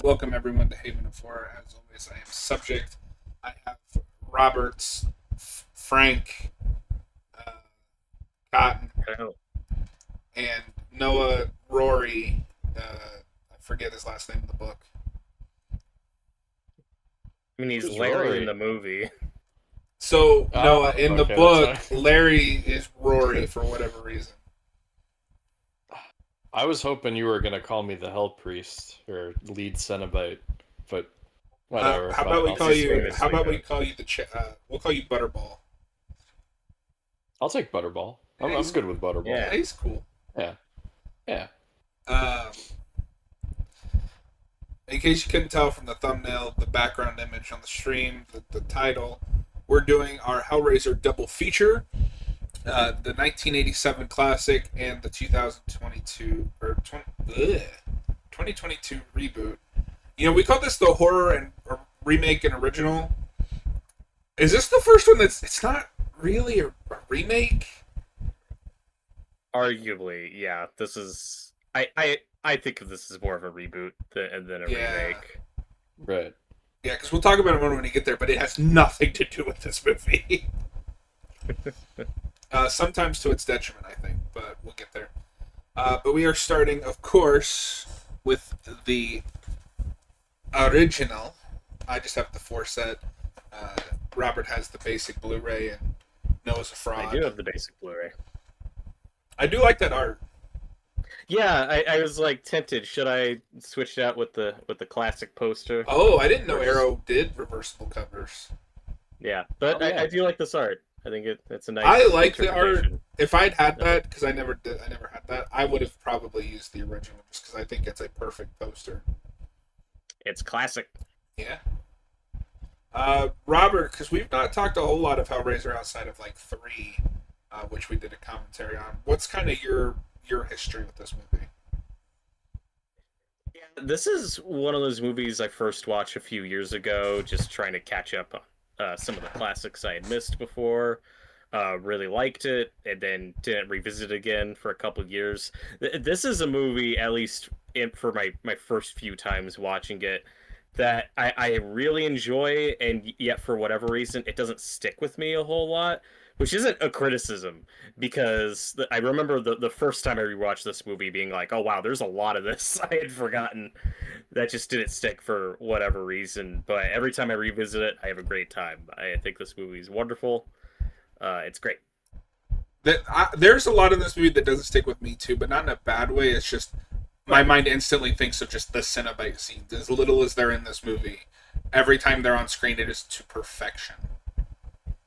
Welcome everyone to Haven of Horror. As always, I am subject. I have Roberts, Frank, uh, Cotton, Oh, and Noah Rory. I forget his last name in the book. I mean, he's Who's Larry in Rory? the movie. So Oh, Noah, in the okay, that's book, fine. Larry is Rory for whatever reason. I was hoping you were gonna call me the Hell Priest or lead Cenobite, but whatever, How fine. about we I'll call stick you? with How Famously about we known. call you we'll call you Butterball. I'll take Butterball. Yeah, I'm good with Butterball. yeah, Yeah. he's cool. Yeah, yeah. Um, in case you couldn't tell from the thumbnail, the background image on the stream, the title, we're doing our Hellraiser double feature, the 1987 classic and the 2022 2022 reboot. You know, we call this the horror and or remake and original. Is this the first one that's? It's not really a remake. Arguably, yeah. This is. I think of this as more of a reboot than a Yeah, remake. Right. yeah, because we'll talk about it more when we get there, but it has nothing to do with this movie. Sometimes to its detriment, I think, but we'll get there. But we are starting, of course, with the original. I just have the four set. Uh, Robert has the basic Blu-ray, and Noah's a I fraud. do have the basic Blu-ray. I do like that art. Yeah, I was like tempted. Should I switch it out with the classic poster? Oh, I didn't know Versus- Arrow did reversible covers. Yeah, but Oh, yeah. I do like this art. I think it's a nice. I like the art. interpretation. If I'd had that, because I never did, I never had that, I would have probably used the original just because I think it's a perfect poster. It's classic. Yeah. Robert, because we've not talked a whole lot of Hellraiser outside of like three, which we did a commentary on. What's kind of your history with this movie? This is one of those movies I first watched a few years ago, just trying to catch up on some of the classics I had missed before. Really liked it, and then didn't revisit it again for a couple of years. This is a movie, at least for my first few times watching it, that I really enjoy, and yet for whatever reason, it doesn't stick with me a whole lot. Which isn't a criticism, because I remember the first time I rewatched this movie being like, oh wow, there's a lot of this I had forgotten that just didn't stick for whatever reason. But every time I revisit it, I have a great time. I think this movie is wonderful. It's great. There's a lot in this movie that doesn't stick with me too, but not in a bad way. It's just my mind instantly thinks of just the Cenobite scenes, as little as they're in this movie. Every time they're on screen, it is to perfection.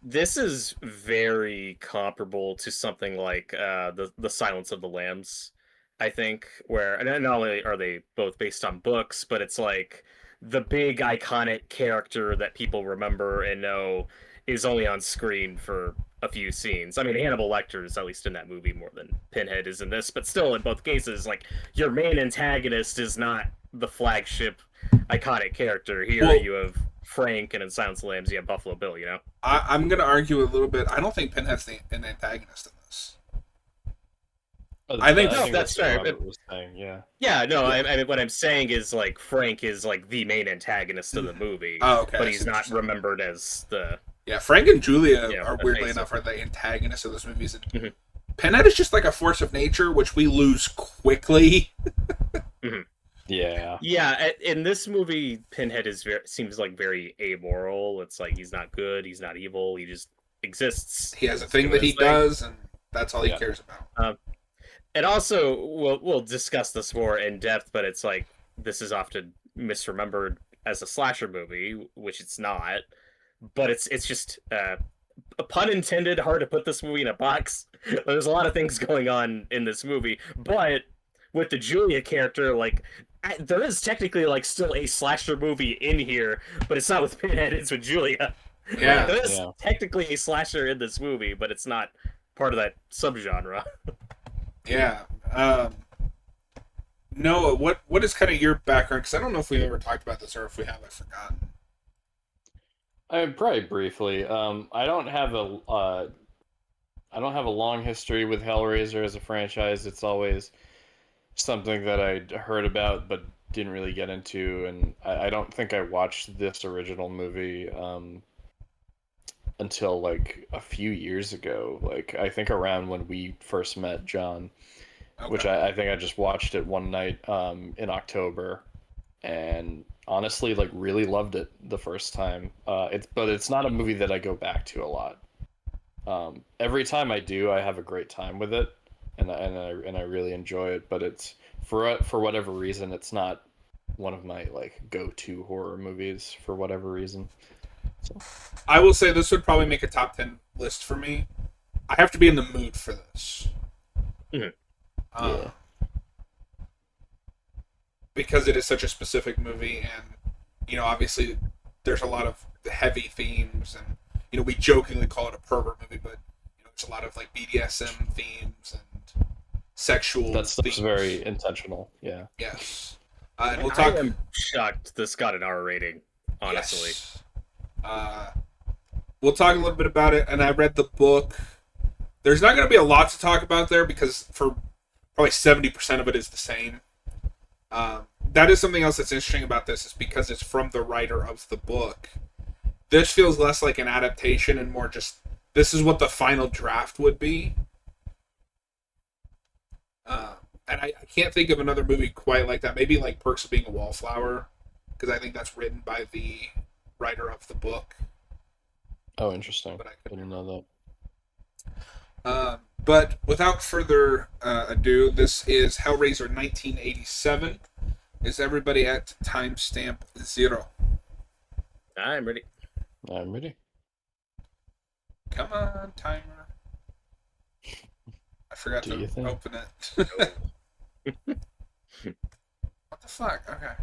This is very comparable to something like the Silence of the Lambs, I think, where and not only are they both based on books, but it's like the big iconic character that people remember and know is only on screen for a few scenes. I mean, Hannibal Lecter is at least in that movie more than Pinhead is in this, but still, in both cases, like your main antagonist is not the flagship iconic character. Here, Well, you have Frank, and in Silence of the Lambs, you have Buffalo Bill. You know. I'm going to argue a little bit. I don't think Pinhead's an antagonist in this. I think- No, I think that's what fair. Robert was saying. Yeah. Yeah, no, Yeah. I mean, what I'm saying is like Frank is like the main antagonist of the movie, Oh, okay. but I he's see what not you're saying. remembered as the. Yeah, Frank and Julia Yeah, are the weirdly face enough of- are the antagonists of this movie. Mhm. Pinhead is just like a force of nature, which we lose quickly. Yeah. Yeah, in this movie, Pinhead seems like very amoral. It's like he's not good, he's not evil, he just exists. He has a He's thing doing that he his thing. does, and that's all he Yeah. cares about. And also, we'll discuss this more in depth, but it's like this is often misremembered as a slasher movie, which it's not. But it's just a pun intended, hard to put this movie in a box. There's a lot of things going on in this movie, but with the Julia character, like there is technically like still a slasher movie in here, but it's not with Pinhead, it's with Julia. Yeah. There is Yeah. technically a slasher in this movie, but it's not part of that subgenre. Yeah. Noah, what is kind of your background? Because I don't know if we've ever talked about this or if we have, I've forgotten. I mean, probably briefly. I don't have a long history with Hellraiser as a franchise. It's always something that I'd heard about, but didn't really get into, and I don't think I watched this original movie until like a few years ago. Like I think around when we first met, John, which Okay. I think I just watched it one night in October, and honestly, like really loved it the first time. But it's not a movie that I go back to a lot. Every time I do, I have a great time with it, and I really enjoy it. But it's for whatever reason, it's not one of my like go-to horror movies for whatever reason. So I will say this would probably make a top 10 list for me. I have to be in the mood for this. Mhm. Uh, yeah, because it is such a specific movie, and, obviously there's a lot of heavy themes, and, we jokingly call it a pervert movie, but, there's a lot of, like, BDSM themes and sexual that stuff's themes. very intentional. Yeah. Yes. And we'll I talk. am shocked this got an R rating, honestly. Yes. Uh, we'll talk a little bit about it, and I read the book. There's not going to be a lot to talk about there because for probably 70% of it is the same. That is something else that's interesting about this is because it's from the writer of the book. This feels less like an adaptation and more just this is what the final draft would be. And I can't think of another movie quite like that. Maybe like Perks of Being a Wallflower, because I think that's written by the writer of the book. Oh, interesting. But I couldn't Didn't know But without further ado, this is Hellraiser 1987. Is everybody at timestamp 0? I'm ready. that. I'm ready. Come on, timer. I forgot Do to you think? open it. What the fuck? Okay.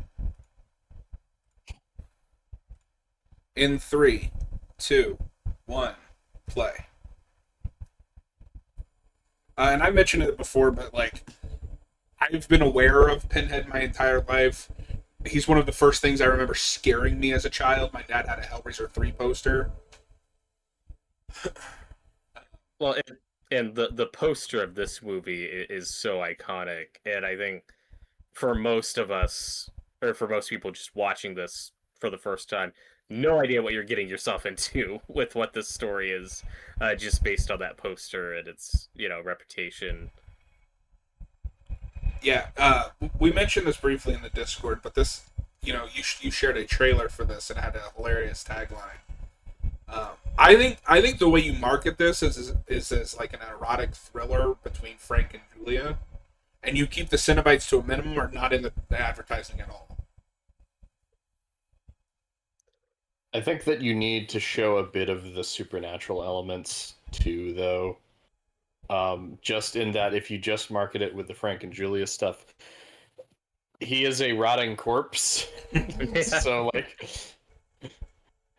In 3, 2, 1, play. And I mentioned it before, but like, I've been aware of Pinhead my entire life. He's one of the first things I remember scaring me as a child. My dad had a Hellraiser 3 poster. Well, and the poster of this movie is so iconic, and I think for most of us, or for most people just watching this for the first time, no idea what you're getting yourself into with what this story is, just based on that poster and its reputation. Yeah, we mentioned this briefly in the Discord, but this, you shared a trailer for this and had a hilarious tagline. I think the way you market this is as like an erotic thriller between Frank and Julia, and you keep the cenobites to a minimum or not in the advertising at all. I think that you need to show a bit of the supernatural elements too, though. Just in that, if you just market it with the Frank and Julia stuff, he is a rotting corpse. So like,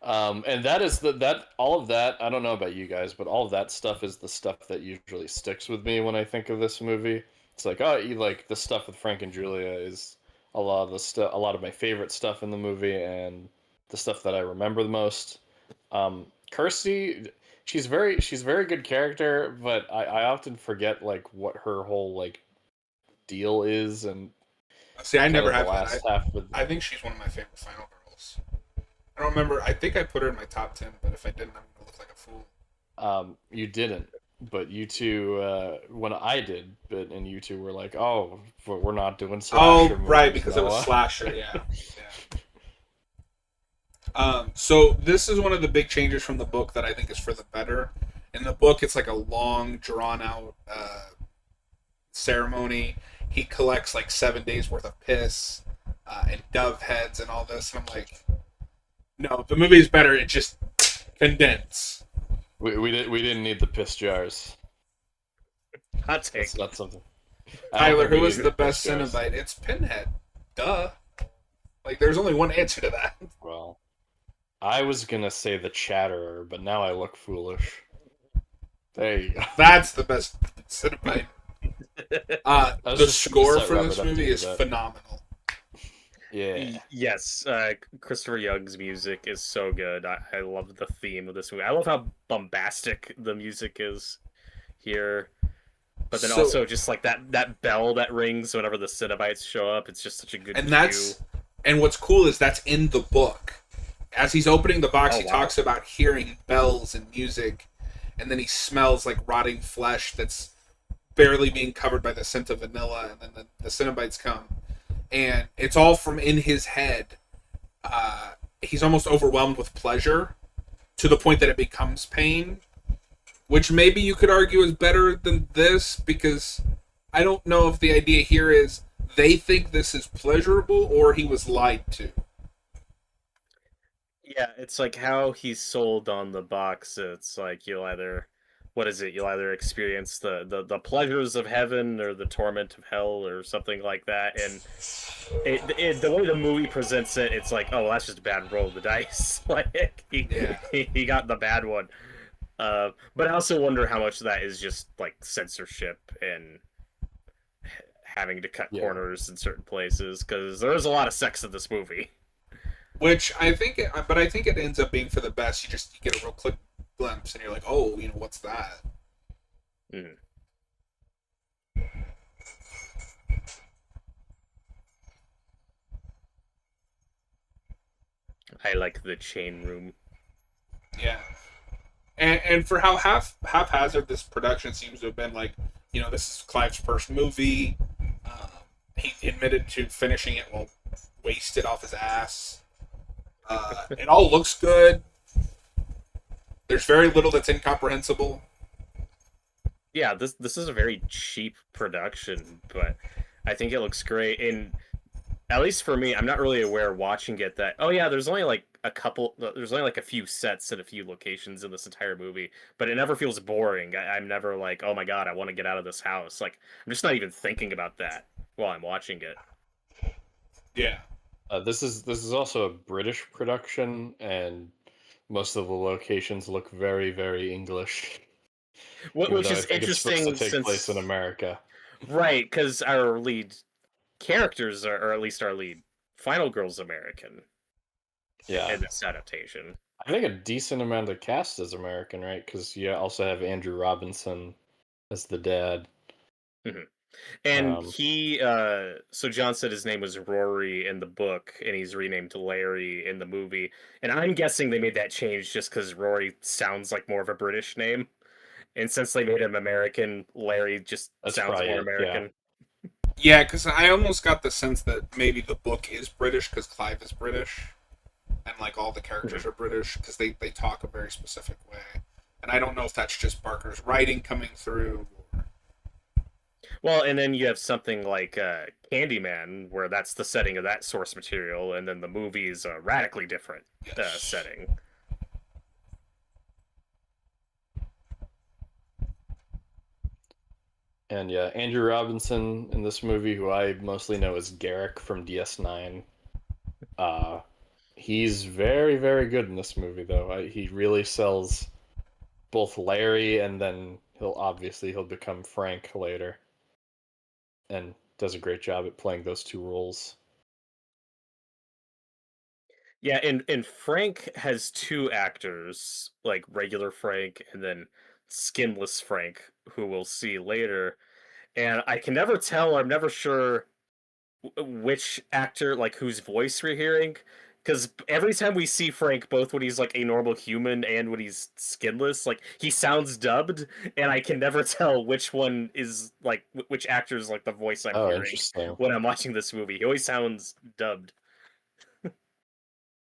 and that is that all of that. I don't know about you guys, but all of that stuff is the stuff that usually sticks with me when I think of this movie. It's like, oh, you like the stuff with Frank and Julia is a lot of the stuff, a lot of my favorite stuff in the movie, and the stuff that I remember the most. Kirsty, she's very good character, but I often forget like what her whole like deal is, and See, I kind never of the have last that. half of I think she's one of my favorite Final Girls. I don't remember. I think I put her in my top 10, but if I didn't, I'm gonna look like a fool. you didn't, but you two when I did, and you two were like, oh, we're not doing Oh, slasher right, movies, because it was Noah. slasher. Yeah, yeah. So this is one of the big changes from the book that I think is for the better. In the book, it's like a long, drawn out ceremony. He collects like 7 days worth of piss and dove heads and all this, and I'm like, no, the movie is better. It just condense. We didn't need the piss jars. Hot take. That's not something. I don't Tyler, think we who is needed the piss best jars. Cenobite? It's Pinhead. Duh. Like, there's only one answer to that. Well, I was gonna say the Chatterer, but now I look foolish. There you go. That's the best Cenobite. I was The just trying to score set for Robert this up to movie do is that. phenomenal. Yeah. Yes, Christopher Young's music is so good. I love the theme of this movie. I love how bombastic the music is here. But then So also just like that bell that rings whenever the cenobites show up, it's just such a good and cue. what's cool is that's in the book. As he's opening the box, Oh he wow. talks about hearing bells and music, and then he smells like rotting flesh that's barely being covered by the scent of vanilla, and then the Cenobites come, and it's all from in his head. He's almost overwhelmed with pleasure to the point that it becomes pain, which maybe you could argue is better than this because I don't know if the idea here is they think this is pleasurable or he was lied to. Yeah, it's like how he's sold on the box. It's like you'll either, what is it? You'll either experience the pleasures of heaven or the torment of hell or something like that. And the way the movie presents it, it's like, oh, well, that's just a bad roll of the dice. Like Yeah. he got the bad one. But I also wonder how much of that is just like censorship and having to cut Yeah. corners in certain places because there is a lot of sex in this movie. Which I think, but I think it ends up being for the best. You get a real quick glimpse, and you're like, oh, what's that? Mm. I like the chain room. Yeah. And for how haphazard this production seems to have been, like, this is Clive's first movie. Um, he admitted to finishing it while wasted off his ass. It all looks good. There's very little that's incomprehensible. Yeah, this is a very cheap production, but I think it looks great. And at least for me, I'm not really aware watching it that oh yeah, there's only like a few sets and a few locations in this entire movie, but it never feels boring. I'm never like, oh my god, I want to get out of this house. Like I'm just not even thinking about that while I'm watching it. Yeah. This is also a British production, and most of the locations look very, very English, even Which though I is think it's supposed to interesting take place in since America. right, because our lead characters are, or at least our lead final girl's American Yeah, in this adaptation. I think a decent amount of the cast is American, right? Because you also have Andrew Robinson as the dad. Mhm. And Um, so John said his name was Rory in the book, and he's renamed to Larry in the movie. And I'm guessing they made that change just because Rory sounds like more of a British name. And since they made him American, Larry just that's sounds probably more it. Yeah. American. Yeah, because I almost got the sense that maybe the book is British because Clive is British, and like all the characters Mhm. are British because they talk a very specific way. And I don't know if that's just Barker's writing coming through. Well, and then you have something like Candyman, where that's the setting of that source material, and then the movie is a radically different Yes. setting. And yeah, Andrew Robinson in this movie, who I mostly know as Garrick from DS9. Uh, he's very, very good in this movie, though. He really sells both Larry, and then he'll become Frank later, and does a great job at playing those two roles. Yeah, and Frank has two actors, like regular Frank and then skinless Frank, who we'll see later. And I can never tell, I'm never sure which actor, like whose voice we're hearing. Because every time we see Frank, both when he's like a normal human and when he's skinless, like he sounds dubbed, and I can never tell which one is like which actor is like the voice I'm Oh, hearing interesting. when I'm watching this movie. He always sounds dubbed.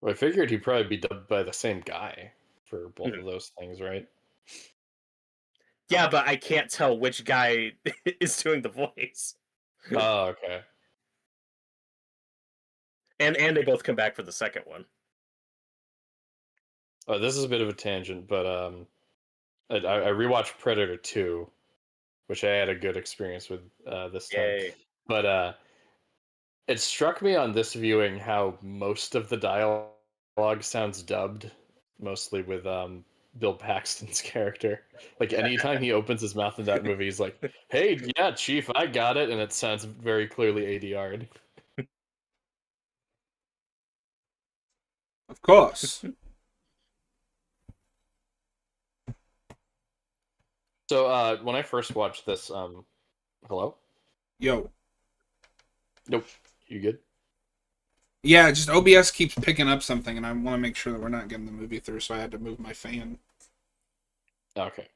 Well, I figured he'd probably be dubbed by the same guy for both Mhm. of those things, right? Yeah, but I can't tell which guy is doing the voice. Oh, okay. And they both come back for the second one. Oh, this is a bit of a tangent, but I rewatched Predator 2, which I had a good experience with this time. Yay. But it struck me on this viewing how most of the dialogue sounds dubbed, mostly with Bill Paxton's character. Like anytime he opens his mouth in that movie, he's like, "Hey, yeah, Chief, I got it," and it sounds very clearly ADR'd. Of course. So when I first watched this, hello? Yo. Nope. You good? Yeah, just OBS keeps picking up something, and I want to make sure that we're not getting the movie through, so I had to move my fan. Okay.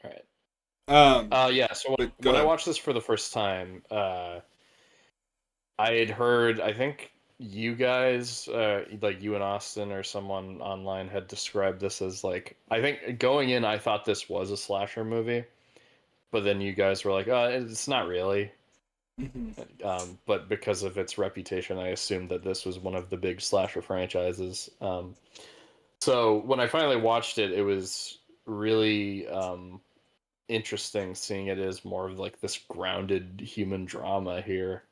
All right. Yeah. So But go when I ahead. watched this for the first time, I had heard. I think you guys, like you and Austin or someone online, had described this as like. I think going in, I thought this was a slasher movie, but then you guys were like, it's not really." Hmm. But because of its reputation, I assumed that this was one of the big slasher franchises. So when I finally watched it, it was really interesting seeing it as more of like this grounded human drama here.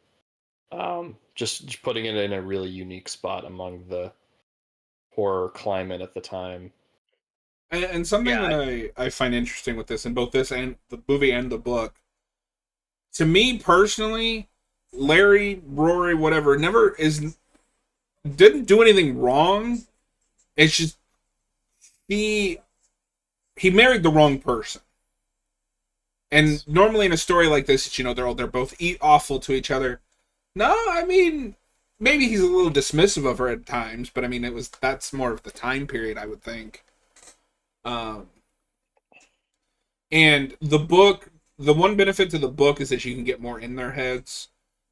Just putting it in a really unique spot among the horror climate at the time. And something Yeah, that I find interesting with this, in both this and the movie and the book, to me personally, Larry, Rory, whatever, never is didn't do anything wrong. It's just he married the wrong person. And normally in a story like this, they're both awful to each other. No, I mean, maybe he's a little dismissive of her at times, but I mean, that's more of the time period, I would think. Um, and the one benefit to the book is that you can get more in their heads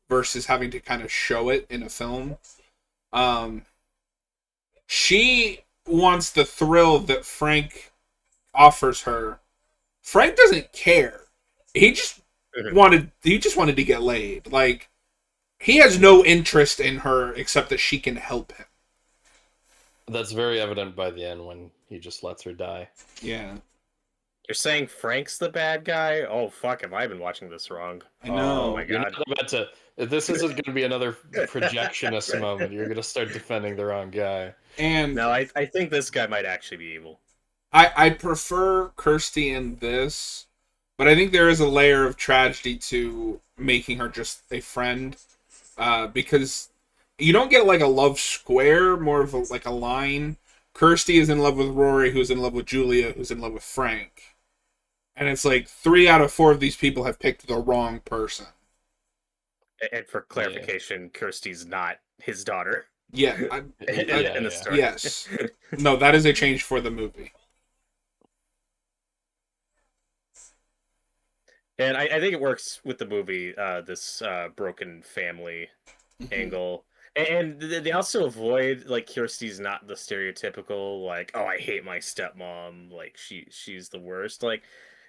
versus having to kind of show it in a film. Um, she wants the thrill that Frank offers her. Frank doesn't care. He just wanted to get laid. Like, he has no interest in her except that she can help him. That's very evident by the end when he just lets her die. Yeah, you're saying Frank's the bad guy? Oh fuck, have I been watching this wrong? I Oh know. my You're god. not about to. This isn't going to be another projectionist moment. You're going to start defending the wrong guy. And No, I think this guy might actually be evil. I prefer Kirsty in this, but I think there is a layer of tragedy to making her just a friend, because you don't get like a love square, more of like a line. Kirsty is in love with Rory, who's in love with Julia, who's in love with Frank, and it's like 3 out of 4 of these people have picked the wrong person. And for clarification, Kirsty's not his daughter. Yeah, In the story. yes, no, that is a change for the movie. And I think it works with the movie, this broken family angle. And they also avoid, like, Kirsty's not the stereotypical, like, oh, I hate my stepmom, like, she's the worst. Like,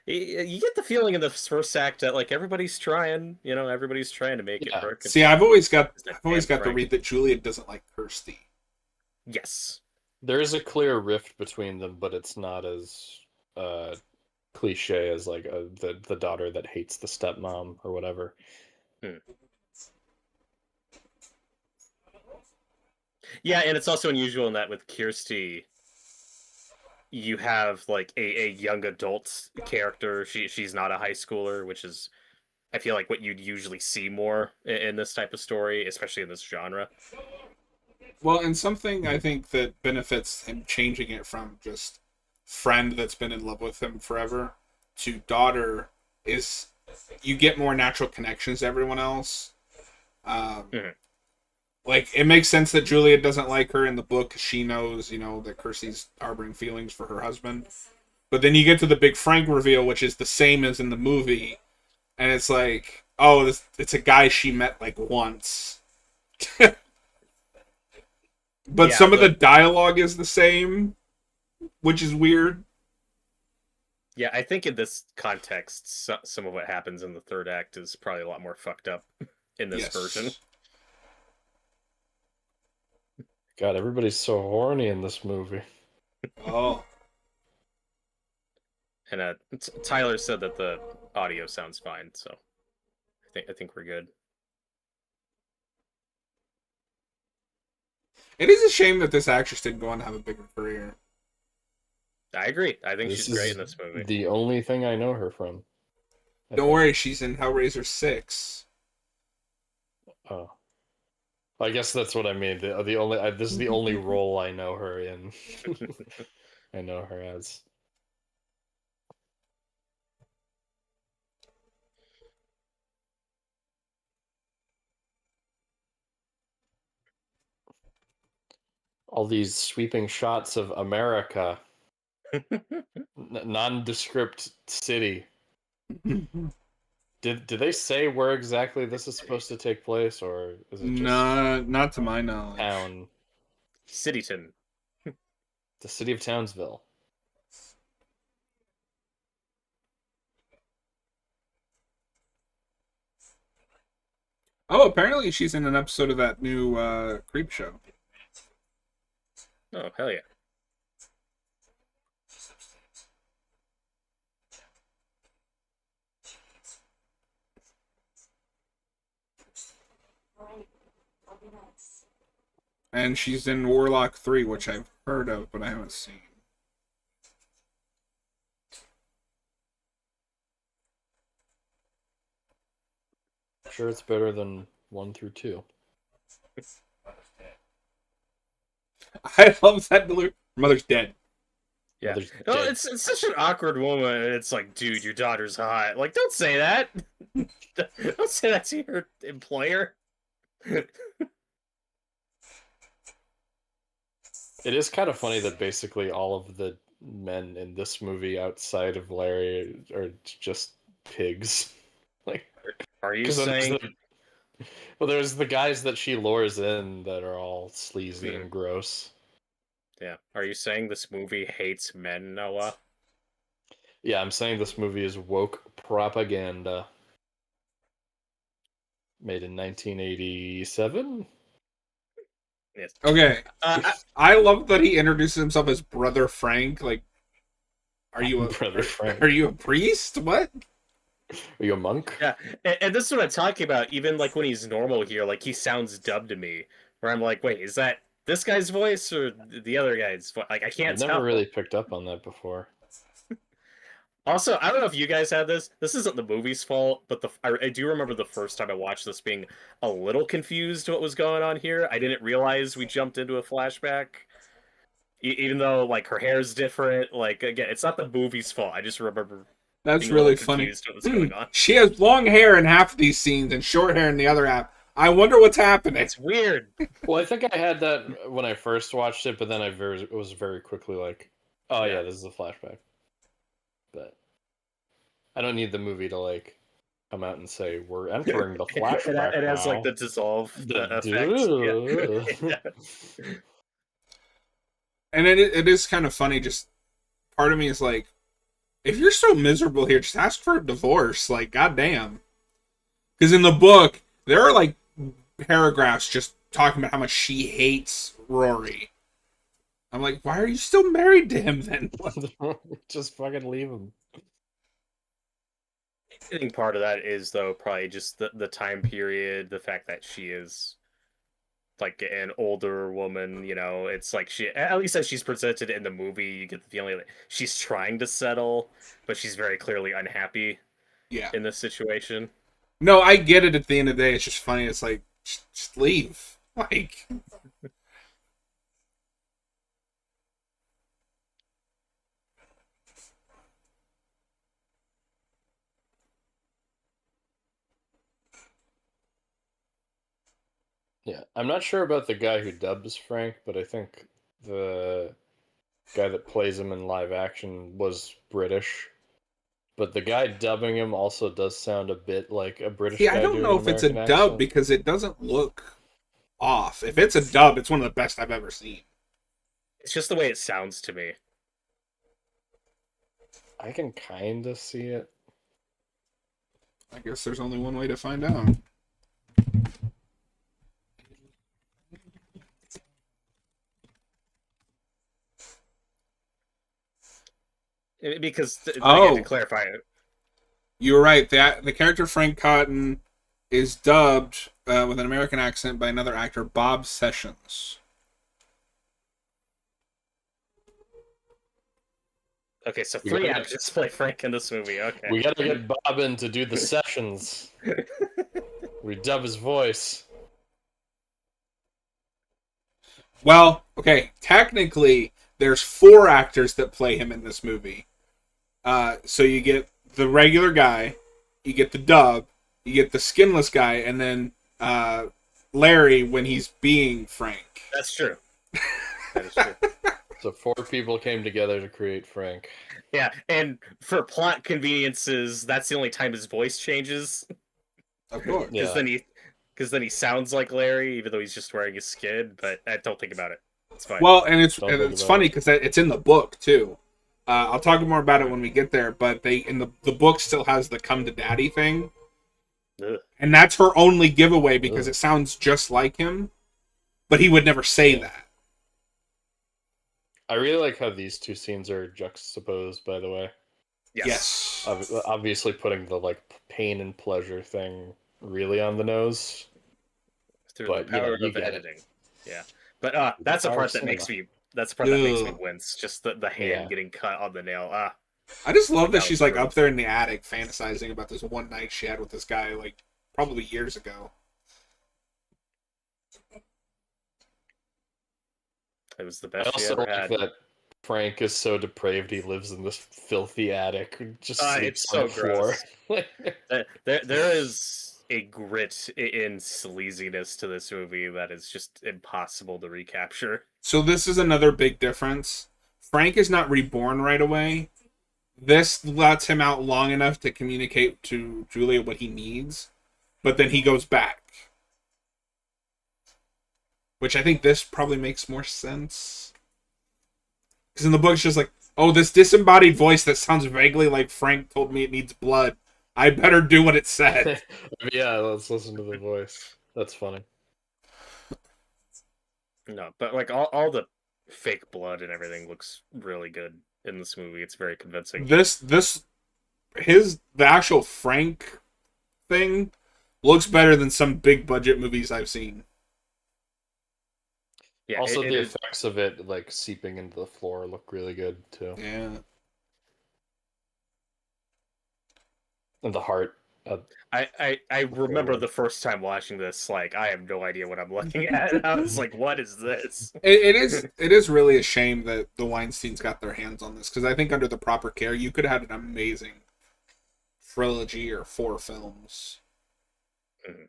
you get the feeling in the first act that, like, everybody's trying, everybody's trying to make it work. See, I've always got Damn the Frank. read that Julia doesn't like Kirsty. Yes. There is a clear rift between them, but it's not as cliche as like the daughter that hates the stepmom or whatever. Yeah, and it's also unusual in that with Kirsty, you have like a young adult character. She's not a high schooler, which is I feel like what you'd usually see more in this type of story, especially in this genre. Well, and something I think that benefits him changing it from just friend that's been in love with him forever to daughter is you get more natural connections to everyone else. Mhm. Like, it makes sense that Julia doesn't like her in the book 'cause she knows, that Kirsty's harboring feelings for her husband. But then you get to the big Frank reveal, which is the same as in the movie, and it's like, oh, it's a guy she met like once. But Yeah, some of the dialogue is the same, which is weird. Yeah, I think in this context, some of what happens in the third act is probably a lot more fucked up in this Yes. version. God, everybody's so horny in this movie. Oh, And Tyler said that the audio sounds fine, so I think we're good. it is a shame that this actress didn't go on to have a bigger career. I agree. I think This she's great is in this movie. the only thing I know her from. Don't worry, she's in Hellraiser 6. Oh, I guess that's what I mean. The only this is the only role I know her in. I know her as. All these sweeping shots of America, nondescript city. Did they say where exactly this is supposed to take place, or is it just No, not to my knowledge. town? Cityton. The city of Townsville. Oh, apparently she's in an episode of that new Creep show. Oh, hell yeah. And she's in Warlock 3, which I've heard of, but I haven't seen. Sure, it's better than 1 through 2. I love that delivery. Her mother's dead. Yeah. Mother's No, dead. it's such an awkward woman. It's like, dude, your daughter's hot. Like, don't say that. Don't say that to your employer. It is kind of funny that basically all of the men in this movie outside of Larry are just pigs. Like, Are you 'cause there's saying? well, there's the guys that she lures in that are all sleazy and gross. Yeah. Are you saying this movie hates men, Noah? Yeah, I'm saying this movie is woke propaganda. Made in 1987. Yes. Okay. I love that he introduces himself as Brother Frank. Like, are you a Brother Frank? Are you a priest? What? Are you a monk? Yeah, and this is what I'm talking about. Even like when he's normal here, like he sounds dubbed to me. Where I'm like, wait, is that this guy's voice or the other guy's voice? Like I can't I've tell. never really picked up on that before. Also, I don't know if you guys had this. This isn't the movie's fault, but I do remember the first time I watched this being a little confused what was going on here. I didn't realize we jumped into a flashback. Even though like her hair's different, like again, it's not the movie's fault. I just remember That's being a really little funny. confused what was going on. She has long hair in half of these scenes and short hair in the other half. I wonder what's happening. It's weird. Well, I think I had that when I first watched it, but then it was very quickly like, oh yeah, this is a flashback. But I don't need the movie to like come out and say we're entering the flashback. It has now. like the dissolve effect. Yeah. And it is kind of funny. Just part of me is like, if you're so miserable here, just ask for a divorce. Like, goddamn. Because in the book, there are like paragraphs just talking about how much she hates Rory. I'm like, why are you still married to him then? Just fucking leave him. I think part of that is though probably just the time period, the fact that she is like an older woman, you know, it's like she, at least as she's presented in the movie, you get the feeling that she's trying to settle, but she's very clearly unhappy in this situation. No, I get it at the end of the day. It's just funny. It's like, just leave. Like, Yeah, I'm not sure about the guy who dubs Frank, but I think the guy that plays him in live action was British. But the guy dubbing him also does sound a bit like a British guy. I don't know if it's a dub because it doesn't look off. If it's a dub, it's one of the best I've ever seen. It's just the way it sounds to me. I can kind of see it. I guess there's only one way to find out. Because I get to clarify it. You were right. The character Frank Cotton is dubbed with an American accent by another actor, Bob Sessions. Okay, so 3 actors play Frank in this movie. Okay, we gotta get Bob in to do the sessions. We dub his voice. Well, okay, technically, there's 4 actors that play him in this movie. So you get the regular guy, you get the dub, you get the skinless guy, and then Larry when he's being Frank. That's true. That is true. So 4 people came together to create Frank. Yeah, and for plot conveniences, that's the only time his voice changes. Of course. Yeah. Because then he sounds like Larry, even though he's just wearing his skin. But don't think about it. It's fine. Well, and Don't think it's about funny it. because it's in the book too. I'll talk more about it when we get there. But they in the book still has the "come to daddy" thing, Ugh. and that's her only giveaway because Ugh. it sounds just like him, but he would never say that. I really like how these two scenes are juxtaposed, by the way. Yes. Obviously putting the like pain and pleasure thing really on the nose. Through But, the power you of get it. editing. Yeah. But that's the power part of that makes cinema. me that's the part that makes me Ugh. wince. Just the hand Yeah. getting cut on the nail. I just love that That she's was like brutal. up there in the attic fantasizing about this one night she had with this guy, like probably years ago. It was the I best she also ever like had. that Frank is so depraved he lives in this filthy attic, just sleeps It's on so the floor. gross. There is a grit in sleaziness to this movie that is just impossible to recapture. So this is another big difference. Frank is not reborn right away. This lets him out long enough to communicate to Julia what he needs, but then he goes back. Which I think this probably makes more sense. Because in the book, it's just like, oh, this disembodied voice that sounds vaguely like Frank told me it needs blood. I better do what it said. Yeah, let's listen to the voice. That's funny. No, but like all the fake blood and everything looks really good in this movie. It's very convincing. The actual Frank thing looks better than some big budget movies I've seen. Yeah, Also, it the is. effects of it like seeping into the floor look really good too. Yeah. And the heart. I remember the first time watching this, like I have no idea what I'm looking at. I was like, what is this? It is really a shame that the Weinsteins got their hands on this because I think under the proper care you could have had an amazing trilogy or 4 films. Mhm.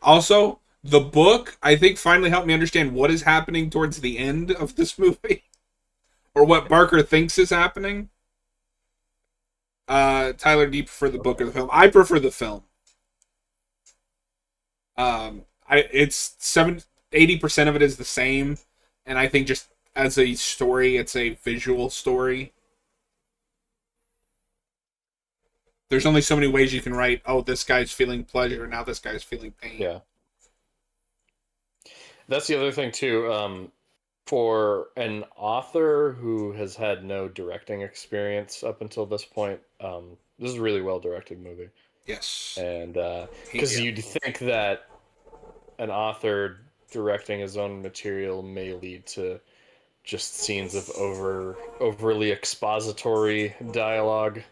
Also, the book I think finally helped me understand what is happening towards the end of this movie, or what Barker thinks is happening. Tyler, do you prefer the book or the film? I prefer the film. It's 80% of it is the same, and I think just as a story, it's a visual story. There's only so many ways you can write. Oh, this guy's feeling pleasure. Now this guy's feeling pain. Yeah. That's the other thing too. For an author who has had no directing experience up until this point, this is a really well directed movie. Yes. And because Yeah. you'd think that an author directing his own material may lead to just scenes of overly expository dialogue,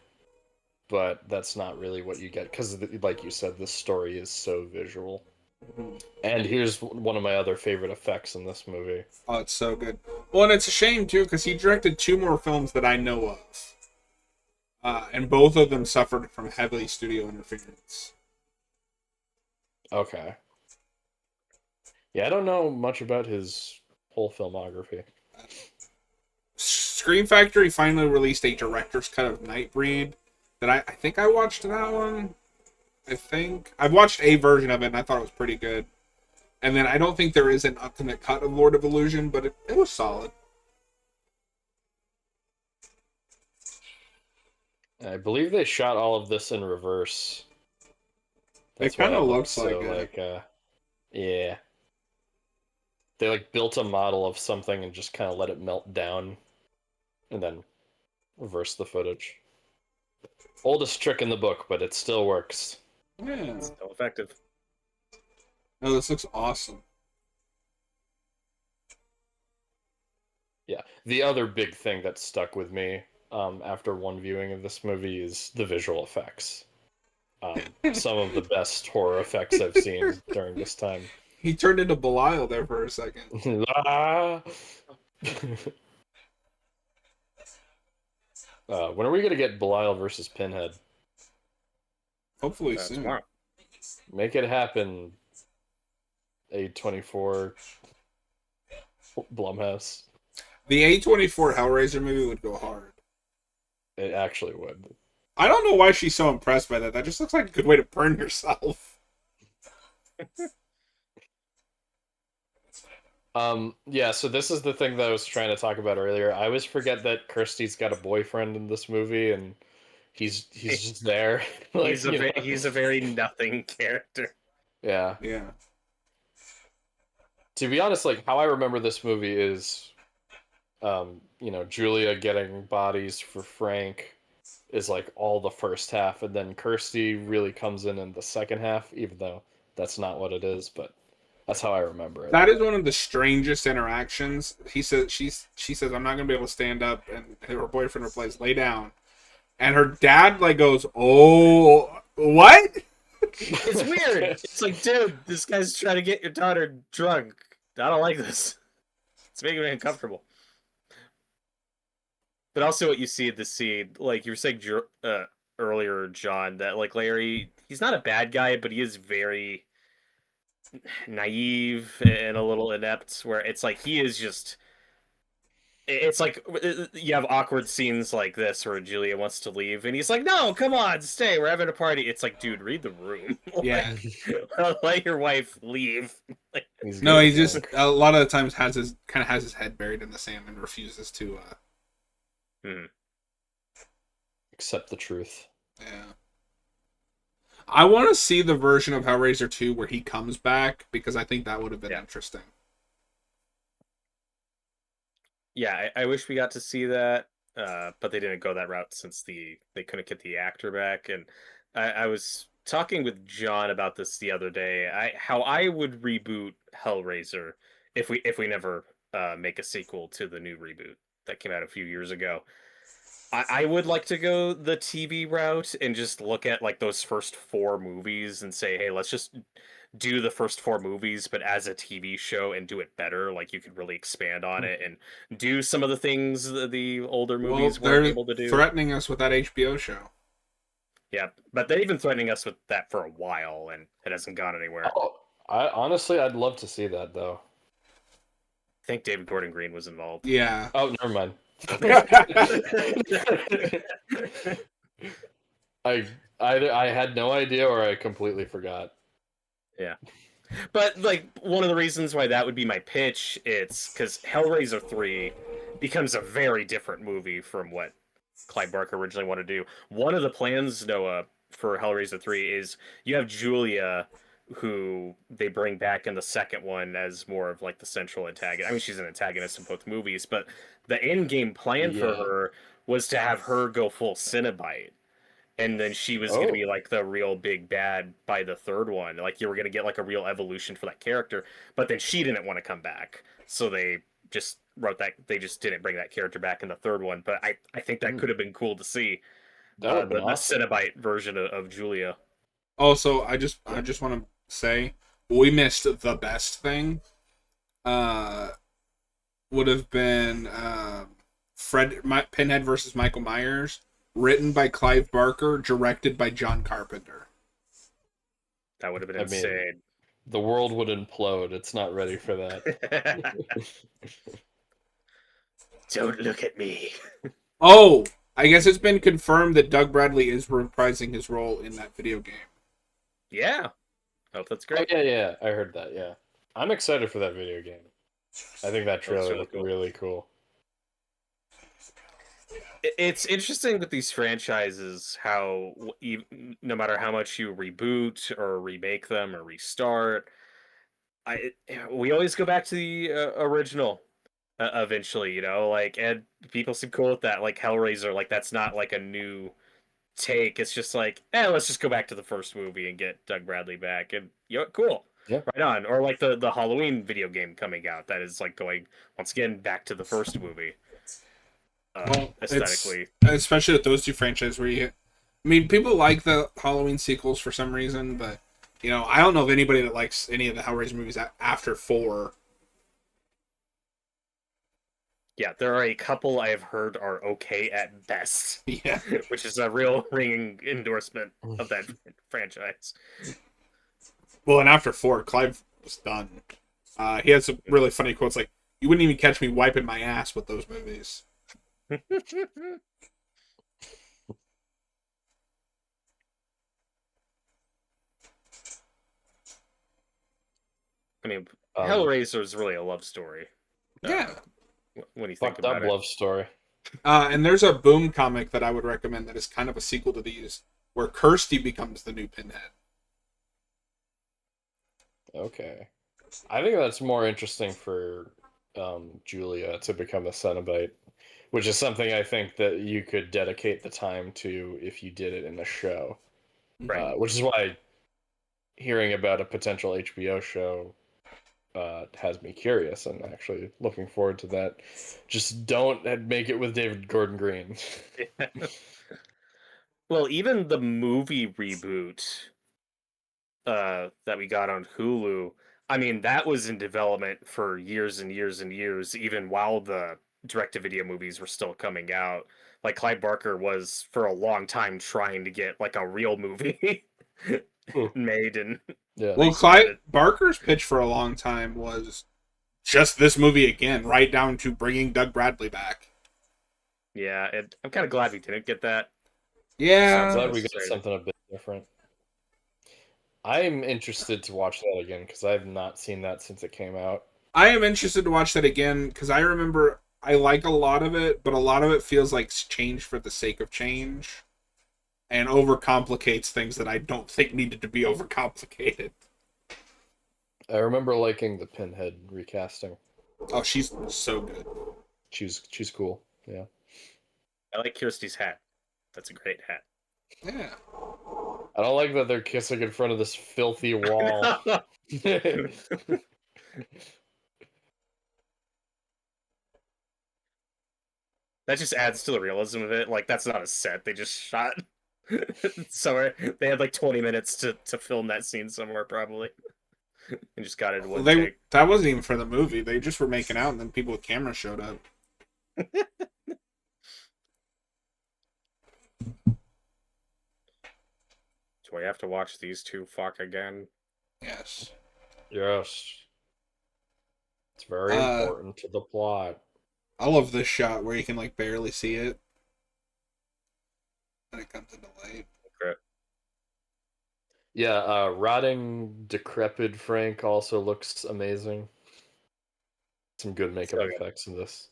but that's not really what you get because, like you said, this story is so visual. And here's one of my other favorite effects in this movie. Oh, it's so good. Well, and it's a shame too because he directed 2 more films that I know of, and both of them suffered from heavy studio interference. Okay. Yeah, I don't know much about his whole filmography. Scream Factory finally released a director's cut of Nightbreed that I think I watched that one. I think I've watched a version of it and I thought it was pretty good. And then I don't think there is an ultimate cut of Lord of Illusion, but it was solid. I believe they shot all of this in reverse. It kind why of looks looks like it. yeah. They like built a model of something and just kind of let it melt down, and then reverse the footage. Oldest trick in the book, but it still works. Yeah. It's so effective. No, this looks awesome. Yeah. The other big thing that stuck with me after one viewing of this movie is the visual effects. Some of the best horror effects I've seen during this time. He turned into Belial there for a second. Ah! When are we gonna get Belial versus Pinhead? Hopefully soon. Tomorrow. Make it happen. A24 Blumhouse. The A24 Hellraiser movie would go hard. It actually would. I don't know why she's so impressed by that. That just looks like a good way to burn yourself. Yeah, so this is the thing that I was trying to talk about earlier. I always forget that Kirsty's got a boyfriend in this movie, and he's just there. Like, He's a very nothing character. Yeah. Yeah. To be honest, like how I remember this movie is, Julia getting bodies for Frank is like all the first half, and then Kirsty really comes in the second half, even though that's not what it is, but that's how I remember it. That is one of the strangest interactions. She says, I'm not gonna be able to stand up, and her boyfriend replies, lay down. And her dad like goes, oh, what? It's weird. It's like, dude, this guy's trying to get your daughter drunk. I don't like this. It's making me uncomfortable. But also what you see at the scene, like you were saying earlier, John, that like Larry, he's not a bad guy, but he is very naive and a little inept, where it's like he is just... It's like you have awkward scenes like this where Julia wants to leave, and he's like, "No, come on, stay. We're having a party." It's like, dude, read the room. Yeah. Let your wife leave. No, he just a lot of the times has his head buried in the sand and refuses to. Accept the truth. Yeah. I want to see the version of Hellraiser 2 where he comes back, because I think that would have been interesting. Yeah, I wish we got to see that, but they didn't go that route since they couldn't get the actor back. And I was talking with John about this the other day. How I would reboot Hellraiser if we never make a sequel to the new reboot that came out a few years ago. I would like to go the TV route and just look at like those first 4 movies and say, hey, let's just do the first 4 movies, but as a TV show, and do it better. Like you could really expand on it and do some of the things the older movies weren't able to do. Threatening us with that HBO show. Yeah, but they've been threatening us with that for a while, and it hasn't gone anywhere. Oh, I'd love to see that though. I think David Gordon Green was involved. Yeah. Oh, never mind. I had no idea, or I completely forgot. Yeah. But, like, one of the reasons why that would be my pitch, it's because Hellraiser 3 becomes a very different movie from what Clive Barker originally wanted to do. One of the plans, Noah, for Hellraiser 3 is you have Julia, who they bring back in the second one as more of, like, the central antagonist. I mean, she's an antagonist in both movies, but the end-game plan for her was to have her go full Cenobite. And then she was going to be like the real big bad by the third one. Like you were going to get like a real evolution for that character. But then she didn't want to come back. So they just wrote that. They just didn't bring that character back in the third one. But I think that could have been cool to see. The Cenobite version of Julia. Also, I just want to say we missed the best thing. Would have been Pinhead versus Michael Myers. Written by Clive Barker, directed by John Carpenter. That would have been insane. The world would implode. It's not ready for that. Don't look at me. Oh, I guess it's been confirmed that Doug Bradley is reprising his role in that video game. Yeah. Oh, that's great. Oh, yeah. I heard that, yeah. I'm excited for that video game. I think that trailer looked really cool. It's interesting with these franchises how no matter how much you reboot or remake them or restart, we always go back to the original eventually, like, and people seem cool with that. Like Hellraiser, like that's not like a new take. It's just like, let's just go back to the first movie and get Doug Bradley back, and cool. Yeah. Right on. Or like the Halloween video game coming out that is like going once again back to the first movie. Aesthetically, especially with those two franchises where people like the Halloween sequels for some reason, but I don't know of anybody that likes any of the Hellraiser movies after 4. Yeah, there are a couple I have heard are okay at best, Yeah. which is a real ringing endorsement of that franchise. Well, and after 4, Clive was done. He had some really funny quotes like, "You wouldn't even catch me wiping my ass with those movies." I mean, Um, Hellraiser is really a love story. Yeah. When you think Fucked up about it. love story. And there's a Boom comic that I would recommend that is kind of a sequel to these, where Kirsty becomes the new Pinhead. Okay. I think that's more interesting for Julia to become a Cenobite, which is something I think that you could dedicate the time to if you did it in a show. Right. Which is why hearing about a potential HBO show has me curious and actually looking forward to that. Just don't make it with David Gordon Green. Well, even the movie reboot that we got on Hulu, I mean, that was in development for years and years and years, even while the direct-to-video movies were still coming out. Like Clive Barker was for a long time trying to get like a real movie made, and Yeah. Well, thanks to that, Clive Barker's pitch for a long time was just this movie again, right down to bringing Doug Bradley back. yeah, I'm kind of glad we didn't get that. I'm Yeah. glad we got something a bit different. I'm interested to watch that again because I've not seen that since it came out. I am interested to watch that again because I remember I like a lot of it, but a lot of it feels like change for the sake of change and overcomplicates things that I don't think needed to be overcomplicated. I remember liking the Pinhead recasting. Oh, she's so good. She's cool. Yeah. I like Kirsty's hat. That's a great hat. Yeah. I don't like that they're kissing in front of this filthy wall. That just adds to the realism of it. Like, that's not a set. They just shot somewhere. They had like 20 minutes to film that scene somewhere, probably. And just got it in one take. That wasn't even for the movie. They just were making out, and then people with cameras showed up. Do I have to watch these two fuck again? Yes. Yes. It's very important to the plot. I love this shot where you can like barely see it. When it comes into light. Okay. Yeah, rotting, decrepit Frank also looks amazing. Some good makeup effects in this.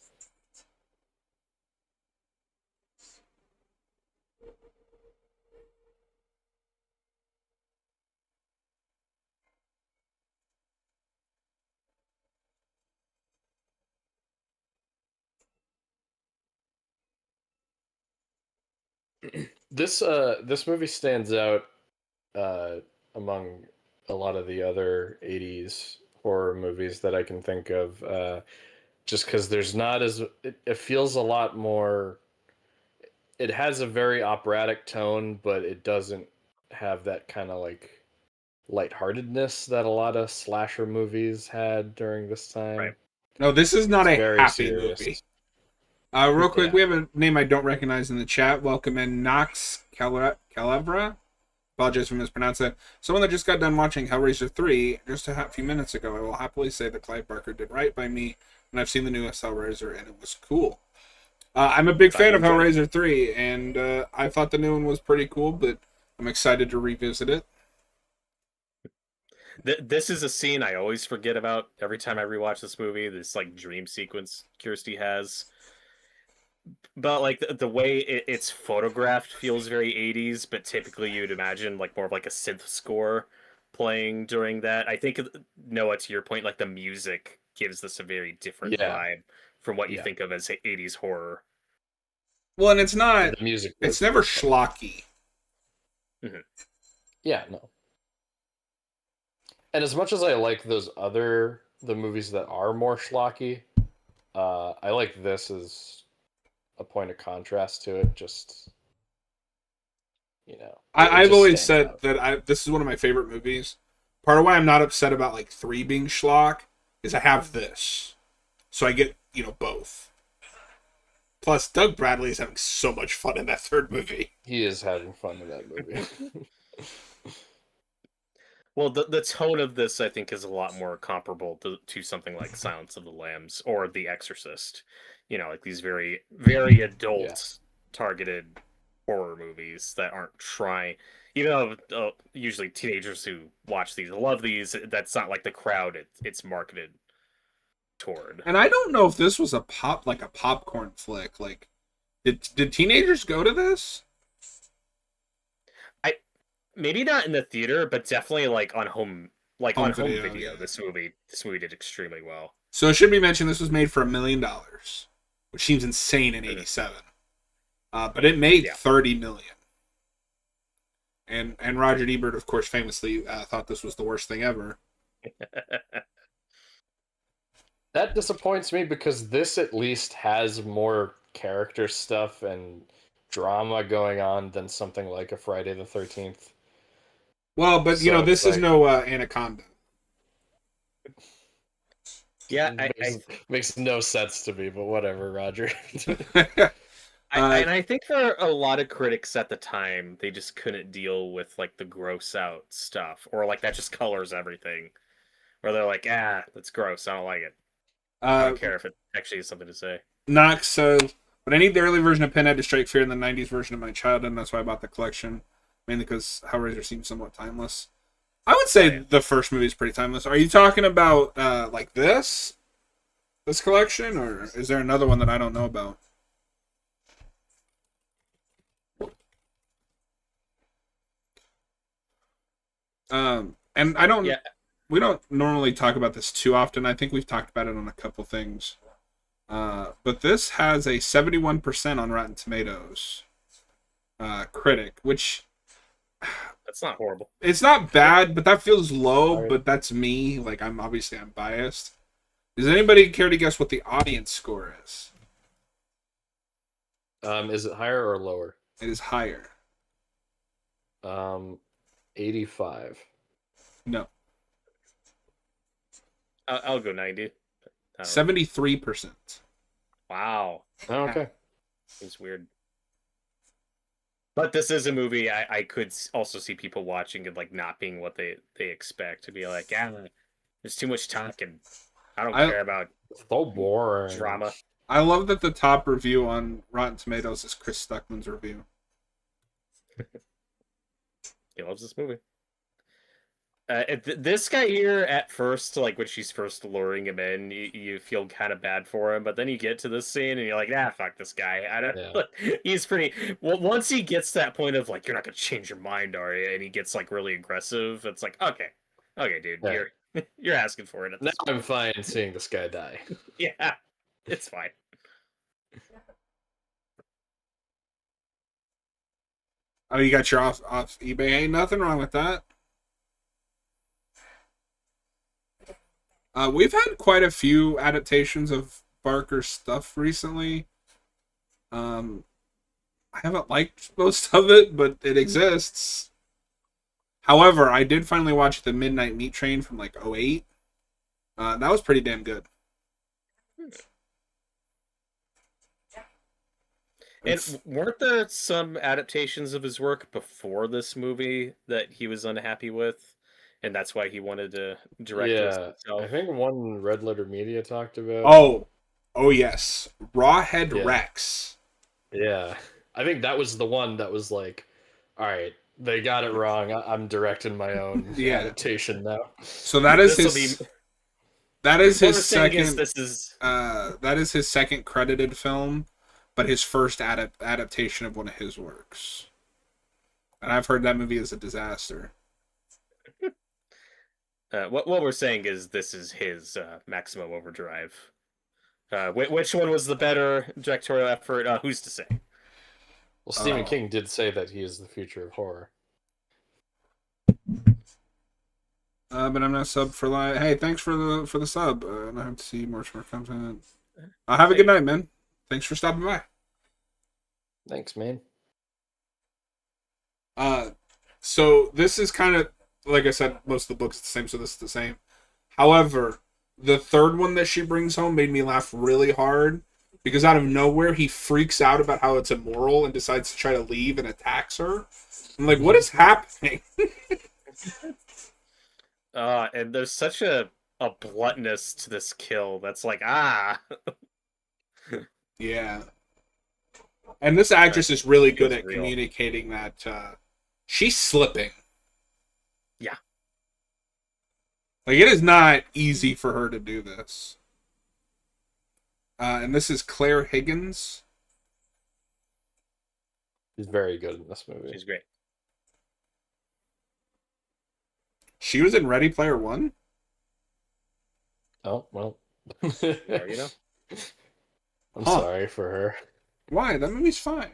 This movie stands out among a lot of the other 80s horror movies that I can think of, just because there's not as it feels a lot more. It has a very operatic tone, but it doesn't have that kind of like lightheartedness that a lot of slasher movies had during this time. Right. No, this is not It's a very happy serious. movie. Real quick, Yeah. we have a name I don't recognize in the chat. Welcome in Nox Calabra. Apologize if I mispronounced that. Someone that just got done watching Hellraiser 3 just a few minutes ago. I will happily say that Clive Barker did right by me when I've seen the newest Hellraiser, and it was cool. I'm a big fan of Hellraiser 3, and I thought the new one was pretty cool, but I'm excited to revisit it. This is a scene I always forget about every time I rewatch this movie. This like dream sequence Kirsty has, but like the way it's photographed feels very 80s. But typically you'd imagine like more of like a synth score playing during that. I think Noah, to your point, like the music gives this a very different vibe from what you think of as 80s horror. Well, and it's not. The music. It's never schlocky. Mm-hmm. Yeah, no. And as much as I like the movies that are more schlocky, I like this as a point of contrast to it. Just, I've always said that this is one of my favorite movies. Part of why I'm not upset about like 3 being schlock is I have this, so I get both. Plus, Doug Bradley is having so much fun in that third movie. He is having fun in that movie. Well, the tone of this, I think, is a lot more comparable to something like Silence of the Lambs or The Exorcist. Like these very, very adult targeted horror movies that aren't trying. Even though usually teenagers who watch these love these, that's not like the crowd it's marketed toward. And I don't know if this was a popcorn flick. Like, did teenagers go to this? Maybe not in the theater, but definitely like on home video. Yeah. This movie did extremely well. So it should be mentioned this was made for $1 million, which seems insane in '87. But it made $30 million. And Roger Ebert, of course, famously thought this was the worst thing ever. That disappoints me because this at least has more character stuff and drama going on than something like a Friday the 13th. Well, but this is no Anaconda. Yeah, makes no sense to me, but whatever, Roger. And I think for a lot of critics at the time, they just couldn't deal with like the gross out stuff, or like that just colors everything. Or they're like, that's gross. I don't like it. I don't care if it actually has something to say. Knox says, but I need the early version of Pinhead to strike fear in the '90s version of my childhood, and that's why I bought the collection. Mainly because Hellraiser seems somewhat timeless. I would say the first movie is pretty timeless. Are you talking about like this collection, or is there another one that I don't know about? And I don't. Yeah. We don't normally talk about this too often. I think we've talked about it on a couple things. But this has a 71% on Rotten Tomatoes critic, which. That's not horrible. It's not bad, but that feels low. But that's me. Like I'm biased. Does anybody care to guess what the audience score is? Is it higher or lower? It is higher. 85. No. I'll go 90. 73%. Wow. Oh, okay. It's weird. But this is a movie I could also see people watching and like not being what they expect, to be like, there's too much talking. I don't care about so boring drama. I love that the top review on Rotten Tomatoes is Chris Stuckman's review. He loves this movie. This guy here, at first, like when she's first luring him in, you feel kind of bad for him, but then you get to this scene and you're like, fuck this guy. I don't. Yeah. He's pretty. Well, once he gets to that point of like, you're not gonna change your mind, are you? And he gets like really aggressive. It's like, okay, dude, yeah. you're asking for it. Now I'm fine seeing this guy die. Yeah, it's fine. Oh, you got your off eBay? Ain't nothing wrong with that. We've had quite a few adaptations of Barker's stuff recently. I haven't liked most of it, but it exists. However, I did finally watch The Midnight Meat Train from like 2008. That was pretty damn good. And weren't there some adaptations of his work before this movie that he was unhappy with? And that's why he wanted to direct it himself. I think one Red Letter Media talked about. Oh yes, Rawhead Rex. Yeah, I think that was the one that was like, all right, they got it wrong. I'm directing my own adaptation now. So that is his. That is his second. That is his second credited film, but his first adaptation of one of his works. And I've heard that movie is a disaster. What we're saying is this is his Maximum Overdrive. Which one was the better directorial effort? Who's to say? Well, Stephen King did say that he is the future of horror. But I'm not sub for live. Hey, thanks for the sub. And I have to see more content. Have a good night, man. Thanks for stopping by. Thanks, man. So this is kind of, like I said, most of the books are the same, so this is the same. However, the third one that she brings home made me laugh really hard because out of nowhere he freaks out about how it's immoral and decides to try to leave and attacks her. I'm like, what is happening? And there's such a bluntness to this kill that's like, ah. Yeah. And this actress is really good Feels at real. communicating that she's slipping. Yeah. Like, it is not easy for her to do this. And this is Claire Higgins. She's very good in this movie. She's great. She was in Ready Player One. Oh, well. There you know. I'm Huh. sorry for her. Why? That movie's fine.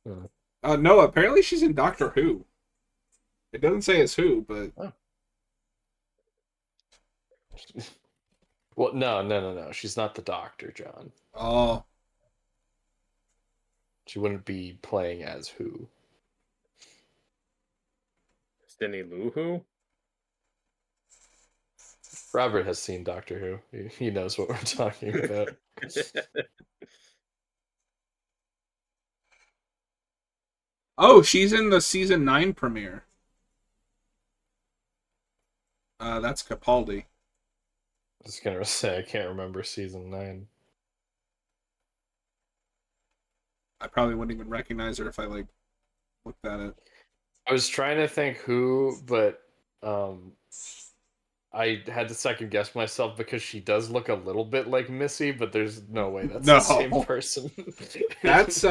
Hmm. No, apparently she's in Doctor Who. It doesn't say it's who, but Well, no. She's not the Doctor, John. oh, She wouldn't be playing as who. Cindy Lou Who? Robert has seen Doctor Who. He knows what we're talking about. oh, she's in the season 9 premiere. That's Capaldi. I was gonna say I can't remember season 9. I probably wouldn't even recognize her if I looked at it. I was trying to think who, but I had to second guess myself because she does look a little bit like Missy, but there's no way that's No. the same person. That's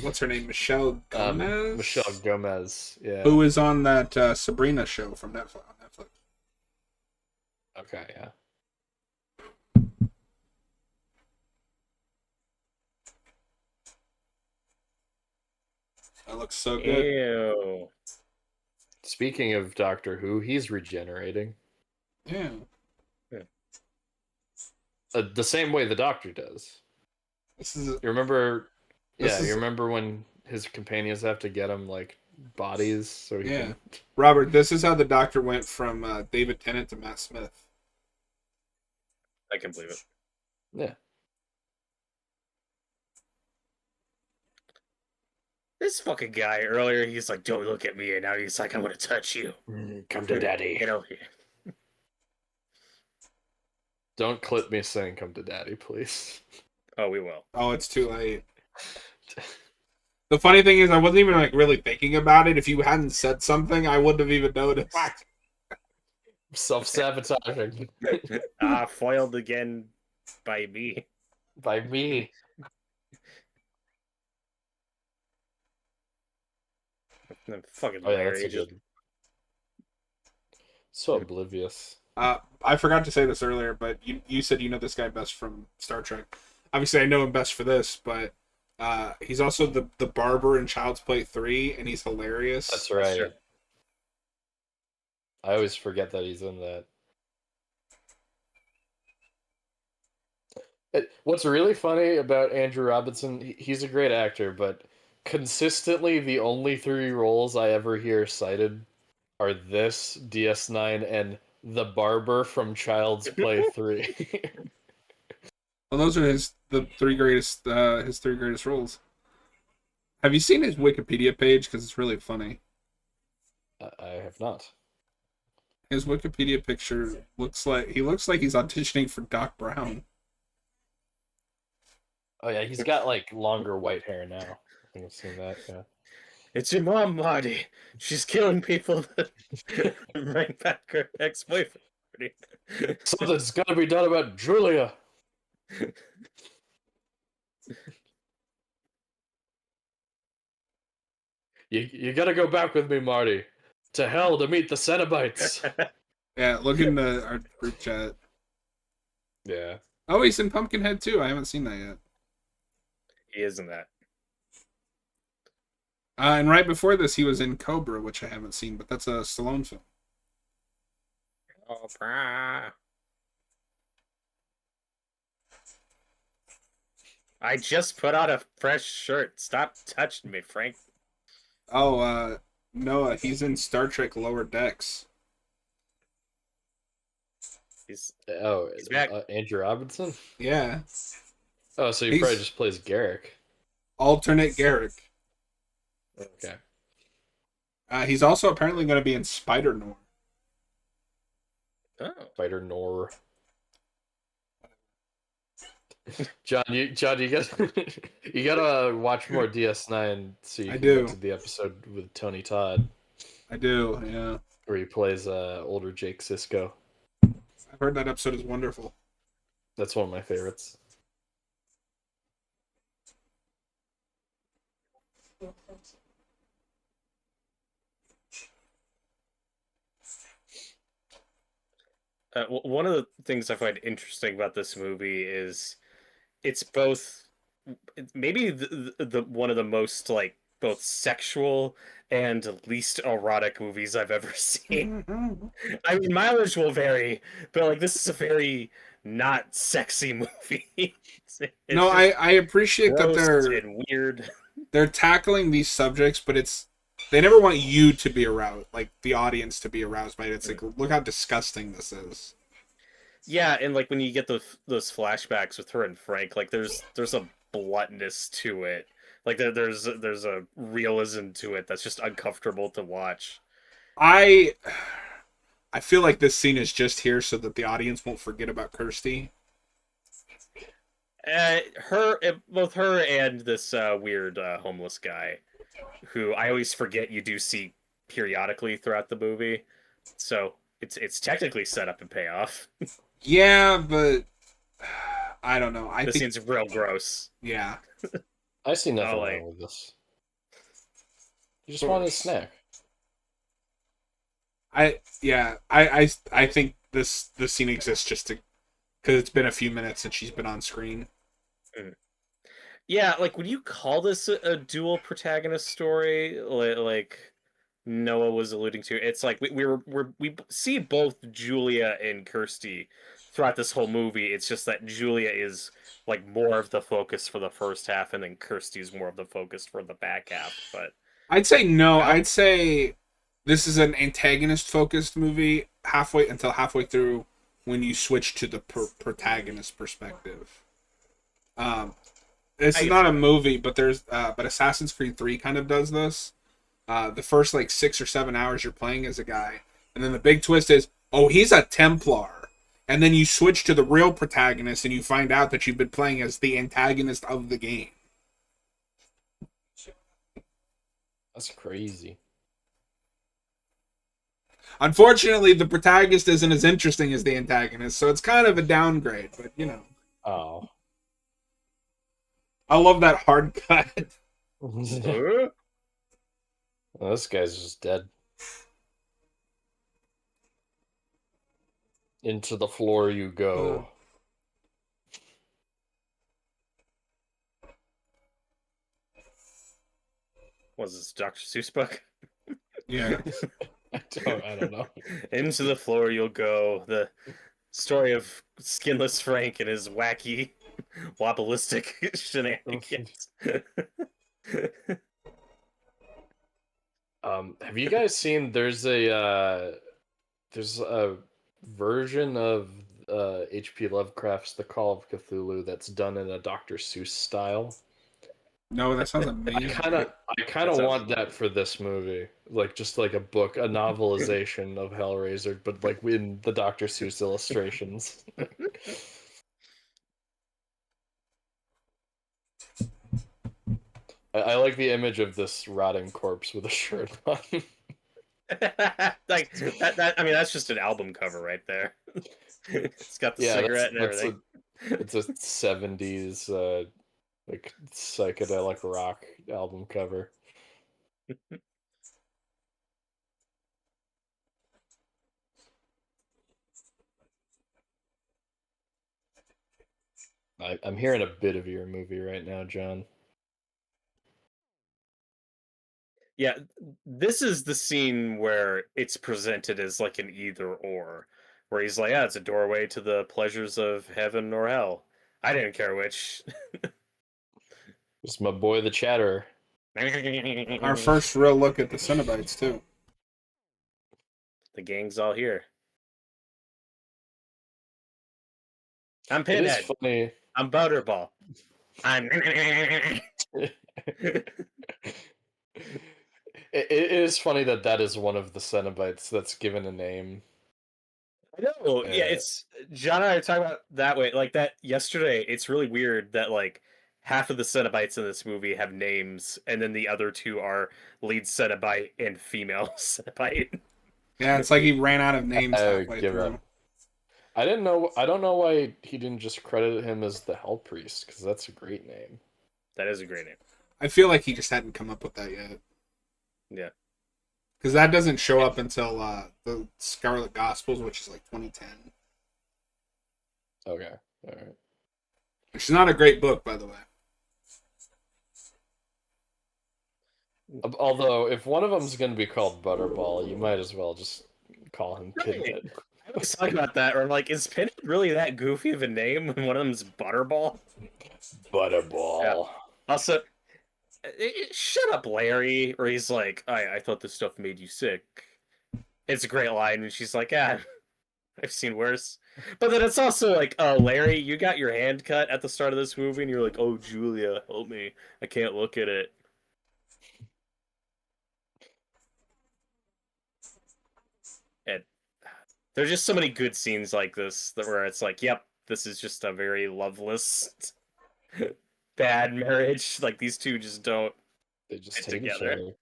what's her name, Michelle Gomez. Michelle Gomez, yeah. who is on that Sabrina show from Netflix. Okay, yeah. That looks so good. Ew. Speaking of Doctor Who, he's regenerating. Yeah. The same way the Doctor does. This is You remember? This Yeah, is- you remember when his companions have to get him like bodies so he Yeah. can. Robert. This is how the Doctor went from David Tennant to Matt Smith. I can believe it. Yeah. This fucking guy earlier, he's like, "Don't look at me," and now he's like, "I want to touch you." Come to daddy. Get over here. Don't clip me saying "come to daddy," please. Oh, we will. Oh, it's too late. The funny thing is, I wasn't even really thinking about it. If you hadn't said something, I wouldn't have even noticed. Self-sabotaging Foiled again by me. by me. Fucking Oh yeah, that's Larry. a Just good. So oblivious. I forgot to say this earlier, but you said you know this guy best from Star Trek. Obviously, I know him best for this, but he's also the barber in Child's Play 3, and he's hilarious. That's right. Sure. I always forget that he's in that. What's really funny about Andrew Robinson, he's a great actor, but consistently the only 3 roles I ever hear cited are this, DS9, and the barber from Child's Play 3. Well, those are his three greatest roles. Have you seen his Wikipedia page? Because it's really funny. I have not. His Wikipedia picture looks like he's auditioning for Doc Brown. Oh yeah, he's got like longer white hair now. I think I've seen that, yeah. It's your mom, Marty. She's killing people. Right back her ex-boyfriend. Something's gotta be done about Julia. You gotta go back with me, Marty. To hell to meet the Cenobites. Yeah, look in our group chat. Yeah. Oh, he's in Pumpkinhead too. I haven't seen that yet. He is in that. And right before this, he was in Cobra, which I haven't seen, but that's a Stallone film. Oh, brah. I just put on a fresh shirt. Stop touching me, Frank. Oh, Noah, he's in Star Trek Lower Decks. He's Oh, He's back. Andrew Robinson? Yeah. Oh, so he probably He's just plays Garrick. alternate Garrick. Okay. He's also apparently going to be in Spider Noir. Oh. Spider Nor. John, you got you gotta watch more DS9 so you I can get do. to the episode with Tony Todd I do. Yeah, where he plays older Jake Sisko. I've heard that episode is wonderful. That's one of my favorites. One of the things I find interesting about this movie is it's both maybe the one of the most like both sexual and least erotic movies I've ever seen. I mean, mileage will vary, but like this is a very not sexy movie. It's No, just I appreciate that gross and weird. they're tackling these subjects, but they never want you to be aroused, like the audience to be aroused by it. It's like, look how disgusting this is. Yeah, and like when you get those flashbacks with her and Frank, like there's a bluntness to it. Like there's a realism to it that's just uncomfortable to watch. I I feel like this scene is just here so that the audience won't forget about Kirsty. Both her and this weird homeless guy, who I always forget you do see periodically throughout the movie. So it's technically set up and payoff. Yeah, but I don't know. I This think scene's real gross. yeah. I see nothing like- wrong with this. You just wanted a snack. I think this scene exists just to because it's been a few minutes since she's been on screen. Yeah, like would you call this a dual protagonist story? Like Noah was alluding to. It's like we see both Julia and Kirsty throughout this whole movie. It's just that Julia is like more of the focus for the first half, and then Kirsty's more of the focus for the back half. But I'd say no. Yeah. I'd say this is an antagonist focused movie halfway through when you switch to the protagonist perspective. This is not a movie, but but Assassin's Creed 3 kind of does this. The first like 6 or 7 hours you're playing as a guy, and then the big twist is, oh, he's a Templar. And then you switch to the real protagonist and you find out that you've been playing as the antagonist of the game. That's crazy. Unfortunately, the protagonist isn't as interesting as the antagonist, so it's kind of a downgrade, but you know. Oh. I love that hard cut. Well, this guy's just dead. Into the floor you go. was this Dr. Seuss book? Yeah. I don't know. Into the floor you'll go. The story of Skinless Frank and his wacky wobblistic shenanigans. Have you guys seen there's a version of H.P. Lovecraft's The Call of Cthulhu that's done in a Dr. Seuss style? No, that sounds I amazing. kind of sounds want that for this movie, like just like a book, a novelization of Hellraiser, but like in the Dr. Seuss illustrations. I like the image of this rotting corpse with a shirt on. Like that, I mean, that's just an album cover right there. It's got the cigarette and everything. It's a 70s like psychedelic rock album cover. I'm hearing a bit of your movie right now, John. Yeah, this is the scene where it's presented as like an either or, where he's like, "Yeah, it's a doorway to the pleasures of heaven or hell. I didn't care which." It's my boy, the Chatterer. Our first real look at the Cenobites, too. The gang's all here. I'm It is Pinhead. funny. I'm Butterball. It is funny that is one of the cenobites that's given a name. I know. Yeah, Uh, it's John and I are talking about that way like that yesterday. It's really weird that like half of the Cenobites in this movie have names, and then the other two are lead Cenobite and female Cenobite. Yeah, it's like he ran out of names I halfway give through. up. I didn't know. I don't know why he didn't just credit him as the Hell Priest, because that's a great name. That is a great name. I feel like he just hadn't come up with that yet. Yeah. Because that doesn't show up until the Scarlet Gospels, which is like 2010. Okay, all right. Which is not a great book, by the way. Although, if one of them's going to be called Butterball, you might as well just call him Pinhead. I was talking about that, where I'm like, is Pinhead really that goofy of a name when one of them's Butterball? Butterball. Yeah. Also, shut up, Larry. Or he's like, I thought this stuff made you sick. It's a great line, and she's like, yeah, I've seen worse. But then it's also like, oh, Larry, you got your hand cut at the start of this movie, and you're like, oh, Julia, help me. I can't look at it. And there's just so many good scenes like this where it's like, yep, this is just a very loveless, bad marriage. Like, these two just don't They just fit hate each together. other.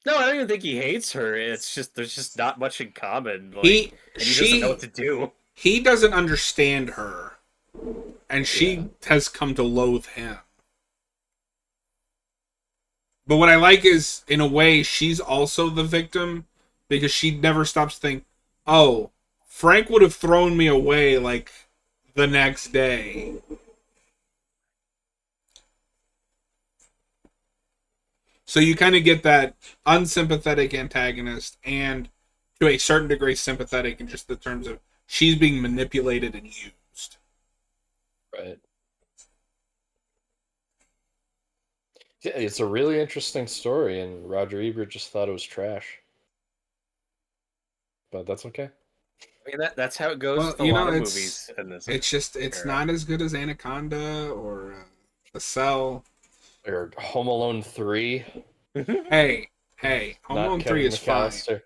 No, I don't even think he hates her. It's just there's just not much in common. Like, He doesn't know what to do. He doesn't understand her, and she Yeah. has come to loathe him. But what I like is, in a way, she's also the victim because she never stops to think, "Oh, Frank would have thrown me away like the next day." So you kind of get that unsympathetic antagonist and to a certain degree sympathetic in just the terms of she's being manipulated and used. Right. Yeah, it's a really interesting story, and Roger Ebert just thought it was trash. But that's okay. I mean, that's how it goes Well, with a lot of movies in this. It's not as good as Anaconda or The Cell. Or Home Alone 3. Hey, Home Not Alone Kevin 3 is fine. McAllister.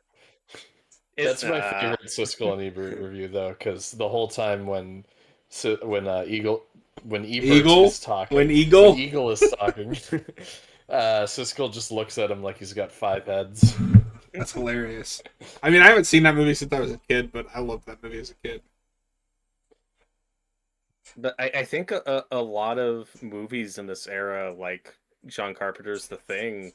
That's my favorite Siskel and Ebert review, though, because the whole time when Ebert is talking, When Eagle? when Eagle is talking, Siskel just looks at him like he's got 5 heads. That's hilarious. I mean, I haven't seen that movie since I was a kid, but I loved that movie as a kid. But I think a lot of movies in this era, like John Carpenter's The Thing,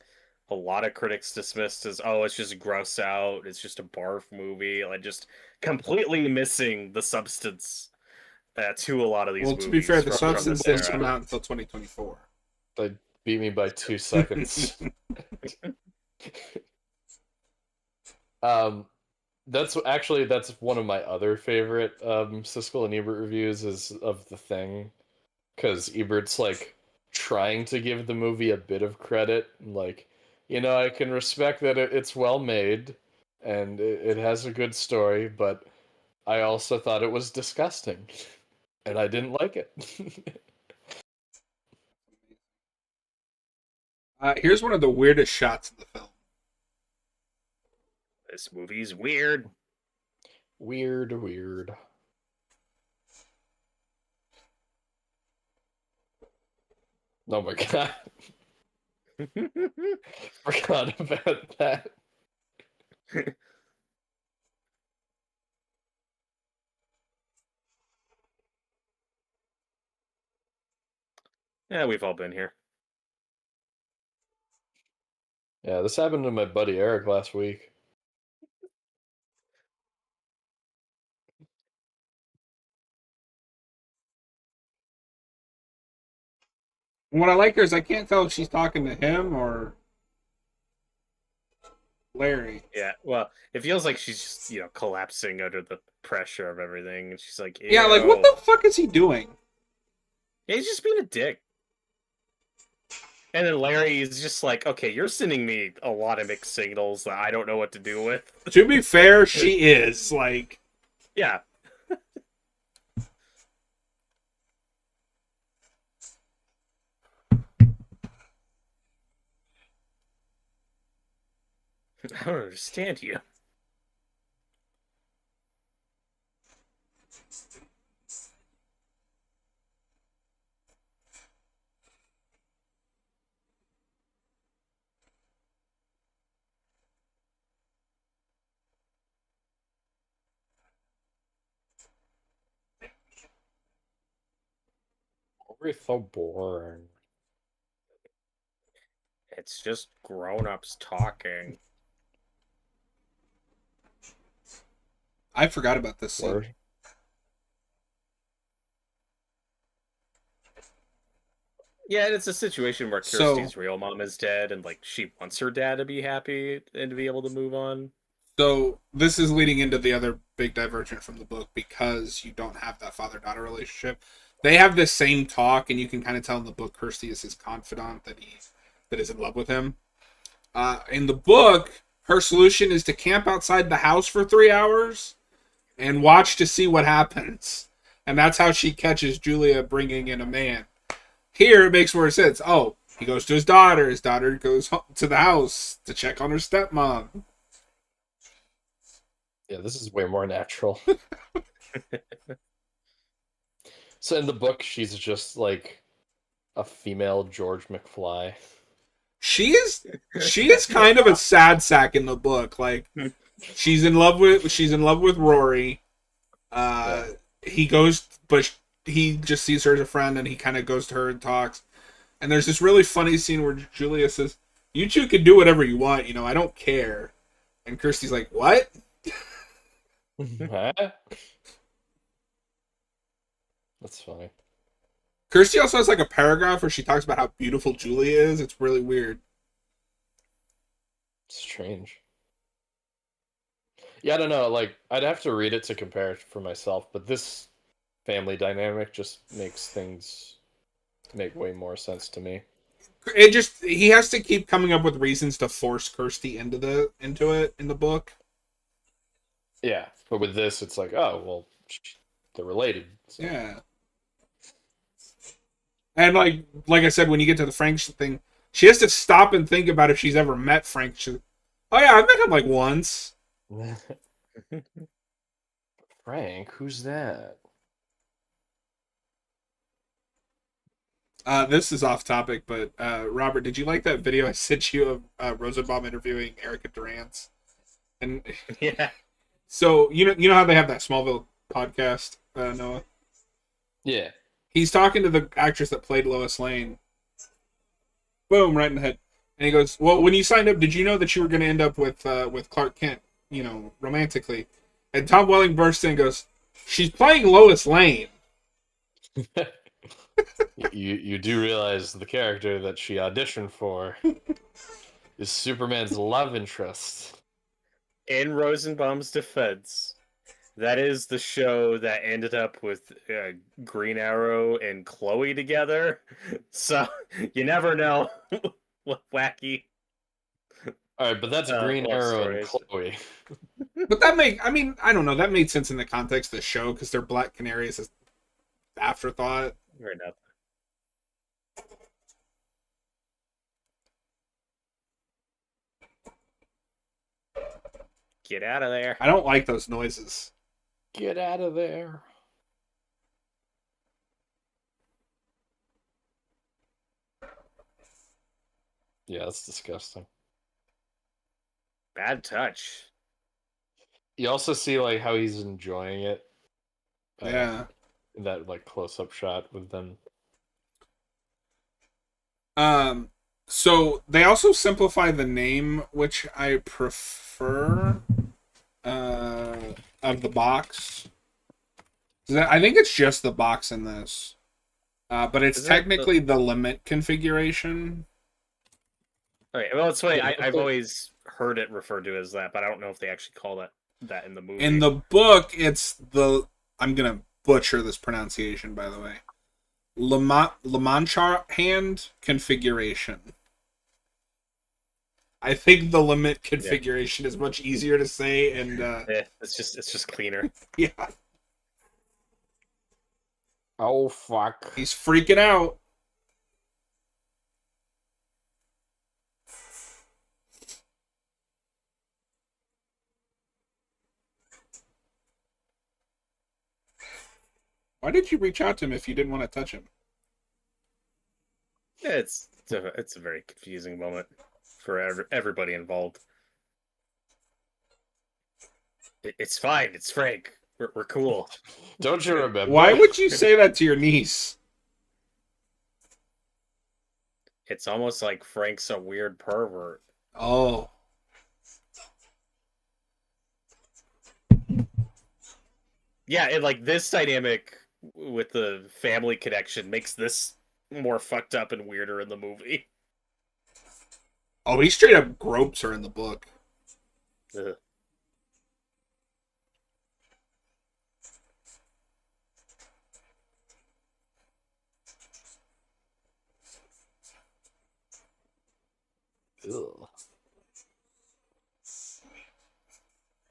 a lot of critics dismissed as, oh, it's just gross out, it's just a barf movie, like just completely missing the substance to a lot of these movies. Well, to be fair, the from substance this didn't era. come out until 2024. They beat me by 2 seconds. That's one of my other favorite Siskel and Ebert reviews is of The Thing, because Ebert's like trying to give the movie a bit of credit, like, I can respect that it's well made and it has a good story, but I also thought it was disgusting and I didn't like it. Here's one of the weirdest shots in the film. This movie's weird. Weird. Oh my god. Forgot about that. Yeah, we've all been here. Yeah, this happened to my buddy Eric last week. What I like here is I can't tell if she's talking to him or Larry. Yeah, well, it feels like she's just, collapsing under the pressure of everything, and she's like, Yeah, like, what the fuck is he doing? Yeah, he's just being a dick. And then Larry is just like, okay, you're sending me a lot of mixed signals that I don't know what to do with. To be fair, she is, like... Yeah. I don't understand you. We're so boring. It's just grown-ups talking. I forgot about this scene. Word. Yeah, it's a situation where So- Kirsty's real mom is dead, and like she wants her dad to be happy and to be able to move on. So this is leading into the other big divergent from the book because you don't have that father-daughter relationship. They have this same talk, and you can kind of tell in the book Kirsty is his confidant that is in love with him. In the book, her solution is to camp outside the house for 3 hours and watch to see what happens, and that's how she catches Julia bringing in a man. Here, it makes more sense. Oh, he goes to his daughter. His daughter goes to the house to check on her stepmom. Yeah, this is way more natural. So in the book, she's just like a female George McFly. She is kind of a sad sack in the book. Like she's in love with Rory. He goes, but he just sees her as a friend, and he kind of goes to her and talks. And there's this really funny scene where Julia says, "You two can do whatever you want. You know, I don't care." And Kirsty's like, "What?" Huh? That's funny. Kirsty also has like a paragraph where she talks about how beautiful Julia is. It's really weird. Strange. Yeah, I don't know. Like, I'd have to read it to compare it for myself, but this family dynamic just makes things make way more sense to me. He has to keep coming up with reasons to force Kirsty into it in the book. Yeah, but with this, it's like, oh, well, they're related. So. Yeah. And like I said, when you get to the Frank thing, she has to stop and think about if she's ever met Frank. Oh yeah, I've met him like once. Frank, who's that? This is off topic, but Robert, did you like that video I sent you of Rosenbaum interviewing Erica Durance? And Yeah. so you know how they have that Smallville podcast, Noah? Yeah. He's talking to the actress that played Lois Lane. Boom, right in the head. And he goes, "Well, when you signed up, did you know that you were going to end up with Clark Kent, you know, romantically?" And Tom Welling bursts in and goes, "She's playing Lois Lane." you do realize the character that she auditioned for is Superman's love interest. In Rosenbaum's defense, that is the show that ended up with Green Arrow and Chloe together. So you never know what wacky. All right, but that's Green love Arrow and stories. Chloe. But I don't know, that made sense in the context of the show because they're Black Canaries as afterthought. Or nothing. Get out of there. I don't like those noises. Get out of there. Yeah, that's disgusting. Bad touch. You also see like how he's enjoying it. Yeah. In that like close-up shot with them. So they also simplify the name, which I prefer. Of the box. I think it's just the box in this. But it's technically the limit configuration. Okay, well, it's funny. I've always heard it referred to as that, but I don't know if they actually call that in the movie. In the book, it's the... I'm going to butcher this pronunciation, by the way. Lamanchar hand configuration. I think the limit configuration is much easier to say, and it's just cleaner. Yeah. Oh fuck! He's freaking out. Why did you reach out to him if you didn't want to touch him? It's a very confusing moment for everybody involved. It's fine. It's Frank. We're cool. Don't you remember? Why would you say that to your niece? It's almost like Frank's a weird pervert. Oh. Yeah, and like this dynamic with the family connection makes this more fucked up and weirder in the movie. Oh, he straight up gropes her in the book. Ugh. Ugh.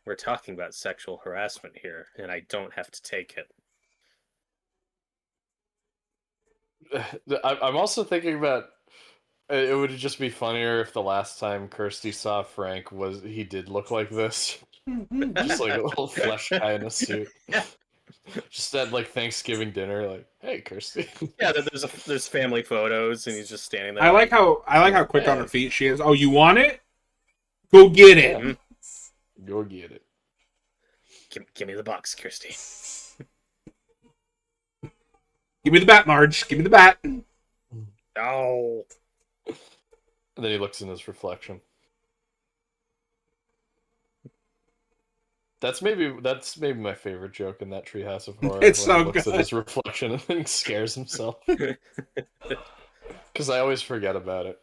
We're talking about sexual harassment here, and I don't have to take it. I'm also thinking about it would just be funnier if the last time Kirsty saw Frank he did look like this. Just like a little flesh guy in a suit. Yeah. Just at like Thanksgiving dinner, like, hey Kirsty. Yeah, there's family photos, and he's just standing there. I like how quick on Hey. her feet she is. Oh, you want it? Go get it. Mhm. Go get it. Give me the box, Kirsty. Give me the bat, Marge. Give me the bat. Oh. And then he looks in his reflection. That's maybe my favorite joke in that Treehouse of Horror. It's when he so looks good. at his reflection and then scares himself. Because I always forget about it.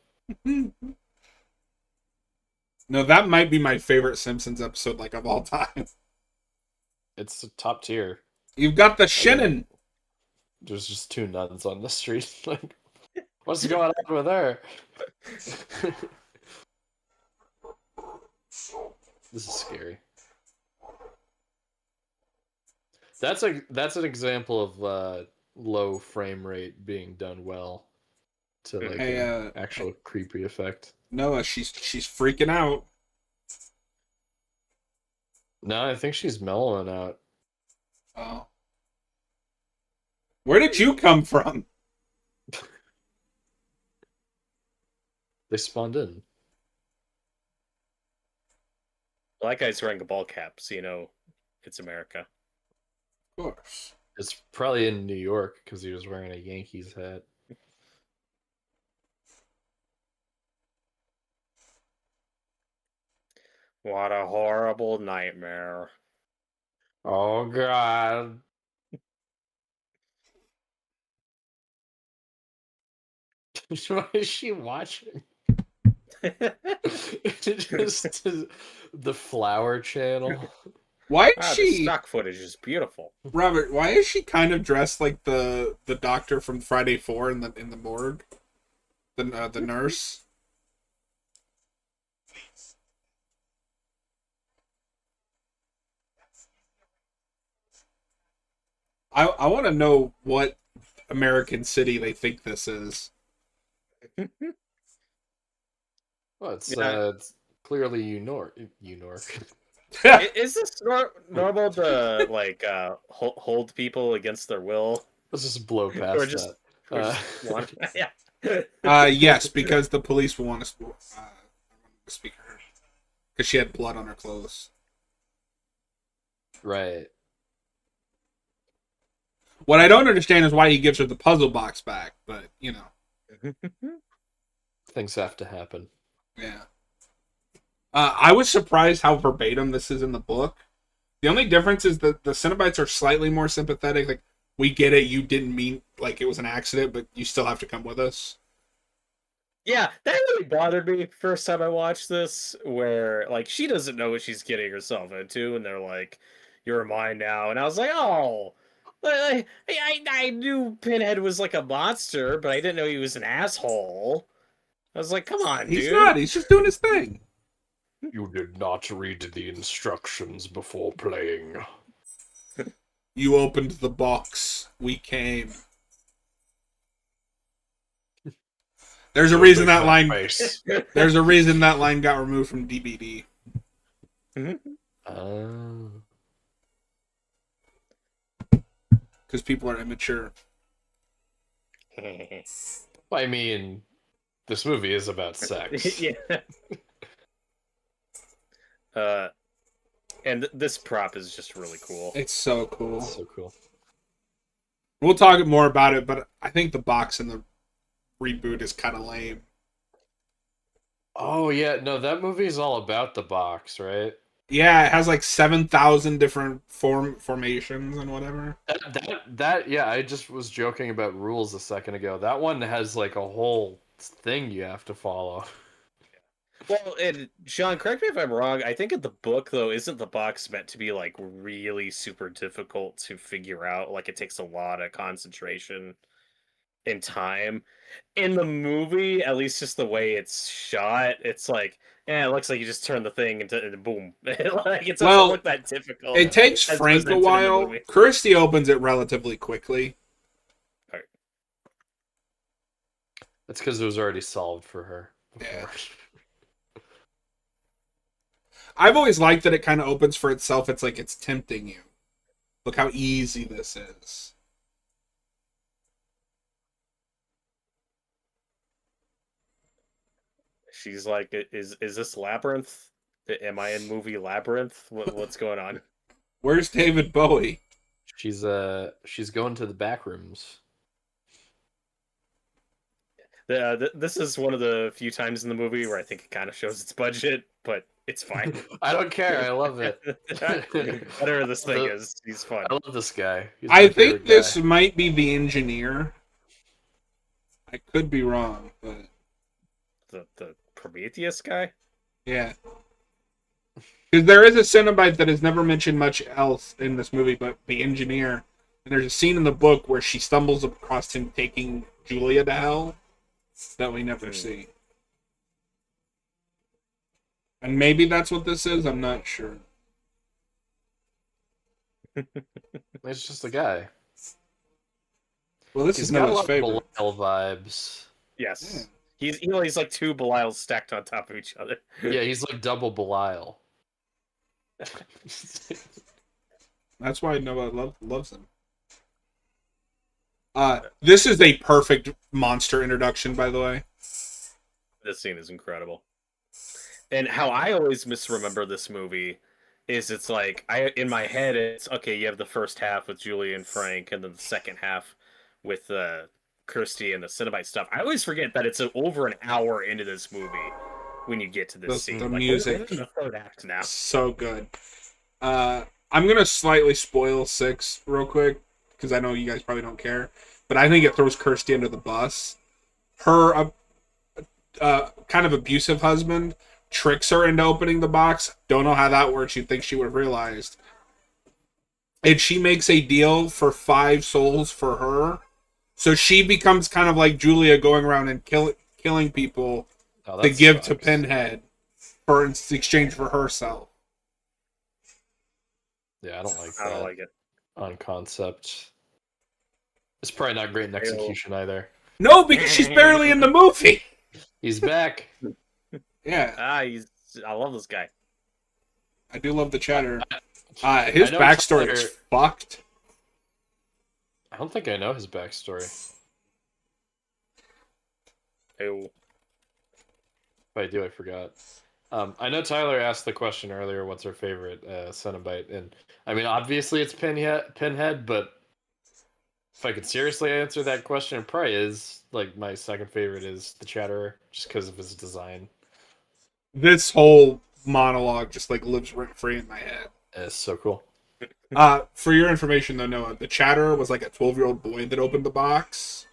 No, that might be my favorite Simpsons episode, like, of all time. It's top tier. You've got the Shannon. There's just two nuns on the street. Like, what's going on with her? This is scary. That's an example of low frame rate being done well to like Hey, an actual creepy effect. Noah, she's freaking out. No, I think she's mellowing out. Oh. Where did you come from? They spawned in. That guy's wearing a ball cap, so you know it's America. Of course. It's probably in New York because he was wearing a Yankees hat. What a horrible nightmare. Oh God. Why is she watching? Just the Flower Channel. Why is The she, stock footage is beautiful. Robert? Why is she kind of dressed like the doctor from Friday 4 in the morgue? The nurse. I want to know what American city they think this is. Well, it's Yeah. it's clearly Unork. Is this normal to like hold people against their will? Let's just blow past Or just, that. or just want... Yeah. Yes, because the police will want to speak to her because she had blood on her clothes. Right. What I don't understand is why he gives her the puzzle box back, but you know, Things have to happen. yeah. I was surprised how verbatim this is in the book. The only difference is that the Cenobites are slightly more sympathetic. Like, we get it, you didn't mean like it was an accident, but you still have to come with us. Yeah, that really bothered me first time I watched this, where like she doesn't know what she's getting herself into, and they're like, "You're mine now," and I was like, "Oh." I knew Pinhead was like a monster, but I didn't know he was an asshole. I was like, come on, He's dude. not. He's just doing his thing. You did not read the instructions before playing. You opened the box. We came. There's a reason that line. There's a reason that line got removed from DVD. because people are immature. I mean, this movie is about sex. Yeah. And this prop is just really cool. It's so cool. It's so cool. We'll talk more about it, but I think the box in the reboot is kind of lame. Oh yeah, no, that movie is all about the box, right? Yeah, it has like 7,000 different formations and whatever. Yeah, I just was joking about rules a second ago. That one has like a whole thing you have to follow. Well, and Sean, correct me if I'm wrong. I think in the book, though, isn't the box meant to be like really super difficult to figure out? Like it takes a lot of concentration and time. In the movie, at least just the way it's shot, it's like, yeah, it looks like you just turn the thing and boom. Like it doesn't look that difficult. It takes as Frank a presented in the while. movie. Kirsty opens it relatively quickly. That's because it was already solved for her. Yeah. I've always liked that it kind of opens for itself. It's like it's tempting you. Look how easy this is. She's like, is this Labyrinth? Am I in movie Labyrinth? What's going on? Where's David Bowie? She's going to the back rooms. This is one of the few times in the movie where I think it kind of shows its budget, but it's fine. I don't care. I love it. Whatever this thing is, he's fun. I love this guy. I think this might be the engineer. I could be wrong, but the Prometheus guy. Yeah, because there is a Cenobite that is never mentioned much else in this movie, but the engineer. And there's a scene in the book where she stumbles across him taking Julia to hell that we never see. And maybe that's what this is. I'm not sure. It's just a guy. Well, this is not his favorite. Belial vibes. Yes. Yeah. He's like two Belials stacked on top of each other. Yeah, he's like double Belial. That's why Noah loves him. This is a perfect monster introduction, by the way. This scene is incredible. And how I always misremember this movie is it's like in my head it's okay, you have the first half with Julie and Frank and then the second half with Kirsty and the Cenobite stuff. I always forget that it's over an hour into this movie when you get to this scene. The like, music. The third act now. So good. I'm going to slightly spoil 6 real quick because I know you guys probably don't care. But I think it throws Kirsty under the bus. Her kind of abusive husband tricks her into opening the box. Don't know how that works. You'd think she would have realized. And she makes a deal for 5 souls for her. So she becomes kind of like Julia going around and killing people to give to Pinhead for in exchange for herself. Yeah, I don't like that. I don't like it. On concept. It's probably not great in execution either. No, because she's barely in the movie. He's back. Yeah. I love this guy. I do love the chatter. His backstory is fucked. I don't think I know his backstory. Ew. If I do, I forgot. I know Tyler asked the question earlier, what's her favorite Cenobite? And I mean, obviously it's Pinhead, but if I could seriously answer that question, it probably is, like, my second favorite is the Chatterer, just because of his design. This whole monologue just, like, lives rent-free in my head. It's so cool. For your information, though, Noah, the Chatterer was, like, a 12-year-old boy that opened the box.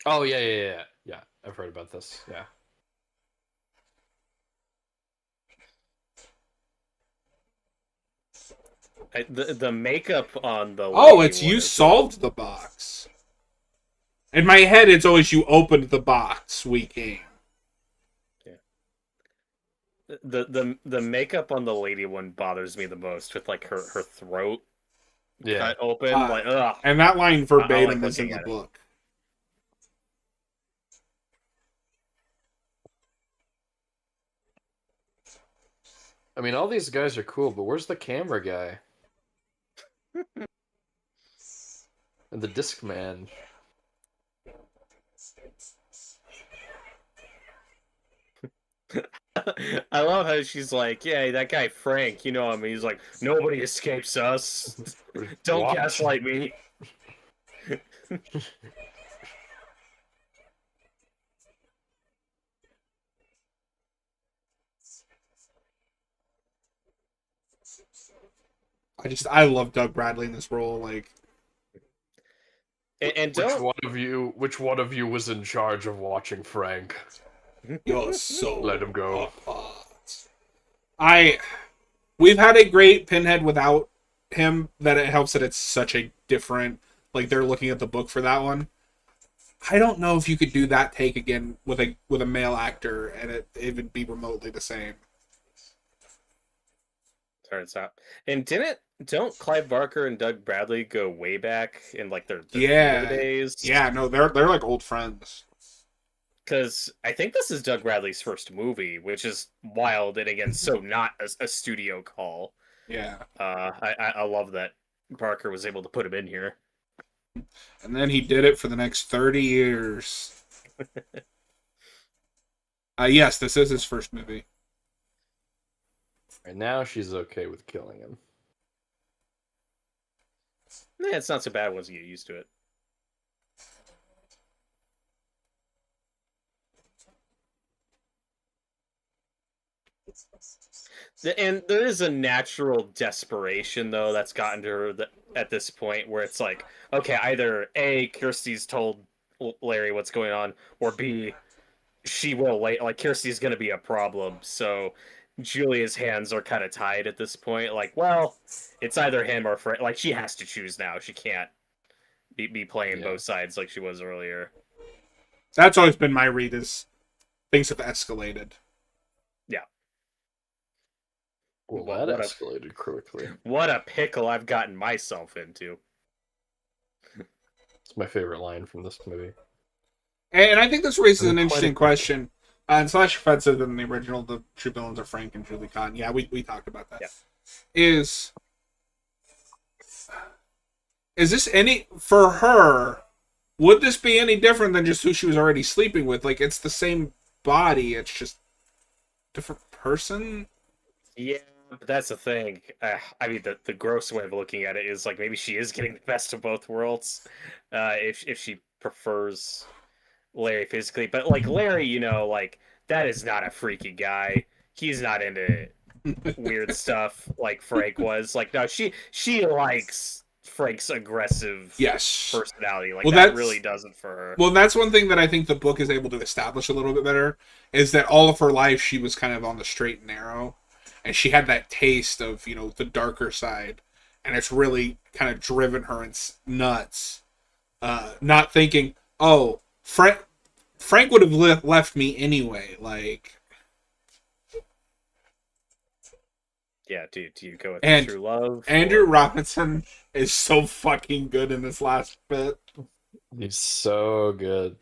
Oh, yeah. Yeah, I've heard about this, yeah. The makeup on the It's you solved the box. In my head, it's always you opened the box. We came. Yeah. The makeup on the lady one bothers me the most with like her throat cut open. Like, ugh. And that line verbatim is in the book. I mean, all these guys are cool, but where's the camera guy? And the Discman. I love how she's like, yeah, that guy Frank, you know him. He's like, nobody escapes us. Don't What? gaslight me. I love Doug Bradley in this role. Like, And Which don't one of you was in charge of watching Frank? you're so Let him go. apart. We've had a great Pinhead without him. That it helps that it's such a different. Like they're looking at the book for that one. I don't know if you could do that take again with a male actor and it would be remotely the same. turns out. And don't Clive Barker and Doug Bradley go way back in like their Yeah. theater days? Yeah, no, they're like old friends. Because I think this is Doug Bradley's first movie, which is wild and again so not a studio call. Yeah. I love that Barker was able to put him in here. And then he did it for the next 30 years. Yes, this is his first movie. And now she's okay with killing him. Yeah, it's not so bad once you get used to it. And there is a natural desperation, though, that's gotten to her at this point where it's like, okay, either A, Kirsty's told Larry what's going on, or B, she will like Kirsty's going to be a problem. So Julia's hands are kind of tied at this point. Like, well, it's either him or Frank. Like, she has to choose now. She can't be playing both sides like she was earlier. That's always been my read is things have escalated. Yeah. Well, that escalated quickly. What a pickle I've gotten myself into. It's my favorite line from this movie. And I think this raises an interesting question. And slash offensive than the original, the true villains are Frank and Julie Kahn. Yeah, we talked about that. Yeah. Is this any for her? Would this be any different than just who she was already sleeping with? Like it's the same body, it's just different person. Yeah, but that's the thing. I mean, the gross way of looking at it is like maybe she is getting the best of both worlds, if she prefers Larry physically. But like Larry, you know, like that is not a freaky guy. He's not into weird stuff like Frank was. Like no, she likes Frank's aggressive personality. Like that really does it for her. Well, that's one thing that I think the book is able to establish a little bit better is that all of her life she was kind of on the straight and narrow. And she had that taste of, you know, the darker side. And it's really kind of driven her nuts. Not thinking, oh, Frank would have left me anyway. Like, yeah, dude, do you go with true love? Andrew Robinson is so fucking good in this last bit. He's so good.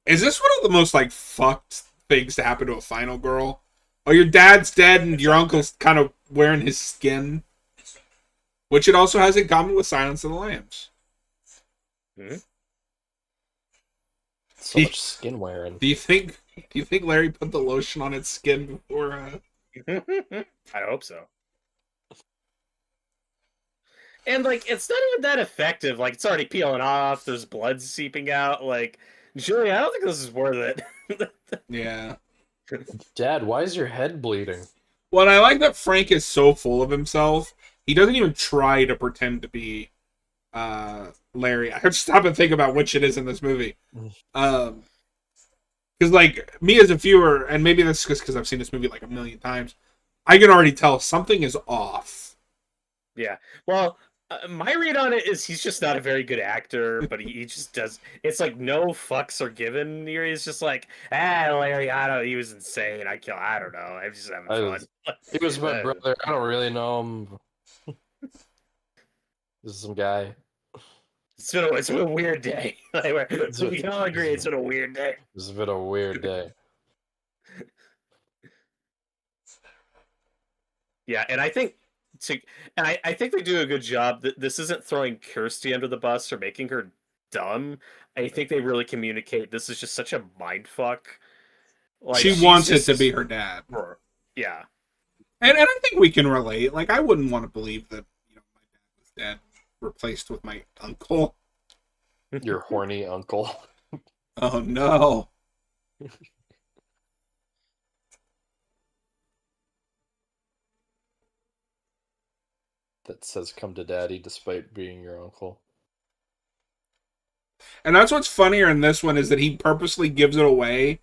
Is this one of the most, like, fucked things to happen to a final girl? Oh, your dad's dead and your uncle's kind of wearing his skin. Which it also has in common with Silence of the Lambs. Mm-hmm. So much skin wearing. Do you think Larry put the lotion on its skin before? I hope so. And like, it's not even that effective. Like, it's already peeling off. There's blood seeping out. Like, Julie, I don't think this is worth it. Yeah. Dad, why is your head bleeding? Well, I like that Frank is so full of himself. He doesn't even try to pretend to be Larry. I have to stop and think about which it is in this movie. Because, like, me as a viewer, and maybe that's just because I've seen this movie like a million times, I can already tell something is off. Yeah. Well, my read on it is he's just not a very good actor, but he just does. It's like no fucks are given here. He's just like, Larry, I don't. He was insane. I don't know. I'm just having fun. He was my brother. I don't really know him. This is some guy. It's been a weird day. We can all agree it's been a weird day. It's been a weird day. Yeah, and I think to, and I think they do a good job. This isn't throwing Kirsty under the bus or making her dumb. I think they really communicate. This is just such a mind fuck. Like She she's wants it to be just, her dad. yeah, And I think we can relate. Like, I wouldn't want to believe that, my dad was dead, replaced with my uncle. Your horny uncle. Oh, no. That says come to daddy despite being your uncle. And that's what's funnier in this one is that he purposely gives it away,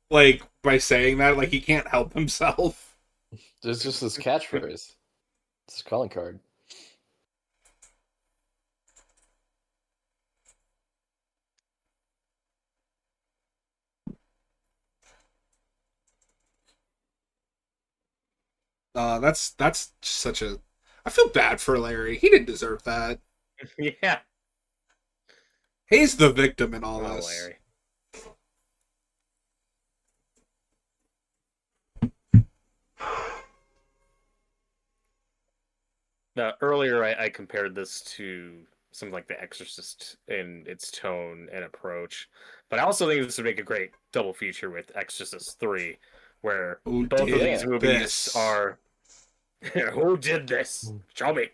like, by saying that. Like, he can't help himself. It's just his catchphrase. It's his calling card. That's such a... I feel bad for Larry. He didn't deserve that. yeah. He's the victim in all Oh, this. Larry. Earlier, I compared this to something like The Exorcist in its tone and approach, but I also think this would make a great double feature with Exorcist 3, where Who both of did these movies this? are who did this? Show me.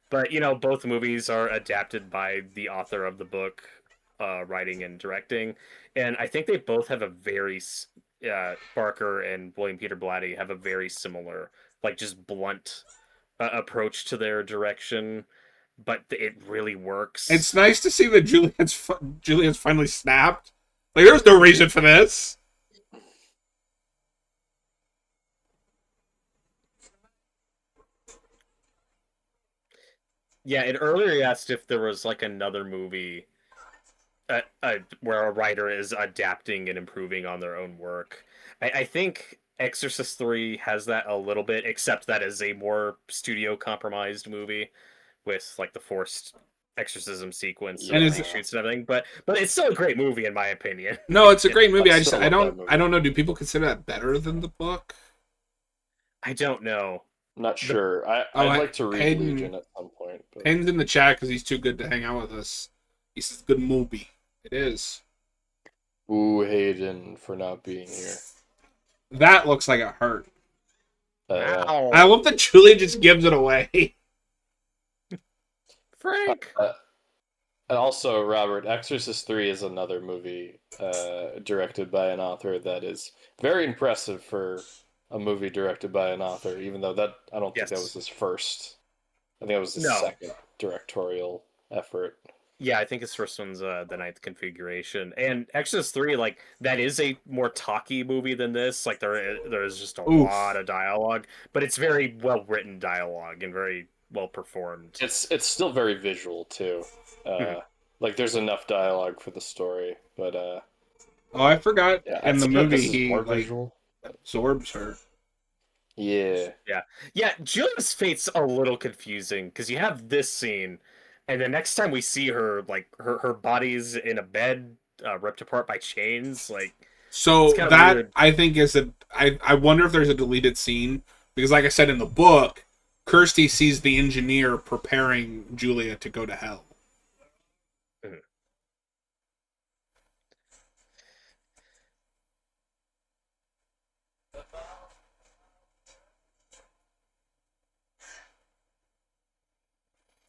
But both movies are adapted by the author of the book, writing and directing, and I think they both have a very Barker and William Peter Blatty have a very similar, like, just blunt approach to their direction, but it really works. It's nice to see that Juliet's finally snapped. Like, there's no reason for this. Yeah, and earlier you asked if there was like another movie where a writer is adapting and improving on their own work. I think Exorcist 3 has that a little bit, except that is a more studio compromised movie with like the forced exorcism sequence and And reshoots and everything. But it's still a great movie in my opinion. No, it's a great movie. I still I love that movie. don't know. Do people consider that better than the book? I don't know. I'm not sure. I'd like to read Hayden- Legion at some point. But... Hayden's in the chat because he's too good to hang out with us. He says, "Good movie." It is. Ooh, Hayden, for not being here. That looks like it hurt. Wow. I love that Julie just gives it away. Frank. And also, Robert, Exorcist 3 is another movie directed by an author that is very impressive for a movie directed by an author, even though I don't think that was his first. I think that was his second directorial effort. Yeah, I think his first one's the Ninth Configuration. And Exorcist 3, like, that is a more talky movie than this. Like, there is just a lot of dialogue, but it's very well-written dialogue and very well-performed. It's still very visual, too. Like, there's enough dialogue for the story, but... Oh, I forgot. Yeah, in the movie, he more visual. Absorbs her. Yeah. Yeah, Julia's fate's a little confusing, because you have this scene... And the next time we see her, like, her body's in a bed, ripped apart by chains, like... So that, weird. I think, is I wonder if there's a deleted scene, because like I said in the book, Kirsty sees the engineer preparing Julia to go to hell. Mm-hmm.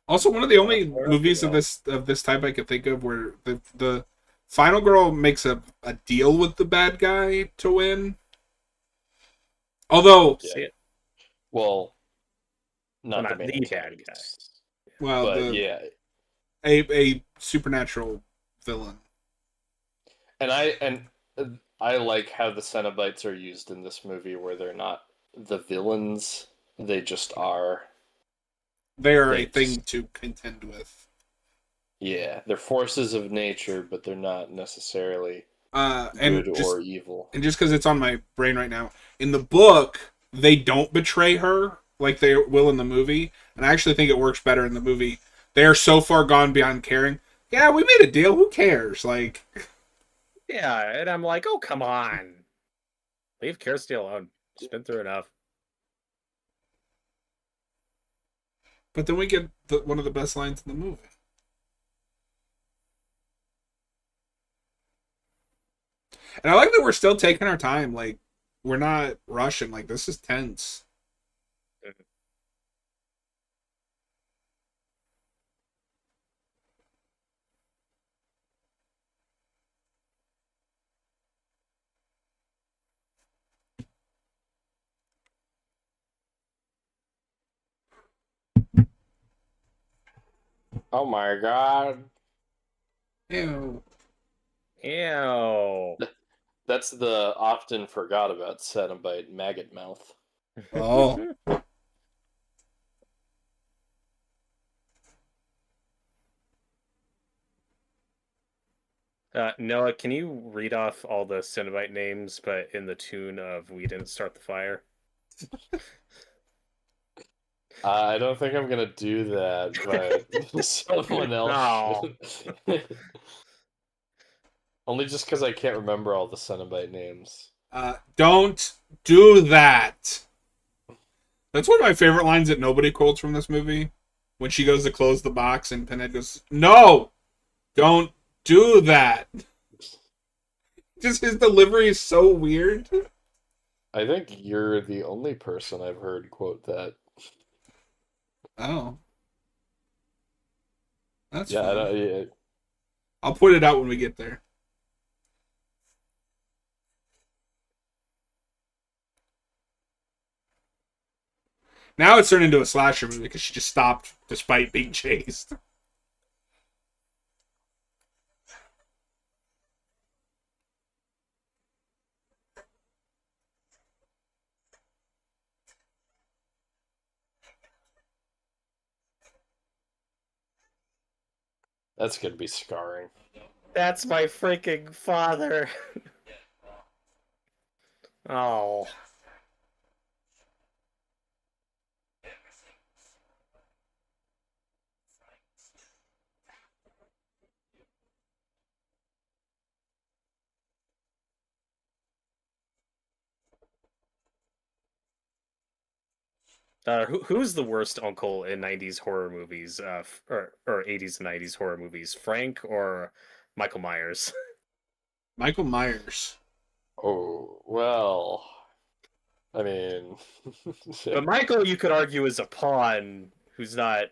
Also, one of the only movies of this type I could think of where the final girl makes a deal with the bad guy to win. Although, well, not the bad guy. Well, but a supernatural villain. And I like how the Cenobites are used in this movie, where they're not the villains; they just are. They are a thing to contend with. Yeah, they're forces of nature, but they're not necessarily good or evil. And just because it's on my brain right now, in the book, they don't betray her like they will in the movie, and I actually think it works better in the movie. They are so far gone beyond caring. Yeah, we made a deal. Who cares? Like, yeah, and I'm like, oh, come on, leave Kirsty alone. She's been through enough. But then we get one of the best lines in the movie. And I like that we're still taking our time. Like, we're not rushing. Like, this is tense. Oh my god. Ew. Ew. That's the often forgot about cenobite maggot mouth. Oh. Noah, can you read off all the Cenobite names, but in the tune of "We Didn't Start the Fire"? I don't think I'm gonna do that, but someone else Oh. should. Only just because I can't remember all the Cenobite names. Don't do that. That's one of my favorite lines that nobody quotes from this movie. When she goes to close the box and Pinhead goes, "No! Don't do that." Just his delivery is so weird. I think you're the only person I've heard quote that. Oh. That's Yeah, I fine. don't, yeah, I'll point it out when we get there. Now it's turned into a slasher movie because she just stopped despite being chased. that's gonna be scarring. That's my freaking father. Oh. Who's the worst uncle in '90s horror movies, or '80s and '90s horror movies? Frank or Michael Myers? Michael Myers. Oh, well. I mean, But Michael, you could argue, is a pawn who's not.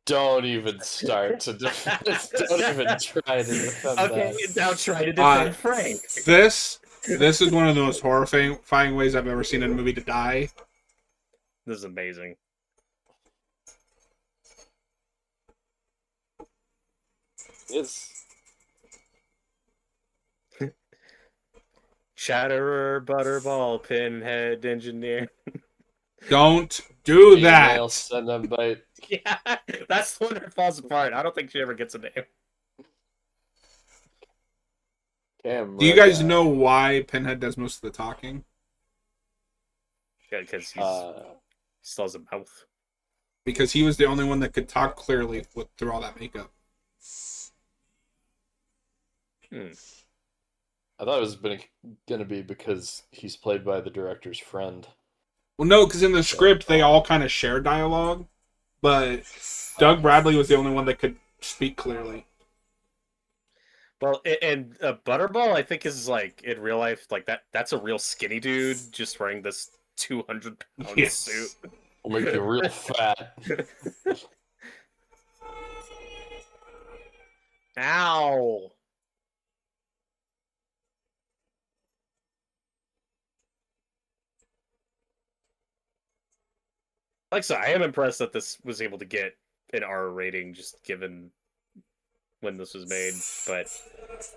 don't even start to defend. Don't even try to defend Okay, that. now try to defend Frank. This is one of the most horrifying ways I've ever seen a movie to die. This is amazing. It's Chatterer, Butterball, Pinhead, Engineer. Don't do female that. Cenobite. Yeah, that's the one that falls apart. I don't think she ever gets a name. Do you guys know why Pinhead does most of the talking? Yeah, because he still has a mouth. Because he was the only one that could talk clearly through all that makeup. I thought it was gonna be because he's played by the director's friend. Well, no, because in the script they all kind of share dialogue, but Doug Bradley was the only one that could speak clearly. Well, and Butterball, I think, is like in real life, like that's a real skinny dude just wearing this 200-pound suit. Will make you real fat. Ow! Like so, I am impressed that this was able to get an R rating, just given when this was made. But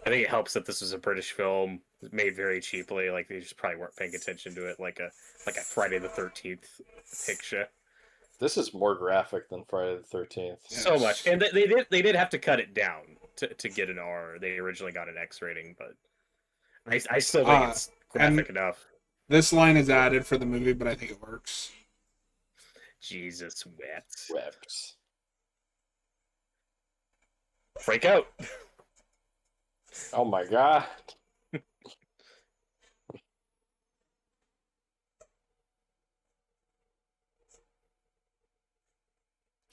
I think it helps that this was a British film, made very cheaply. Like they just probably weren't paying attention to it, like a Friday the 13th picture. This is more graphic than Friday the 13th. Yes. So much, and they did have to cut it down to get an R. They originally got an X rating, but I still think it's graphic enough. This line is added for the movie, but I think it works. Jesus wept. Freak out. Oh my god.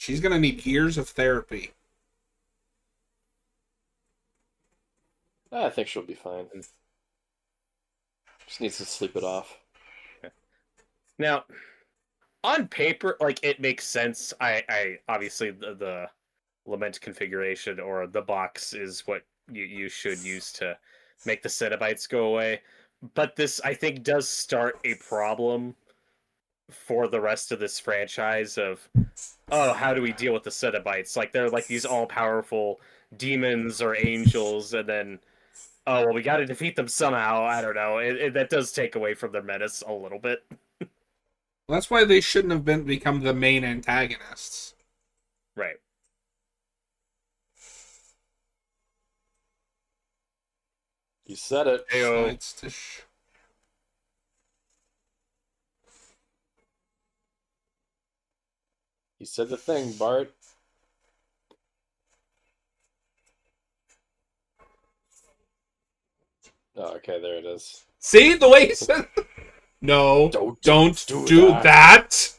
She's gonna need years of therapy. I think she'll be fine. Just needs to sleep it off. Now, on paper, like, it makes sense. I obviously the lament configuration or the box is what you should use to make the cenobites go away. But this, I think, does start a problem for the rest of this franchise of, oh, how do we deal with the cenobites? Like, they're like these all-powerful demons or angels, and then, oh, well, we got to defeat them somehow. I don't know. That does take away from their menace a little bit. Well, that's why they shouldn't have become the main antagonists. Right. You said it. Heyo. You said the thing, Bart. Oh, okay, there it is. See the way he said. No, don't do that.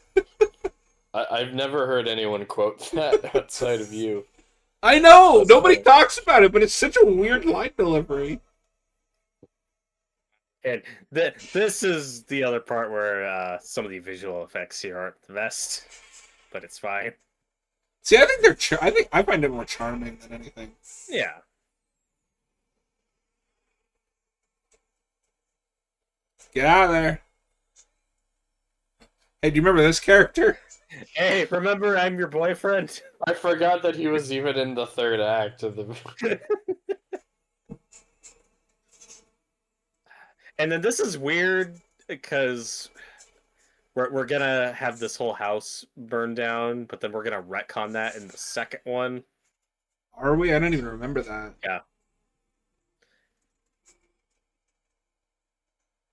I've never heard anyone quote that outside of you. I know That's nobody funny. talks about it, but it's such a weird line delivery. And this is the other part where some of the visual effects here aren't the best, but it's fine. See, I think I find it more charming than anything. Yeah. Get out of there. Hey, do you remember this character? Hey, remember I'm your boyfriend? I forgot that he was even in the third act of the. And then this is weird because we're gonna have this whole house burned down, but then we're gonna retcon that in the second one. Are we? I don't even remember that. Yeah.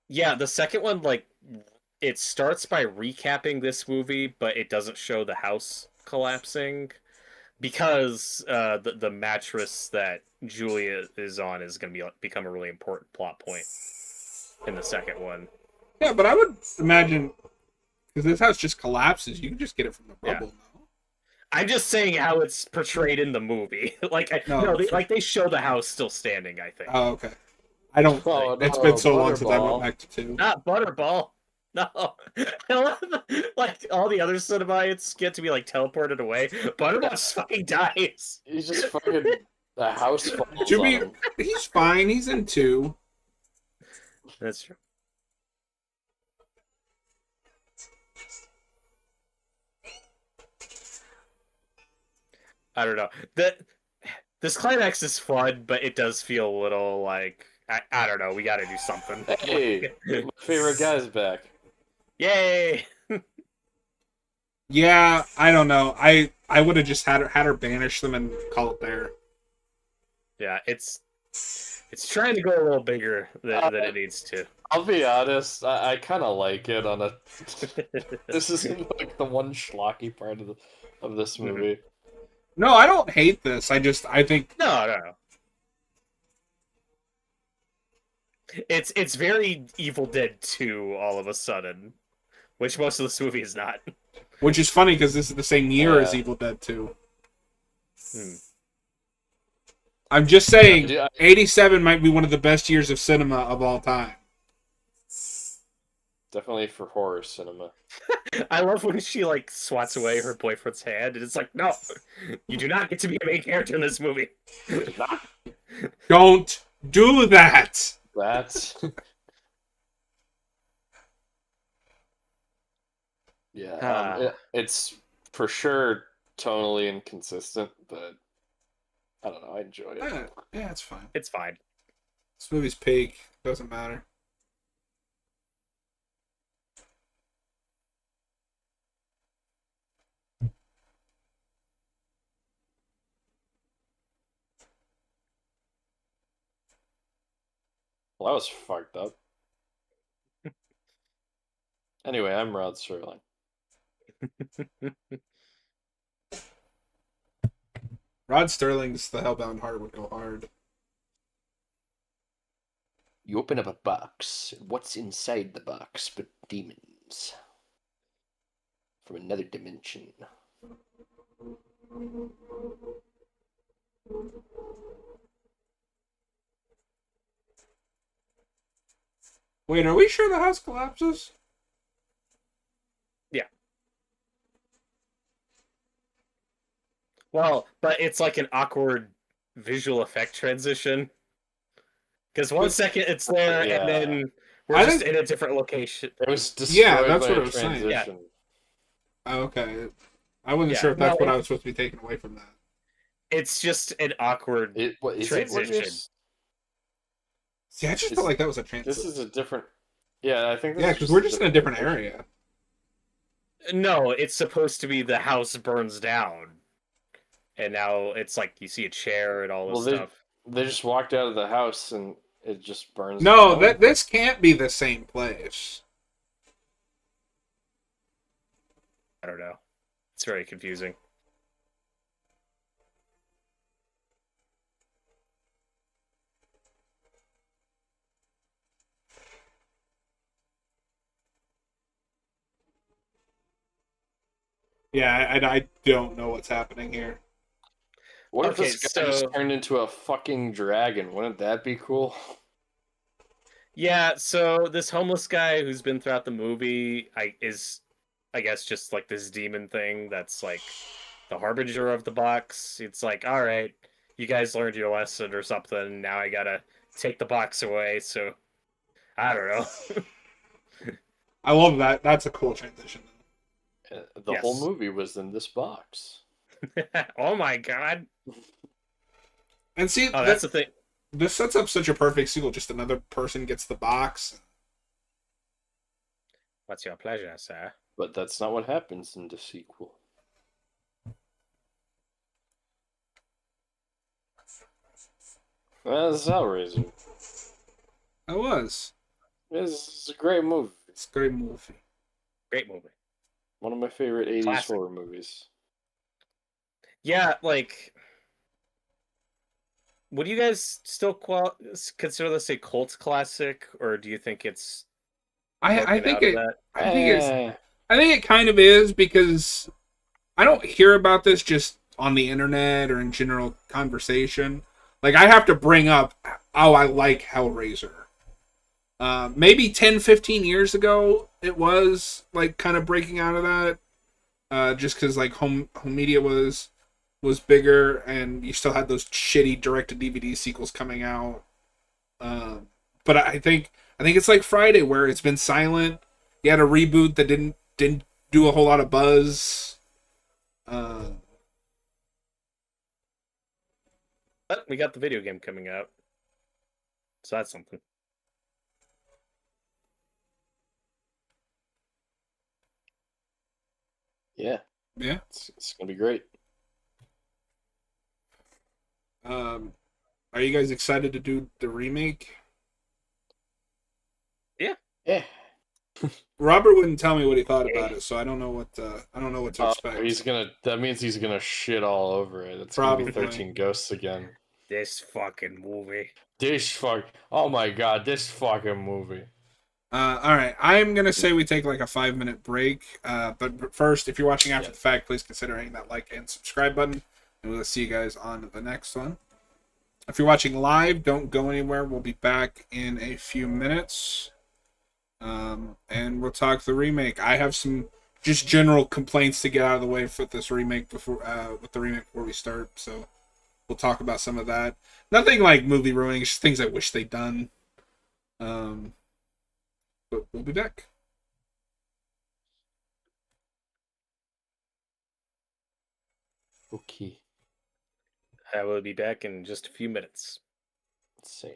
Yeah, the second one, like, it starts by recapping this movie, but it doesn't show the house collapsing because the mattress that Julia is on is going to become a really important plot point in the second one. Yeah, but I would imagine because this house just collapses, you can just get it from the rubble now. I'm just saying how it's portrayed in the movie. They show the house still standing, I think. Oh, okay. I don't. It's been so long since I went back to 2. Not Butterball. No. Like, all the other cenobites get to be, like, teleported away. Butterball just fucking dies. He's just fucking. The house falls To on be, him. he's fine. He's in 2. That's true. I don't know. This climax is fun, but it does feel a little like I don't know. We got to do something. Hey, my favorite guy's back. Yay! Yeah, I don't know. I would have just had her banish them and call it there. Yeah, it's trying to go a little bigger than it needs to. I'll be honest, I kind of like it on a. This is like the one schlocky part of this movie. No, I don't hate this. I think No. It's very Evil Dead 2 all of a sudden, which most of this movie is not. which is funny because this is the same year as Evil Dead 2. I'm just saying, 87 might be one of the best years of cinema of all time. Definitely for horror cinema. I love when she, like, swats away her boyfriend's hand, and it's like, no, you do not get to be a main character in this movie. Don't do that! That's. Yeah, it's for sure tonally inconsistent, but I don't know. I enjoy it. Yeah, it's fine. It's fine. This movie's peak. Doesn't matter. Well, that was fucked up. Anyway, I'm Rod Serling. Rod Sterling's The Hellbound Heart would go hard. You open up a box, and what's inside the box but demons from another dimension? Wait, are we sure the house collapses? Yeah. Well, but it's like an awkward visual effect transition. Because one second it's there, and Yeah. then we're I just think, in a different location. It was yeah, destroyed that's by what a I was saying. transition. Oh, okay. I wasn't Yeah, sure if no, that's what I was supposed to be taking away from that. it's just an awkward What is it? What transition. See, I just felt Is- like that was a This transition. is a different. Yeah, I think. This Yeah, is because we're just in a different location. area. No, it's supposed to be the house burns down, and now it's like you see a chair and all Well, this stuff. they just walked out of the house and it just burns No, down. this can't be the same place. I don't know. It's very confusing. Yeah, I don't know what's happening here. What if Okay, this guy just so turned into a fucking dragon? Wouldn't that be cool? yeah, so this homeless guy who's been throughout the movie, I guess, just like this demon thing that's like the harbinger of the box. It's like, all right, you guys learned your lesson or something. Now I gotta take the box away. So I don't know. I love that. That's a cool transition. The whole Yes. movie was in this box. Oh my god. And see, Oh, that's the thing. this sets up such a perfect sequel. Just another person gets the box. What's your pleasure, sir? But that's not what happens in the sequel. That's Hellraiser. I was. This is a great movie. It's a great movie. Great movie. One of my favorite 80s Classic. horror movies. Yeah, like, would you guys still consider this a cult classic, or do you think it's I think it. that? I think it's. Eh, I think it kind of is because I don't hear about this just on the internet or in general conversation. Like I have to bring up, oh, I like Hellraiser. Maybe 10, 15 years ago, it was like kind of breaking out of that. Just because like home media was bigger, and you still had those shitty direct to DVD sequels coming out. But I think it's like Friday where it's been silent. You had a reboot that didn't do a whole lot of buzz. But we got the video game coming out, so that's something. yeah, Yeah. it's gonna be great. Are you guys excited to do the remake? Yeah. Robert wouldn't tell me what he thought about it, so I don't know what to expect. That means he's gonna shit all over it. It's gonna be Probably. 13 Ghosts again. This fucking movie. Oh my god, this fucking movie. All right, I'm gonna say we take like a 5-minute break. But first, if you're watching after the fact, please consider hitting that like and subscribe button, and we'll see you guys on the next one. If you're watching live, don't go anywhere. We'll be back in a few minutes. And we'll talk the remake. I have some just general complaints to get out of the way for this remake before we start. So we'll talk about some of that. Nothing like movie ruining, just things I wish they'd done. But we'll be back. Okay. I will be back in just a few minutes. Same.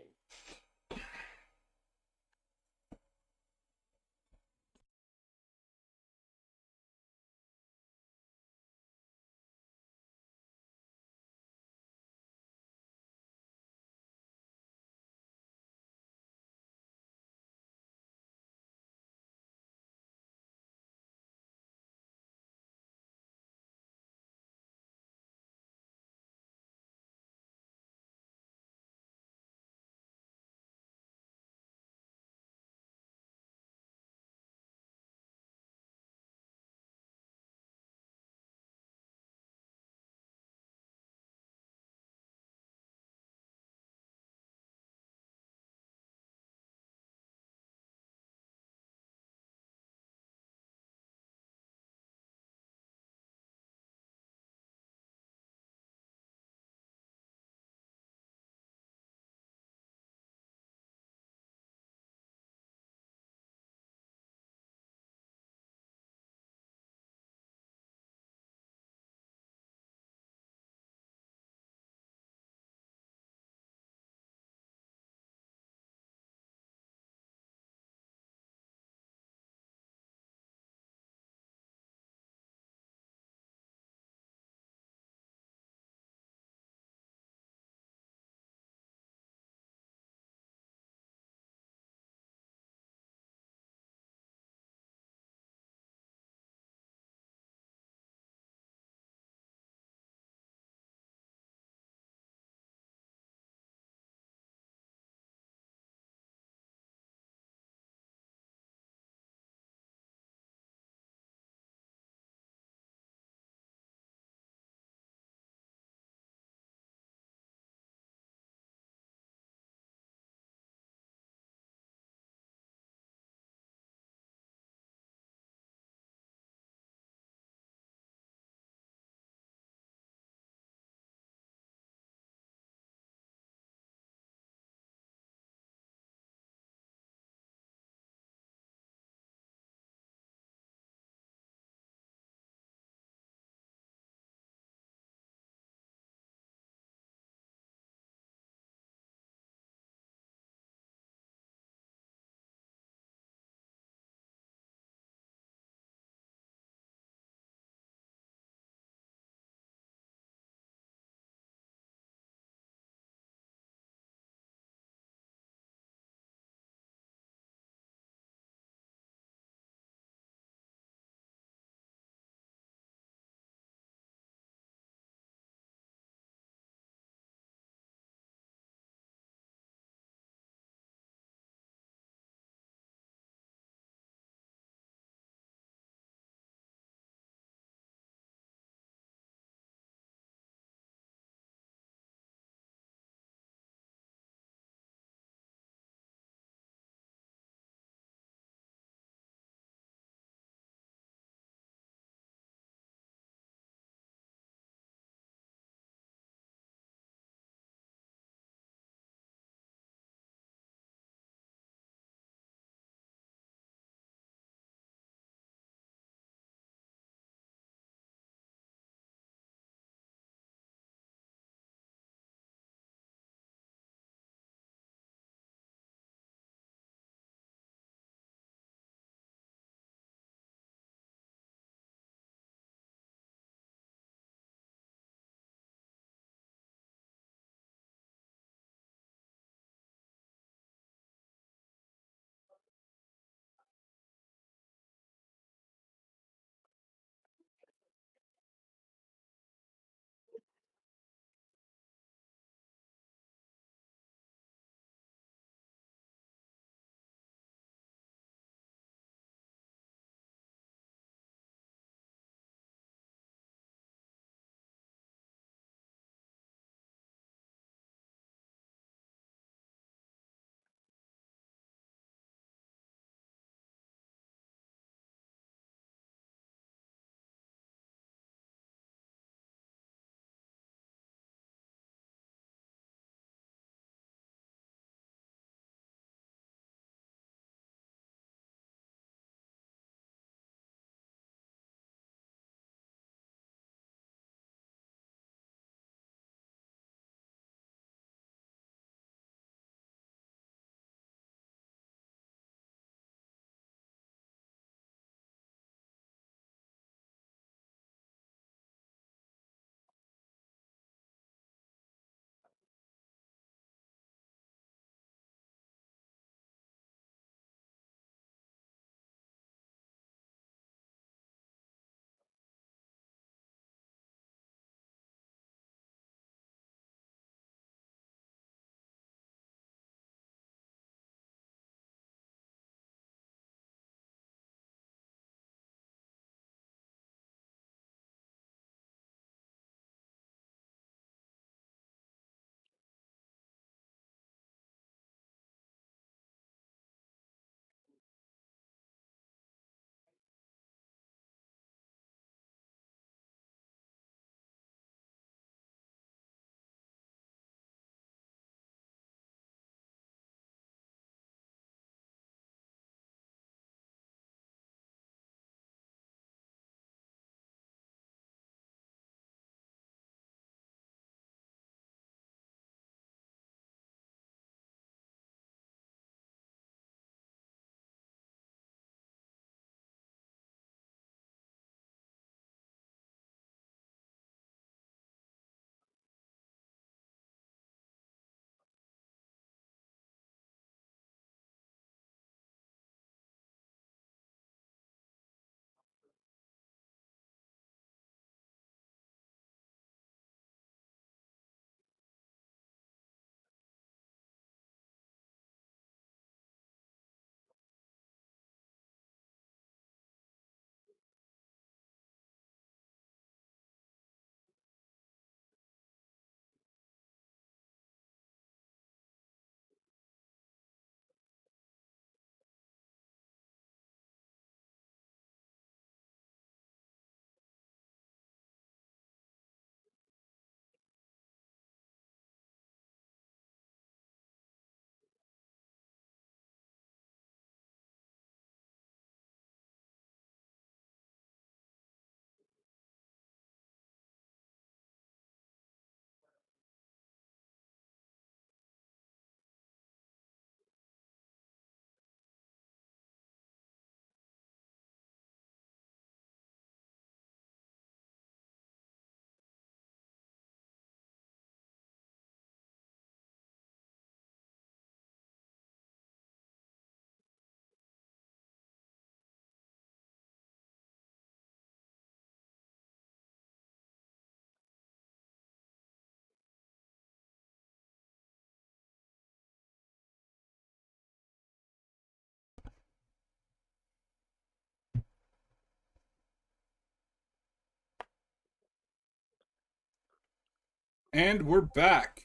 And we're back.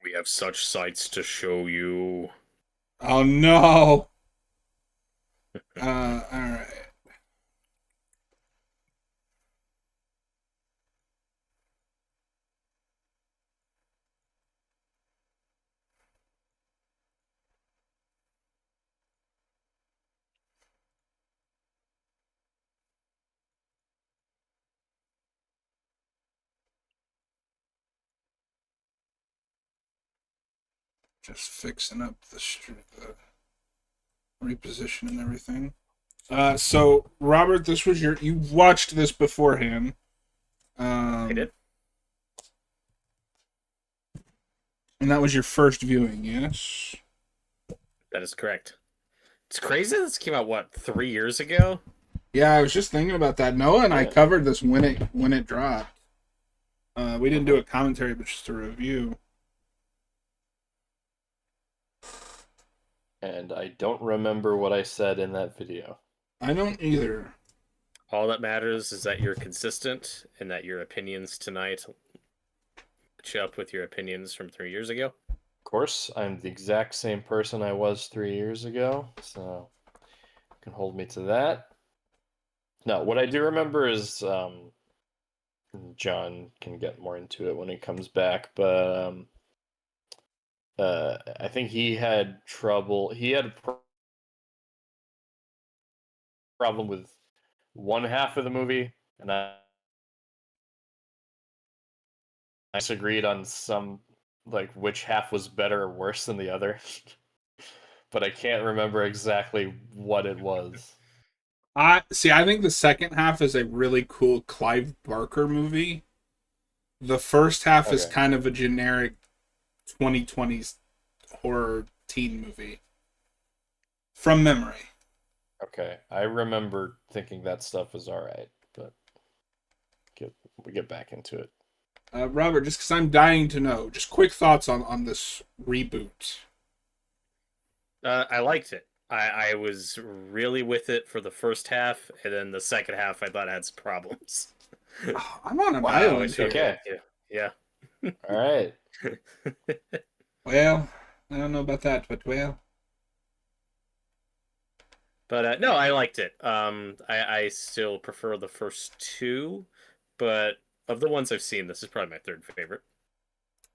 We have such sights to show you. Oh no. All right. Just fixing up the reposition and everything. So Robert, this was you watched this beforehand. I did. And that was your first viewing, yes? That is correct. It's crazy this came out, what, 3 years ago? Yeah, I was just thinking about that. Noah and I Yeah. covered this when it dropped. We didn't do a commentary, but just a review. And I don't remember what I said in that video. I don't either. All that matters is that you're consistent and that your opinions tonight match up with your opinions from 3 years ago. Of course, I'm the exact same person I was 3 years ago, so you can hold me to that. No, what I do remember is John can get more into it when he comes back, but I think he had trouble. He had a problem with one half of the movie, and I disagreed on some, like, which half was better or worse than the other. But I can't remember exactly what it was. I think the second half is a really cool Clive Barker movie. The first half is Okay. kind of a generic 2020s horror teen movie. From memory. Okay, I remember thinking that stuff was all right, but we get back into it. Robert, just because I'm dying to know, just quick thoughts on this reboot. I liked it. I was really with it for the first half, and then the second half I thought had some problems. Oh, I'm on an Wow, island here. okay. Yeah. All right. Well, I don't know about that, but well. But no, I liked it. I still prefer the first two, but of the ones I've seen, this is probably my third favorite.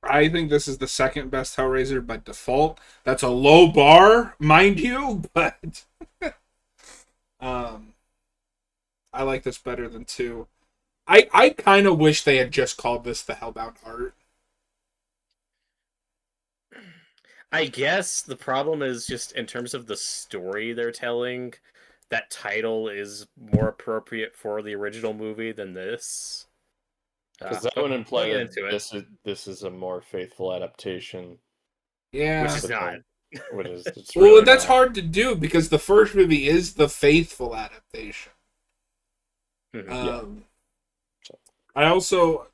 I think this is the second best Hellraiser by default. That's a low bar, mind you, but um, I like this better than two. I kind of wish they had just called this the Hellbound Heart. I guess the problem is just in terms of the story they're telling, that title is more appropriate for the original movie than this. Because that But would imply we'll get that into it, this is a more faithful adaptation. Yeah. which is not. Which is it's Well, really that's not. hard to do because the first movie is the faithful adaptation. Mhm. Um, So- I also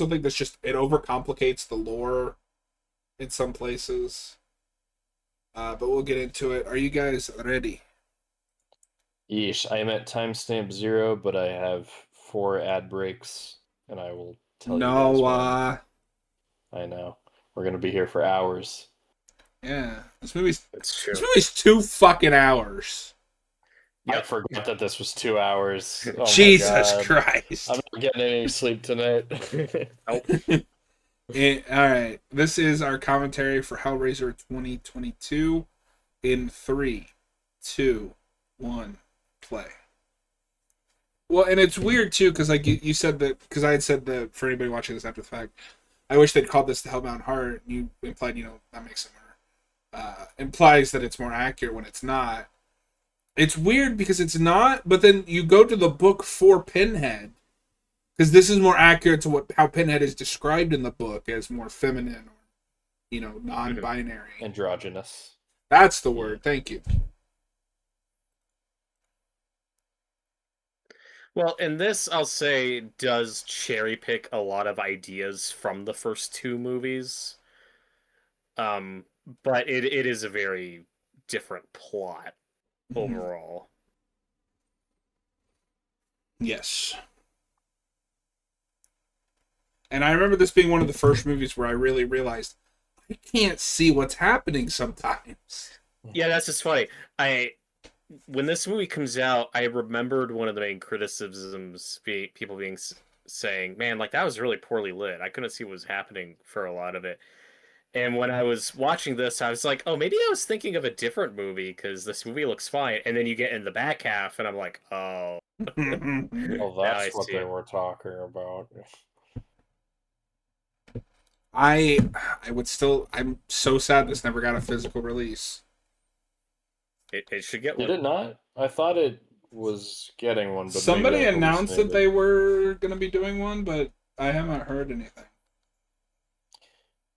think this just it overcomplicates the lore in some places. But we'll get into it. Are you guys ready? Yeesh, I am at timestamp 0, but I have 4 ad breaks, and I will tell you guys No. when. I know. We're gonna be here for hours. Yeah. It's true. This movie's 2 fucking hours. I Yep. forgot that this was 2 hours. Oh Jesus my God. Christ. I'm not getting any sleep tonight. All right. This is our commentary for Hellraiser 2022 in 3, 2, 1, play. Well, and it's weird too because like you said that because I had said that for anybody watching this after the fact, I wish they'd called this the Hellbound Heart. You implied that makes it more implies that it's more accurate when it's not. It's weird because it's not, but then you go to the book for Pinhead because this is more accurate to how Pinhead is described in the book as more feminine or non-binary. Androgynous. That's the word. Thank you. Well, and this, I'll say, does cherry pick a lot of ideas from the first two movies. But it is a very different plot overall. Yes. And I remember this being one of the first movies where I really realized I can't see what's happening sometimes. Yeah, that's just funny. When this movie comes out, I remembered one of the main criticisms people saying, "Man, like that was really poorly lit. I couldn't see what was happening for a lot of it." And when I was watching this, I was like, "Oh, maybe I was thinking of a different movie because this movie looks fine." And then you get in the back half, and I'm like, "Oh, Oh, now I that's what see they it." were talking about. I would still. I'm so sad this never got a physical release. It should get Did one. it not? I thought it was getting one, but maybe Somebody I announced that hallucinated. they were going to be doing one, but I haven't heard anything.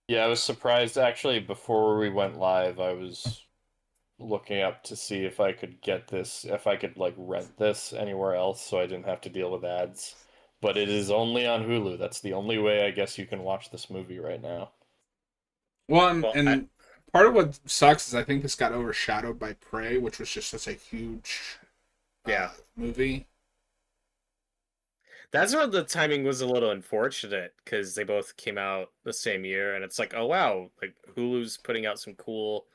Yeah, I was surprised. Actually, before we went live, I was looking up to see if I could get this, if I could like rent this anywhere else so I didn't have to deal with ads. But it is only on Hulu. That's the only way I guess you can watch this movie right now. Well, and, Well, and part of what sucks is I think this got overshadowed by Prey, which was just such a huge yeah. movie. That's where the timing was a little unfortunate because they both came out the same year, and it's like, oh wow, like Hulu's putting out some cool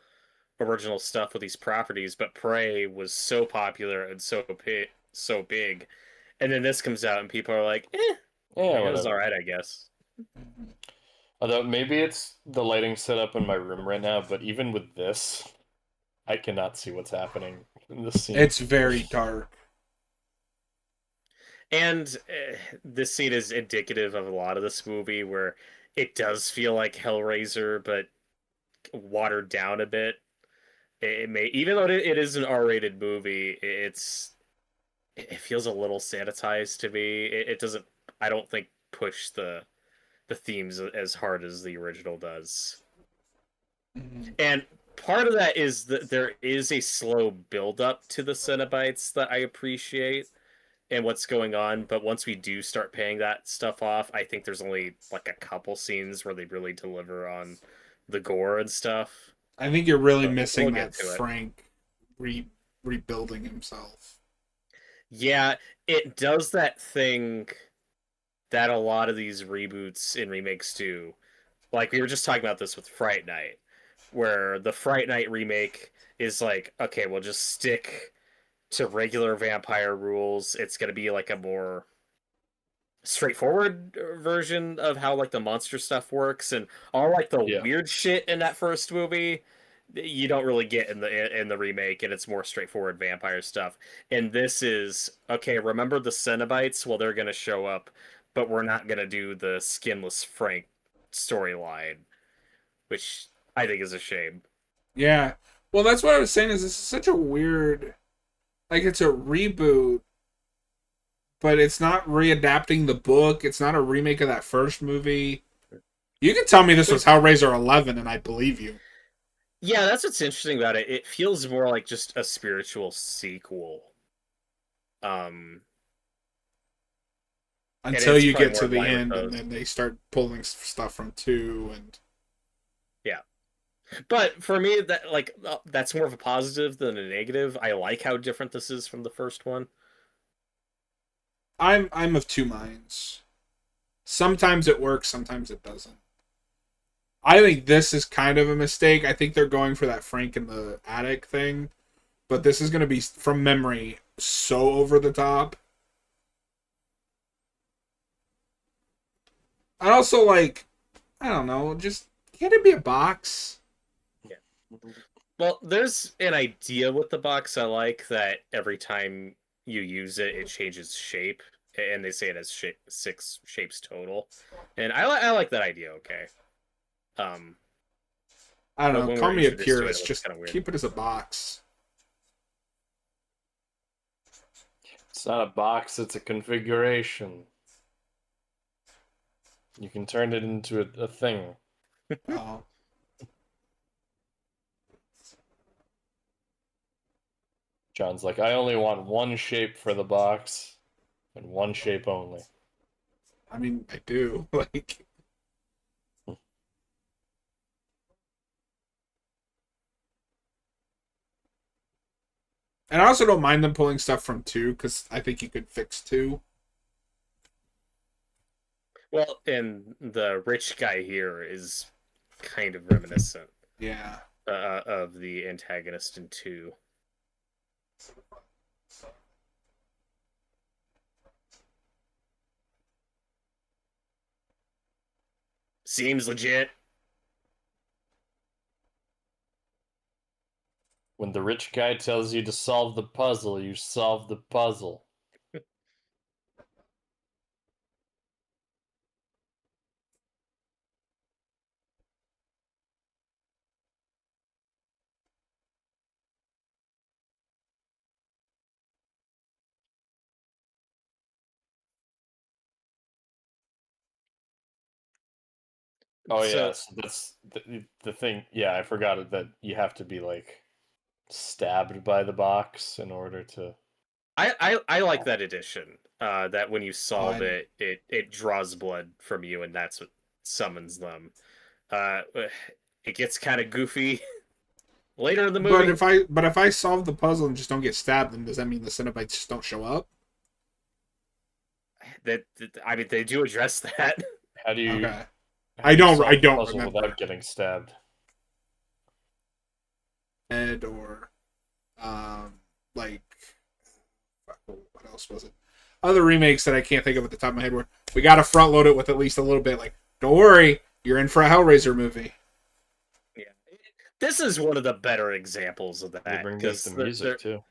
original stuff with these properties, but Prey was so popular and so big, and then this comes out and people are like, Yeah, it was all whatever. right, I guess. Although maybe it's the lighting set up in my room right now, but even with this, I cannot see what's happening in this scene. It's very dark. And this scene is indicative of a lot of this movie where it does feel like Hellraiser, but watered down a bit. It may, even though it is an R-rated movie, it feels a little sanitized to me. It doesn't, I don't think, push the themes as hard as the original does. Mhm. And part of that is that there is a slow build up to the Cenobites that I appreciate and what's going on. But once we do start paying that stuff off, I think there's only like a couple scenes where they really deliver on the gore and stuff. I think you're really But we'll missing get that to it. Frank rebuilding himself. Yeah, it does that thing that a lot of these reboots and remakes do. Like we were just talking about this with Fright Night, where the Fright Night remake is like, okay, we'll just stick to regular vampire rules. It's going to be like a more straightforward version of how like the monster stuff works, and all like the Yeah. weird shit in that first movie you don't really get in the remake, and it's more straightforward vampire stuff. And this is okay, remember the cenobites? Well, they're going to show up, but we're not going to do the skinless Frank storyline, which I think is a shame. Yeah. Well, that's what I was saying. Is this is such a weird, like it's a reboot, but it's not readapting the book. It's not a remake of that first movie. You could tell me this was Hellraiser 11, and I believe you. Yeah, that's what's interesting about it. It feels more like just a spiritual sequel. Um, and Until it's you probably get more to in the line with end, and those. then they start pulling stuff from 2, and Yeah. But for me, that like that's more of a positive than a negative. I like how different this is from the first one. I'm of two minds. Sometimes it works, sometimes it doesn't. I think this is kind of a mistake. I think they're going for that Frank in the attic thing, but this is going to be from memory so over the top. I also like, I don't know, just can't it be a box? Yeah. Well, there's an idea with the box I like that every time you use it, it changes shape, and they say it has six shapes total, and I like that idea. Okay. Um, I don't but know. when we Call were me a introduced to it, it purist. was Just kind of weird. keep it as a box. It's not a box, it's a configuration. You can turn it into a thing. Oh, John's like, I only want one shape for the box, and one shape only. I mean, I do. Like, and I also don't mind them pulling stuff from 2 because I think you could fix 2. Well, and the rich guy here is kind of reminiscent Yeah. of the antagonist in 2. Seems legit. When the rich guy tells you to solve the puzzle, you solve the puzzle. Oh yeah, So so that's the thing. Yeah, I forgot it that you have to be like stabbed by the box in order to. I like that addition. That when you Oh, solve it draws blood from you, and that's what summons them. Uh, it gets kind of goofy later in the but movie. if I solve the puzzle and just don't get stabbed, then does that mean the cenobites just don't show up? That I mean, they do address that. How do you Okay. how I do you don't I solve the don't puzzle remember. without getting stabbed? Ed or like what else was it? Other remakes that I can't think of at the top of my head were we gotta front load it with at least a little bit like, don't worry, you're in for a Hellraiser movie. Yeah, this is one of the better examples of They that bring back because the music too.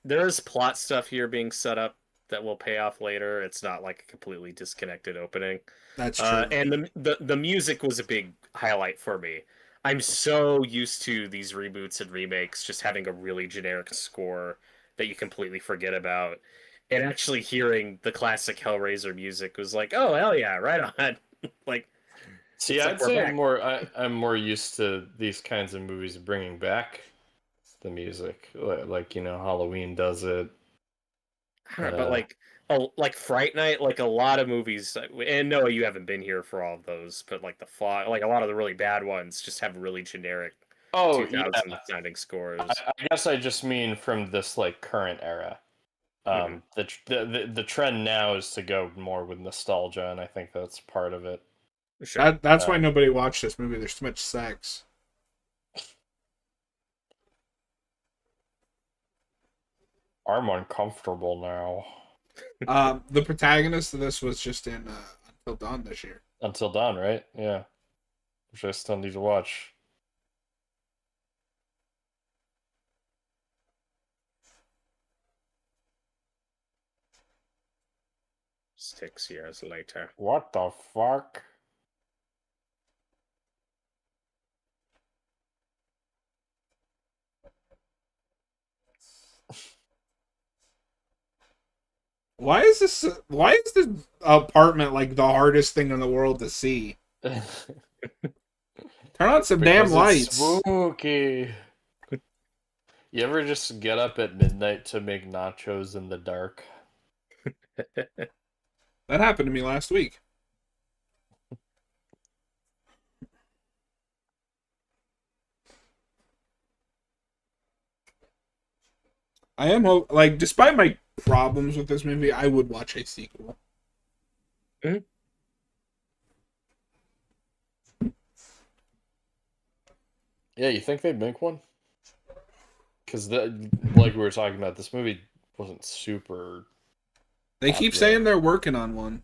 there is plot stuff here being set up that will pay off later. It's not like a completely disconnected opening. That's true. And the music was a big highlight for me. I'm so used to these reboots and remakes just having a really generic score that you completely forget about. And actually hearing the classic Hellraiser music was like, oh hell yeah, right on. like See, it's like I'd we're say back. I'm more used to these kinds of movies bringing back the music, like Halloween does it. I don't know, but Uh, like Fright Night, like a lot of movies, and no, you haven't been here for all of those, but like the fog, like a lot of the really bad ones, just have really generic oh yeah, 2000 sounding scores. I guess I just mean from this like current era. Hmm. The trend now is to go more with nostalgia, and I think that's part of it. Sure. That's why nobody watched this movie. There's too much sex. I'm uncomfortable now. The protagonist of this was just in Until Dawn this year. Until Dawn, right? Yeah, which I still need to watch. 6 years later. What the fuck? Why is this apartment like the hardest thing in the world to see? Turn on some damn Because it's lights. spooky. You ever just get up at midnight to make nachos in the dark? That happened to me last week. I am like, despite my problems with this movie, I would watch a sequel. Mhm. Yeah, you think they'd make one? Because like we were talking about, this movie wasn't super They keep popular. saying they're working on one.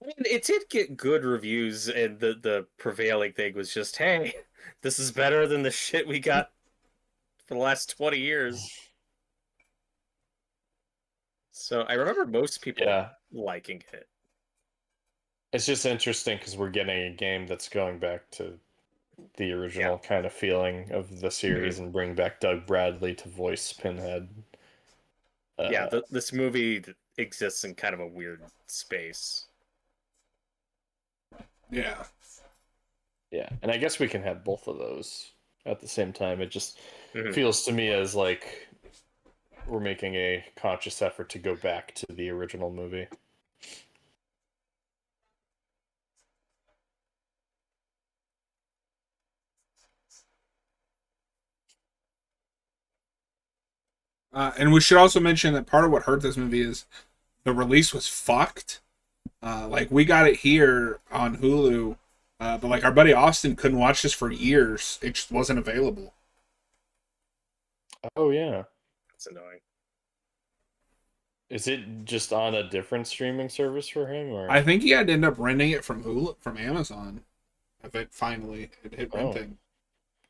I mean, it did get good reviews, and the prevailing thing was just, hey, this is better than the shit we got for the last 20 years. So I remember most people Yeah, liking it. it's just interesting because we're getting a game that's going back to the original kind of feeling of the Mhm. series and bring back Doug Bradley to voice Pinhead. Yeah, Uh, this movie exists in kind of a weird space. Yeah. yeah, and I guess we can have both of those at the same time. It just Mhm. feels to me as like we're making a conscious effort to go back to the original movie. And we should also mention that part of what hurt this movie is the release was fucked. Like we got it here on Hulu, but like our buddy Austin couldn't watch this for years. It just wasn't available. Oh yeah. It's annoying. Is it just on a different streaming service for him, or? I think he had to end up renting it from Hulu from Amazon. If it finally it hit Oh. renting.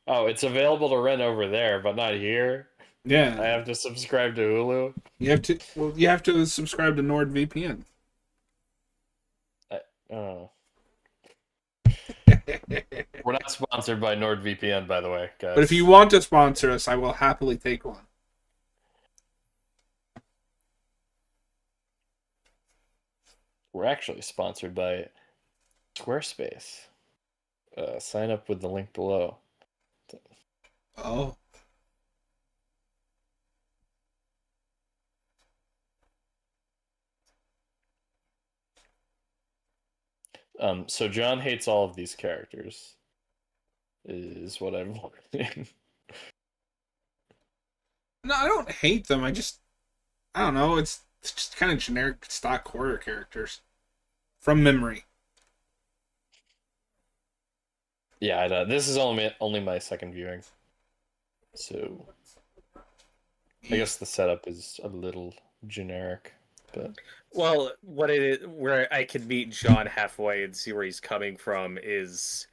Oh, it's available to rent over there, but not here. I Yeah, have to subscribe to Hulu. you have to. Well, you have to subscribe to NordVPN. Oh. We're not sponsored by NordVPN, by the way, guys. But if you want to sponsor us, I will happily take one. We're actually sponsored by Squarespace. Sign up with the link below. Oh, So John hates all of these characters, is what I'm learning. no, I don't hate them. I don't know. It's just kind of generic stock horror characters from memory. Yeah, I know. This is only my second viewing, so I guess the setup is a little generic, but Well, what it is, where I could meet John halfway and see where he's coming from is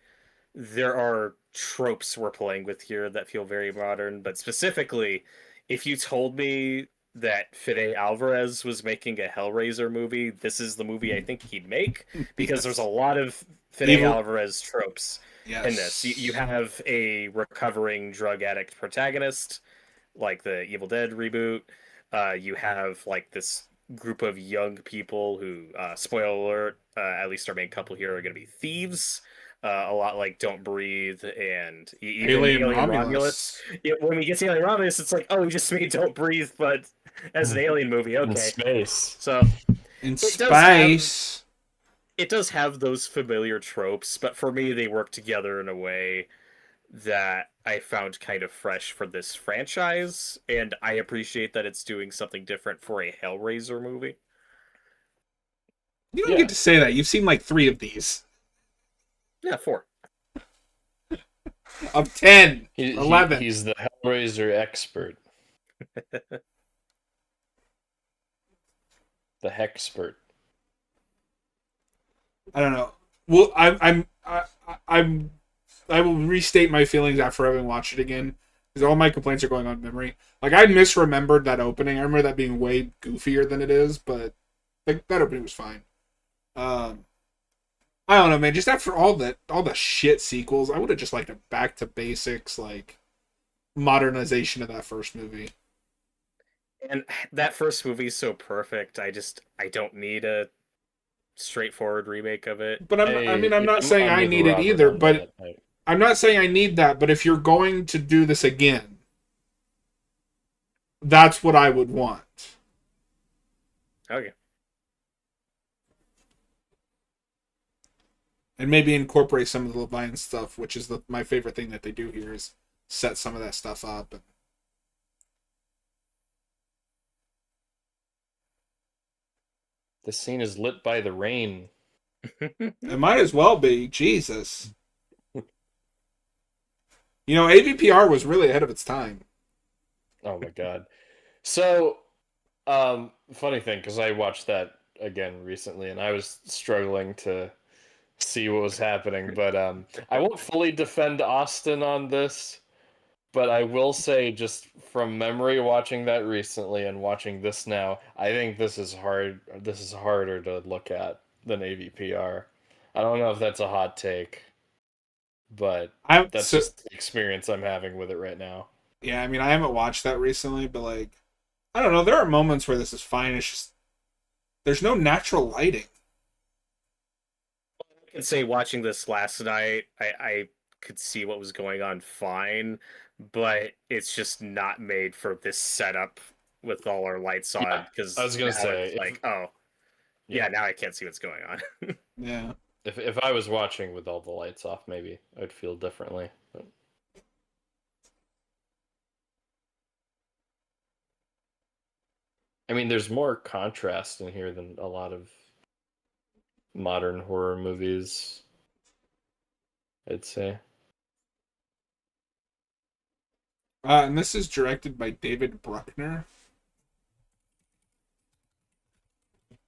there are tropes we're playing with here that feel very modern, but specifically, if you told me that Fede Alvarez was making a Hellraiser movie, this is the movie I think he'd make, because Yes. there's a lot of Fede Evil- Alvarez tropes Yes. in this. You have a recovering drug addict protagonist, like the Evil Dead reboot. You have like this group of young people who, spoiler alert, at least our main couple here are going to be thieves. A lot like Don't Breathe and even Alien Alien Romulus. Romulus. Yeah, when we get to Alien Romulus, it's like, oh, we just made Don't Breathe, but as an alien movie, in okay. space. So In does space. it does have those familiar tropes, but for me, they work together in a way that I found kind of fresh for this franchise, and I appreciate that it's doing something different for a Hellraiser movie. You don't Yeah. get to say that. You've seen like 3 of these. Yeah, 4. Of 10. He- 11. he's the Hellraiser expert. The Hexpert. I don't know. Well, I will restate my feelings after having watched it again because all my complaints are going on memory. Like I misremembered that opening. I remember that being way goofier than it is, but like that opening was fine. I don't know, man. Just after all the shit sequels, I would have just liked a back to basics like modernization of that first movie. And that first movie is so perfect. I don't need a straightforward remake of it. But I'm not saying I with need it Robert either. on But that. I'm not saying I need that. But if you're going to do this again, that's what I would want. Okay. And maybe incorporate some of the Leviathan stuff, which is my favorite thing that they do here is set some of that stuff up. The scene is lit by the rain. It might as well be. Jesus. You know, AVPR was really ahead of its time. Oh my god. So, funny thing, because I watched that again recently, and I was struggling to see what was happening. But I won't fully defend Austin on this, but I will say, just from memory, watching that recently and watching this now, I think this is hard. This is harder to look at than AVPR. I don't know if that's a hot take, but that's just the experience I'm having with it right now. Yeah, I mean, I haven't watched that recently, but like, I don't know. There are moments where this is fine. It's just there's no natural lighting. I can say watching this last night, I could see what was going on fine, but it's just not made for this setup with all our lights on. Yeah, Because I was gonna say, it's like, oh, yeah, now I can't see what's going on. Yeah. If I was watching with all the lights off, maybe I'd feel differently. But... I mean, there's more contrast in here than a lot of modern horror movies, I'd say. And this is directed by David Bruckner,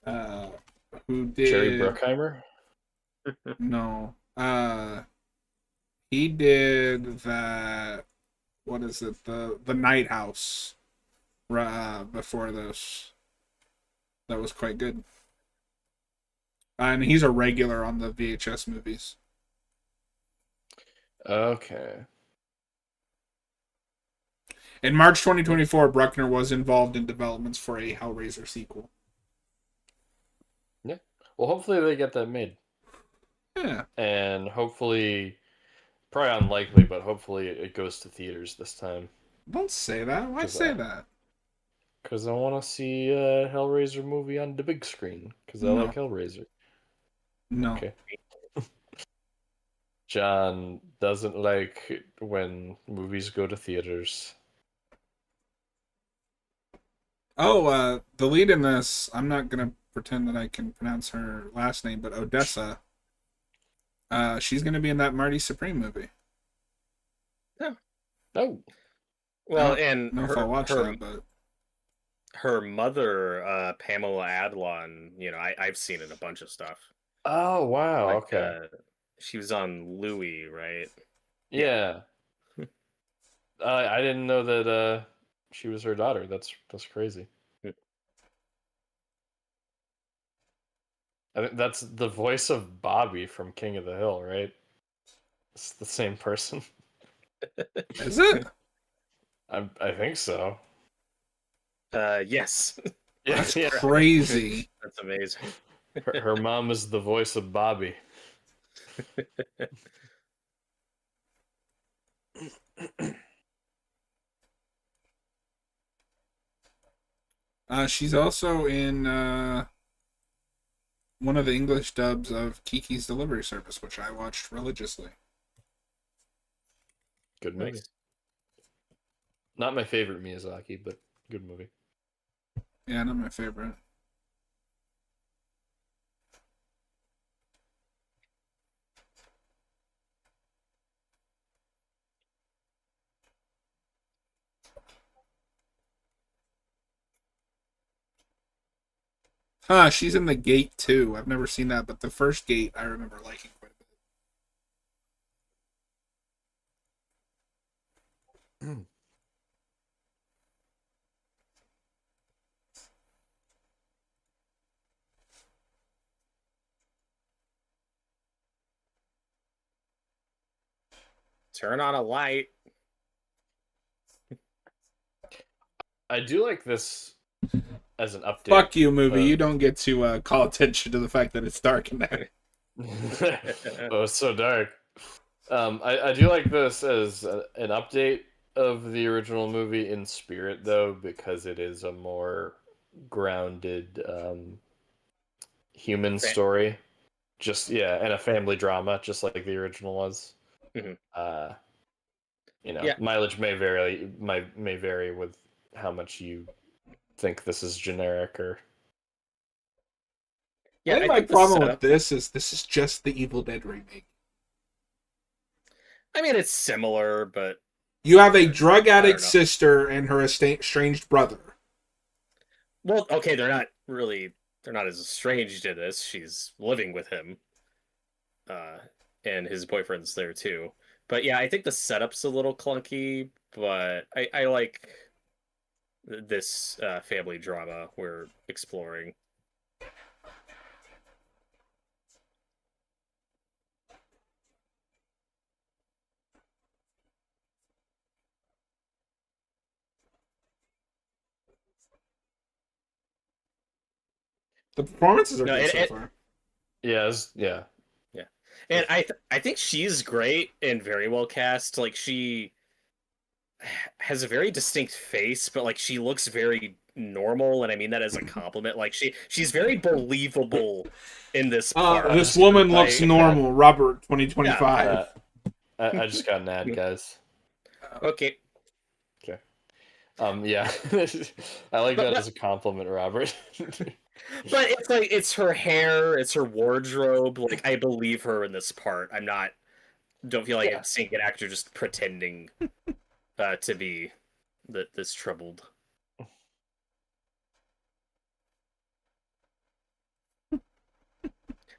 uh, who Jerry did Bruckheimer? no, he did that. What is it? The Night House. Before this, that was quite good. And he's a regular on the VHS movies. Okay. In March 2024, Bruckner was involved in developments for a Hellraiser sequel. Yeah. Well, hopefully they get that made. Yeah. And hopefully, probably unlikely, but hopefully it goes to theaters this time. Don't say that. Why say that? Because I want to see a Hellraiser movie on the big screen. Because I like Hellraiser. No. Okay. John doesn't like when movies go to theaters. Oh, the lead in this, I'm not going to pretend that I can pronounce her last name, but Odessa. She's going to be in that Marty Supreme movie. Oh. Well, I don't know if I'll watch that, but her mother, Pamela Adlon, I've seen in a bunch of stuff. Oh, wow. Like, okay. She was on Louie, right? Yeah. I didn't know that she was her daughter. That's crazy. I think that's the voice of Bobby from King of the Hill, right? It's the same person. Is it? I think so. Yes. That's crazy. That's amazing. Her mom is the voice of Bobby. She's also in one of the English dubs of Kiki's Delivery Service, which I watched religiously. Good movie. Nice. Not my favorite Miyazaki, but good movie. Yeah, not my favorite. She's in The Gate too. I've never seen that, but the first Gate I remember liking quite a bit. Turn on a light. I do like this as an update. Fuck you, movie. You don't get to call attention to the fact that it's dark in there. Oh, it's so dark. I do like this as an update of the original movie in spirit, though, because it is a more grounded human story. Just and a family drama, just like the original was. Mm-hmm. Mileage may vary with how much you think this is generic or. Yeah, I think my problem with this is just the Evil Dead remake. I mean, it's similar, but you have a drug addict sister and her estranged brother. Well, okay, they're not as estranged in this. She's living with him, and his boyfriend's there too. But yeah, I think the setup's a little clunky, but I like this family drama we're exploring. The performances are good so far. Yeah. And I think she's great and very well cast. Like, she has a very distinct face, but like she looks very normal, and I mean that as a compliment. Like she's very believable in this part. This woman looks normal. Robert 2025. I just got an ad, guys. Okay. Yeah. I like that as a compliment, Robert. But it's like it's her hair, it's her wardrobe. Like I believe her in this part. Don't feel like Yeah. I'm seeing an actor just pretending to be this troubled.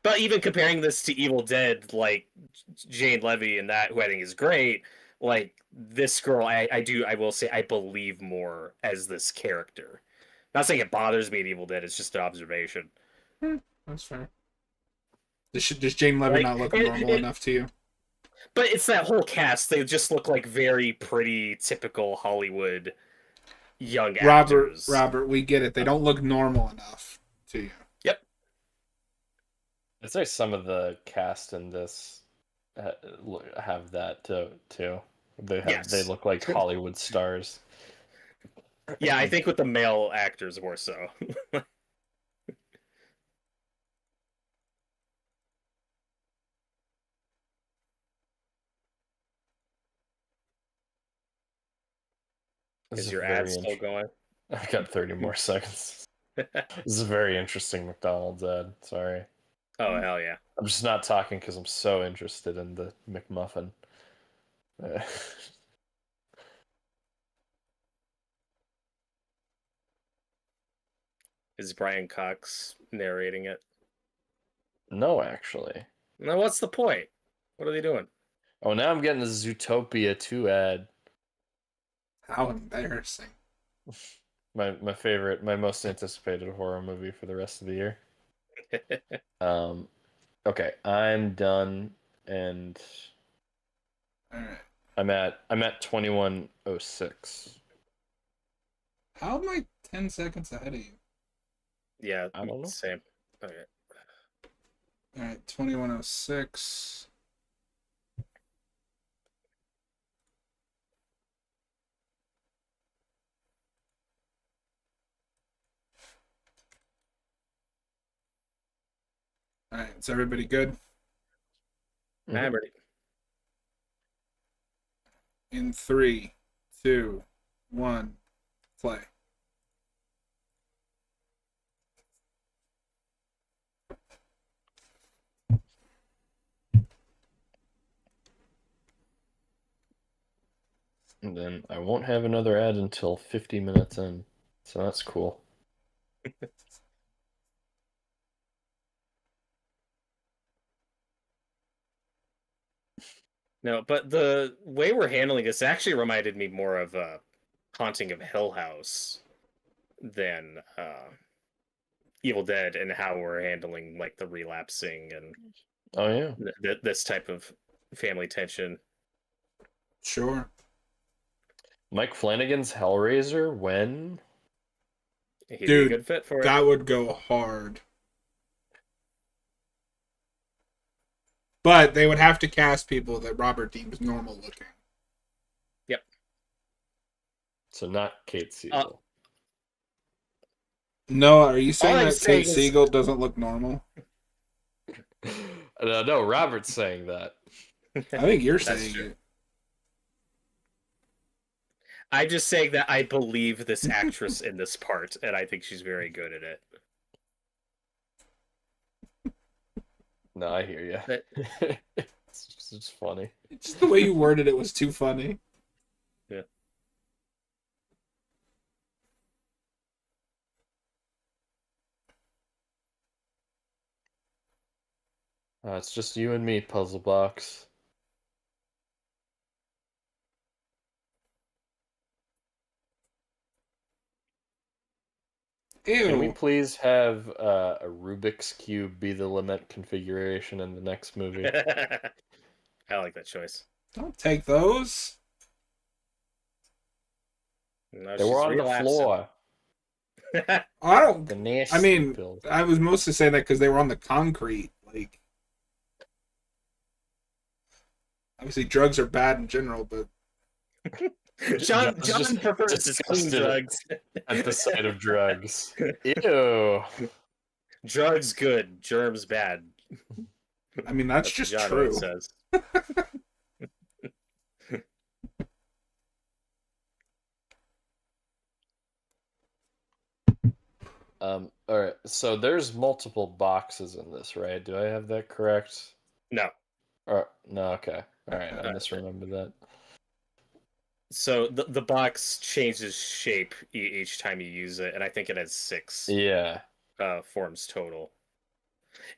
But even comparing this to Evil Dead, like Jane Levy and that, who I think is great, like this girl, I will say I believe more as this character. Not saying it bothers me in Evil Dead, it's just an observation. That's fair. Does Jane Levy Like not look normal enough to you? but it's that whole cast, they just look like very pretty, typical Hollywood young actors. Robert, we get it. They don't look normal enough to you. Yep. I'd say some of the cast in this have that too. They look like Hollywood stars. Yeah, I think with the male actors more so. Is your ad still going? I've got 30 more seconds. This is a very interesting McDonald's ad. Sorry. Oh, hell yeah. I'm just not talking because I'm so interested in the McMuffin. Is Brian Cox narrating it? No, actually. No, what's the point? What are they doing? Oh, now I'm getting the Zootopia 2 ad. How embarrassing. My favorite, my most anticipated horror movie for the rest of the year. Okay, I'm done, and All right. I'm at 2106. How am I 10 seconds ahead of you? Yeah, I don't know. same. Okay. All right, 2106. All right, is everybody good? Mhm. I'm ready. In 3, 2, 1, play. And then I won't have another ad until 50 minutes in, so that's cool. No, but the way we're handling this actually reminded me more of Haunting of Hill House than Evil Dead, and how we're handling like the relapsing and Oh yeah. this type of family tension. Sure. Mike Flanagan's Hellraiser, when? He'd be Dude, a good fit for it. that would go hard. But they would have to cast people that Robert deems normal looking. Yep. So not Kate Siegel. No, are you saying All I'm that saying Kate is- Siegel doesn't look normal? No, Robert's saying that. I think you're That's saying true. it. I'm just saying that I believe this actress in this part, and I think she's very good at it. No, I hear you. But- It's just funny. Just the way you worded it was too funny. Yeah. It's just you and me, Puzzle Box. Can we Ew. please have a Rubik's Cube be the Lynette configuration in the next movie? I like that choice. Don't take those. No, They were on the relapsing. floor. I don't. The nasty I mean, pills. I was mostly saying that because they were on the concrete. Like, obviously, drugs are bad in general, but John just prefers his clean disgusted drugs. At the sight of drugs. Ew. Drugs good, germs bad. I mean that's just what John true. always says. All right. So there's multiple boxes in this, right? Do I have that correct? No. Or no? Okay. All right. I misremembered that. So the box changes shape each time you use it, and I think it has 6 Yeah. forms total.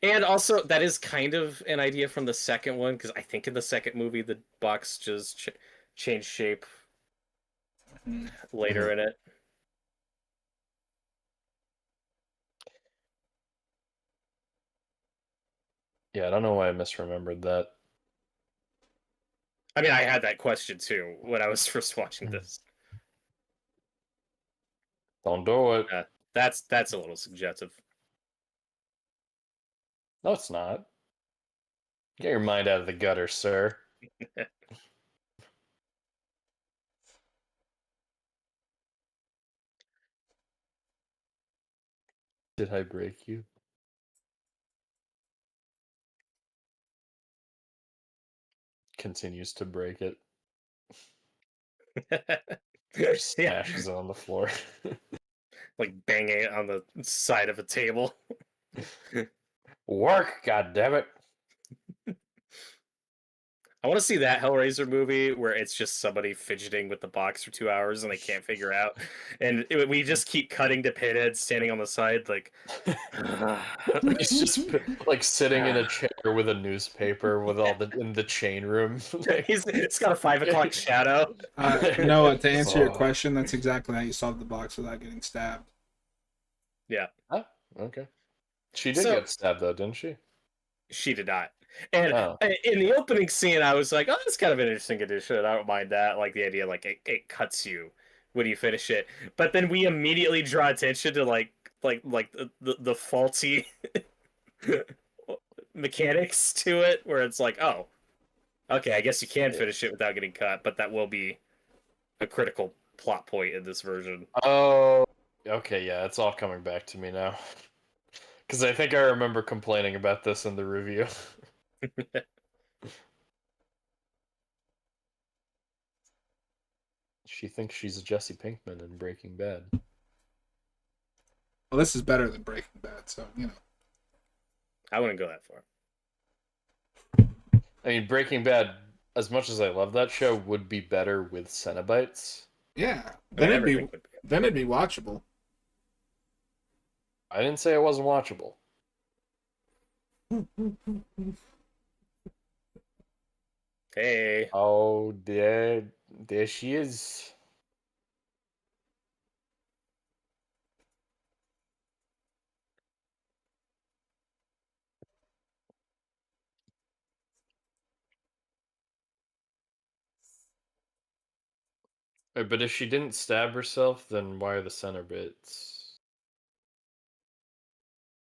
And also, that is kind of an idea from the second one, because I think in the second movie the box just changed shape later in it. Yeah. I don't know why I misremembered that. I mean, I had that question too when I was first watching this. Don't do it. That's a little subjective. No, it's not. Get your mind out of the gutter, sir. Did I break you? Continues to break it. Just Yeah, smashes it on the floor. like banging it on the side of a table. Work, goddammit. I want to see that Hellraiser movie where it's just somebody fidgeting with the box for 2 hours and they can't figure out, and we just keep cutting to Pinhead standing on the side like. He's just like sitting in a chair with a newspaper with all the in the chain room. It's got a 5 o'clock shadow. Noah, to answer your Oh. question, that's exactly how you solve the box without getting stabbed. Yeah. Huh? Okay. She did So get stabbed though, didn't she? she did not. And Oh. in the opening scene, I was like, "Oh, that's kind of an interesting addition. I don't mind that. Like the idea, like it cuts you when you finish it." But then we immediately draw attention to like the faulty mechanics to it, where it's like, "Oh, okay, I guess you can finish it without getting cut, but that will be a critical plot point in this version." Oh. Okay, yeah, it's all coming back to me now. Because I think I remember complaining about this in the review. She thinks she's Jesse Pinkman in Breaking Bad. Well, this is better than Breaking Bad, so you know. I wouldn't go that far. I mean, Breaking Bad, as much as I love that show, would be better with Cenobites. Yeah, I mean, everything would be. then it'd be watchable. I didn't say it wasn't watchable. Hey. Oh, there she is. But if she didn't stab herself, then why are the center bits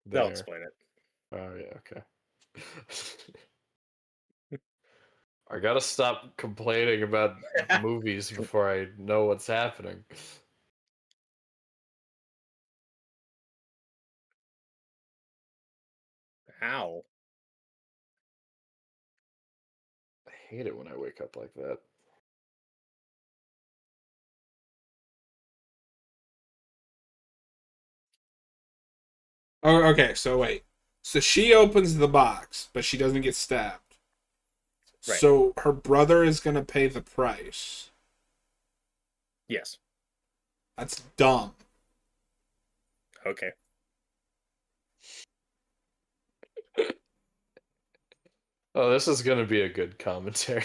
They'll there? explain it. Oh yeah, okay. I gotta stop complaining about movies before I know what's happening. Ow. I hate it when I wake up like that. Oh, okay. So wait. So she opens the box, but she doesn't get stabbed. Right. So her brother is gonna pay the price. Yes. That's dumb. Okay. Oh, this is gonna be a good commentary.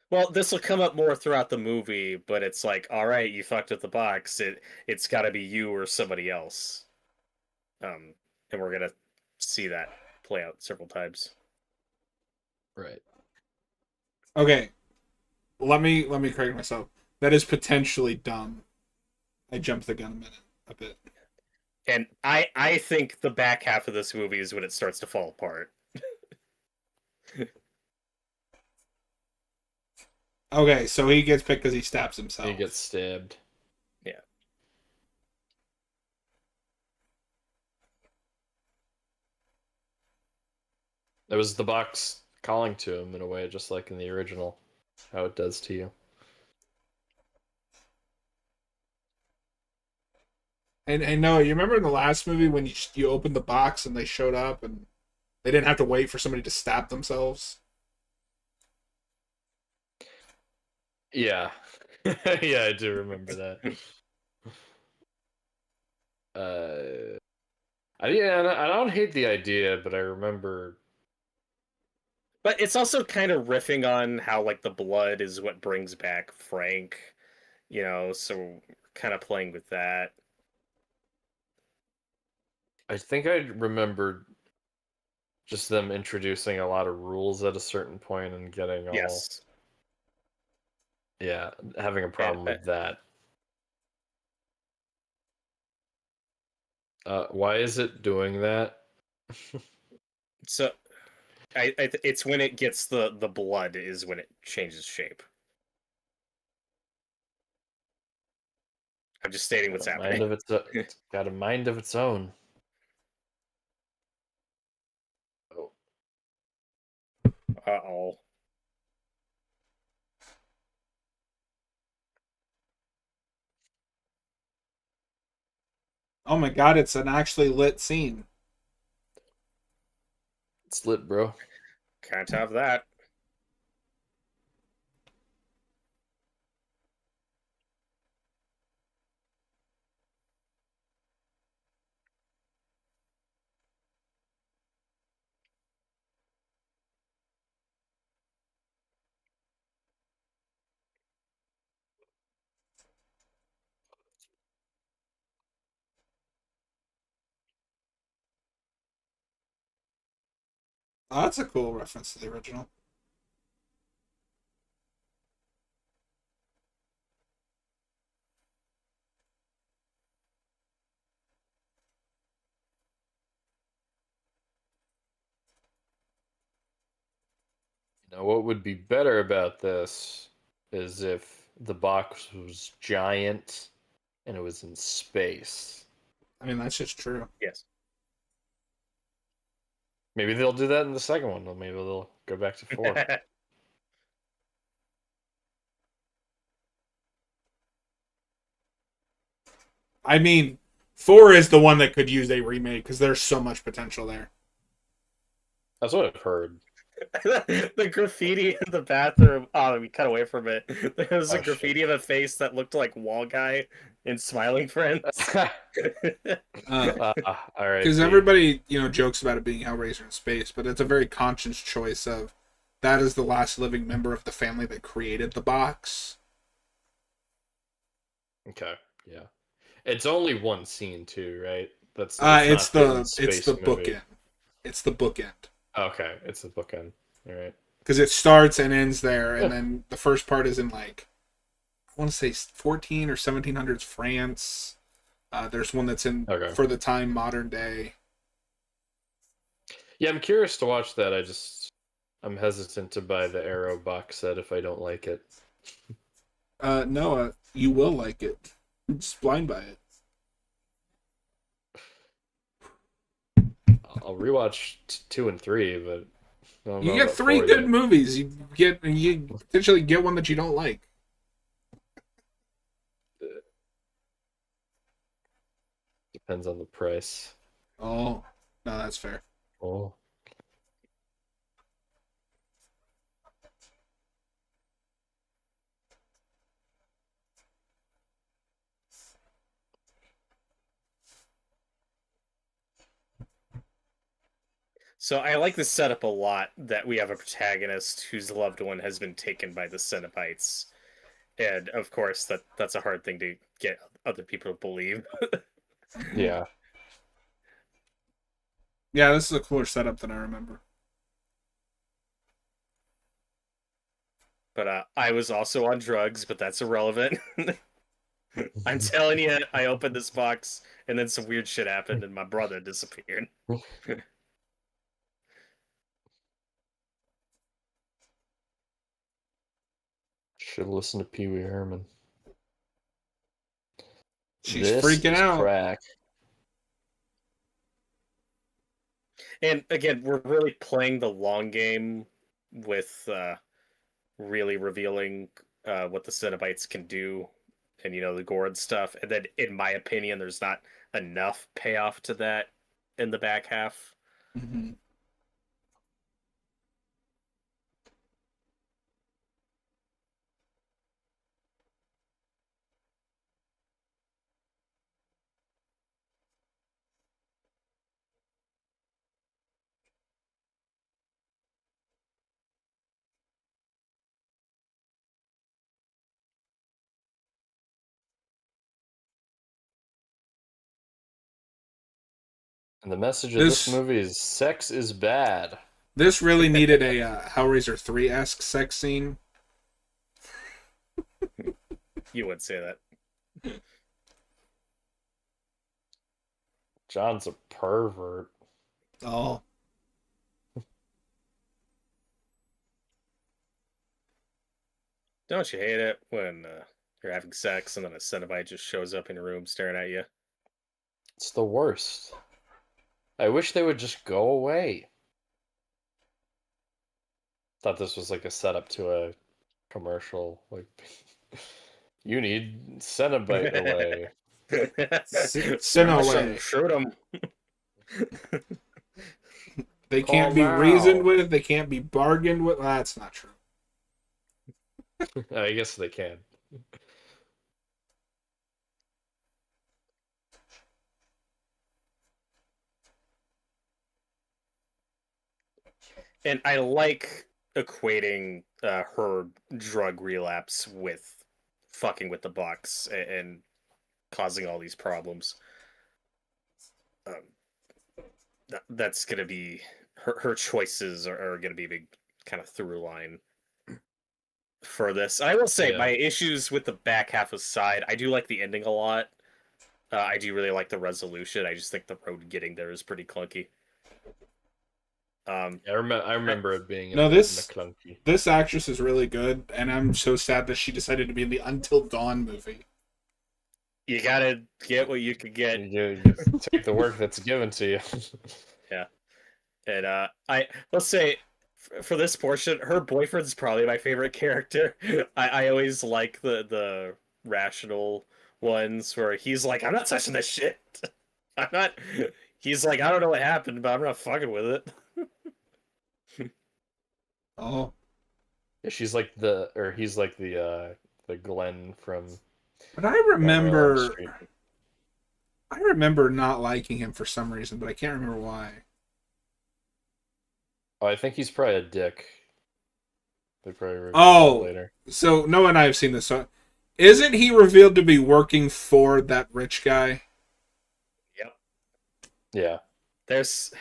Well, this will come up more throughout the movie, but it's like, all right, you fucked with the box. It's got to be you or somebody else. And we're gonna see that play out several times. Right. Okay. Let me correct myself. That is potentially dumb. I jumped the gun a bit. And I think the back half of this movie is when it starts to fall apart. Okay, so he gets picked because he stabs himself. He gets stabbed. Yeah. It was the box calling to him in a way, just like in the original, how it does to you. And no, you remember in the last movie when you opened the box and they showed up and they didn't have to wait for somebody to stab themselves? Yeah. Yeah, I do remember that. I don't hate the idea, but I remember. But it's also kind of riffing on how like the blood is what brings back Frank, so kind of playing with that. I think I remembered just them introducing a lot of rules at a certain point and getting all, Yes. yeah, having a And problem with that. Why is it doing that? so it's when it gets the blood is when it changes shape. I'm just stating Got what's a mind happening. of its it's got a mind of its own. Oh, Uh-oh. Oh my god, it's an actually lit scene. it's lit, bro. Can't have that. Oh, that's a cool reference to the original. You know what would be better about this is if the box was giant and it was in space. I mean, that's just true. Yes. Maybe they'll do that in the second one. Or maybe they'll go back to 4. I mean, 4 is the one that could use a remake because there's so much potential there. That's what I've heard. The graffiti in the bathroom. Oh, we cut away from it. There was a Oh, shit. graffiti of a face that looked like Wall Guy in Smiling Friends. Because All right. everybody, jokes about it being Hellraiser in space, but it's a very conscious choice of that is the last living member of the family that created the box. Okay. Yeah. It's only one scene too, right? That's It's not the in the space movie. bookend. It's the bookend Okay, it's the bookend. All right. because it starts and ends there, and then the first part is in like I want to say 14 or 1700s France. There's one that's in Okay. for the time modern day. Yeah, I'm curious to watch that. I'm hesitant to buy the Arrow box set if I don't like it. Noah, you will like it. You're just blind by it. I'll rewatch 2 and 3, but I don't You know get about 3 4 good yet. movies. You potentially get one that you don't like. Depends on the price. Oh, no, that's fair. Oh. So I like this setup a lot that we have a protagonist whose loved one has been taken by the cenobites. And of course that's a hard thing to get other people to believe. Yeah. Yeah, this is a cooler setup than I remember. But I was also on drugs, but that's irrelevant. I'm telling you, I opened this box and then some weird shit happened and my brother disappeared. Should listen to Pee Wee Herman. She's This freaking is out. crack. And again, we're really playing the long game with really revealing what the Cenobites can do and the gore and stuff. And then, in my opinion, there's not enough payoff to that in the back half. Mm-hmm. And the message of this This movie is sex is bad. this really needed a Hellraiser 3-esque sex scene. You would say that. John's a pervert. Oh, Don't you hate it when you're having sex and then a cenobite just shows up in your room staring at you? It's the worst. I wish they would just go away. Thought this was like a setup to a commercial. Like, you need Cenobite away. Send away. Shoot him. They Call can't be now. reasoned with. They can't be bargained with. Well, that's not true. I guess they can. And I like equating her drug relapse with fucking with the box and causing all these problems. That's gonna be her choices are gonna be a big kind of through line for this. I will say Yeah. my issues with the back half aside, I do like the ending a lot. I do really like the resolution. I just think the road getting there is pretty clunky. I remember it being No, in this- the clunky. This actress is really good, and I'm so sad that she decided to be in the Until Dawn movie. You gotta get what you can get. You take the work that's given to you. And let's say for this portion, her boyfriend's probably my favorite character. I always like the rational ones where he's like, I'm not touching this shit. I'm not. He's like, I don't know what happened, but I'm not fucking with it. Oh, Yeah, he's like the Glenn from but I Nightmare on Elm remember, Street. I remember not liking him for some reason, but I can't remember why. Oh, I think he's probably a dick. They probably reveal Oh. that later. So Noah and I have seen this. So, isn't he revealed to be working for that rich guy? Yep. Yeah, There's.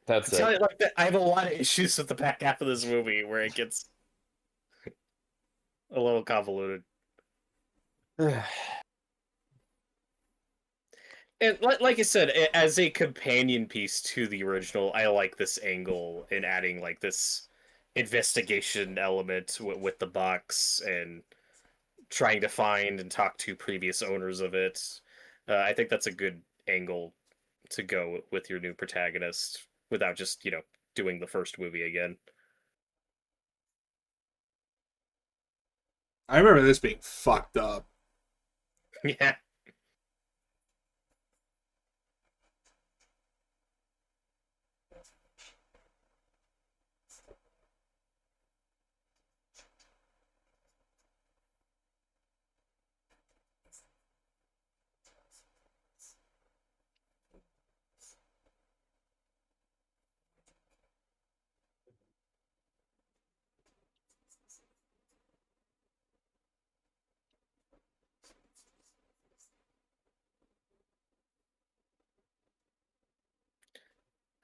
that's I tell it. you like that. I have a lot of issues with the back half of this movie where it gets a little convoluted. And like I said, as a companion piece to the original, I like this angle in adding like this investigation element with the box and trying to find and talk to previous owners of it. I think that's a good angle to go with your new protagonist without just doing the first movie again. I remember this being fucked up. Yeah.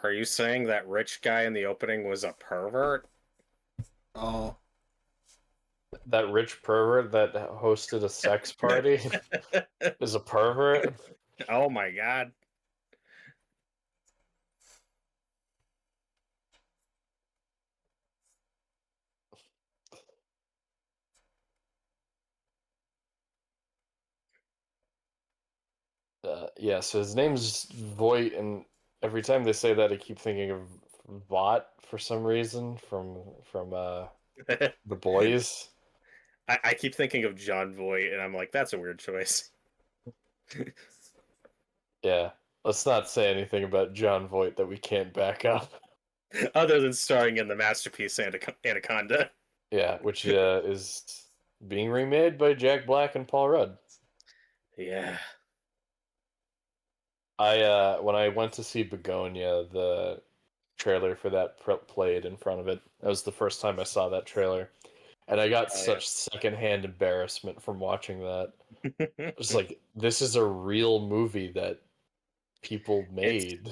Are you saying that rich guy in the opening was a pervert? Oh, That rich pervert that hosted a sex party is a pervert. Oh my god. Yeah, so his name's Voight, and every time they say that, I keep thinking of Vought for some reason from The Boys. I keep thinking of John Voight, and I'm like, that's a weird choice. Yeah. Let's not say anything about John Voight that we can't back up. Other than starring in the masterpiece Anaconda. Yeah, which is being remade by Jack Black and Paul Rudd. Yeah. When I went to see Begonia, the trailer for that played in front of it. That was the first time I saw that trailer, and I got such secondhand embarrassment from watching that. It was like, this is a real movie that people made.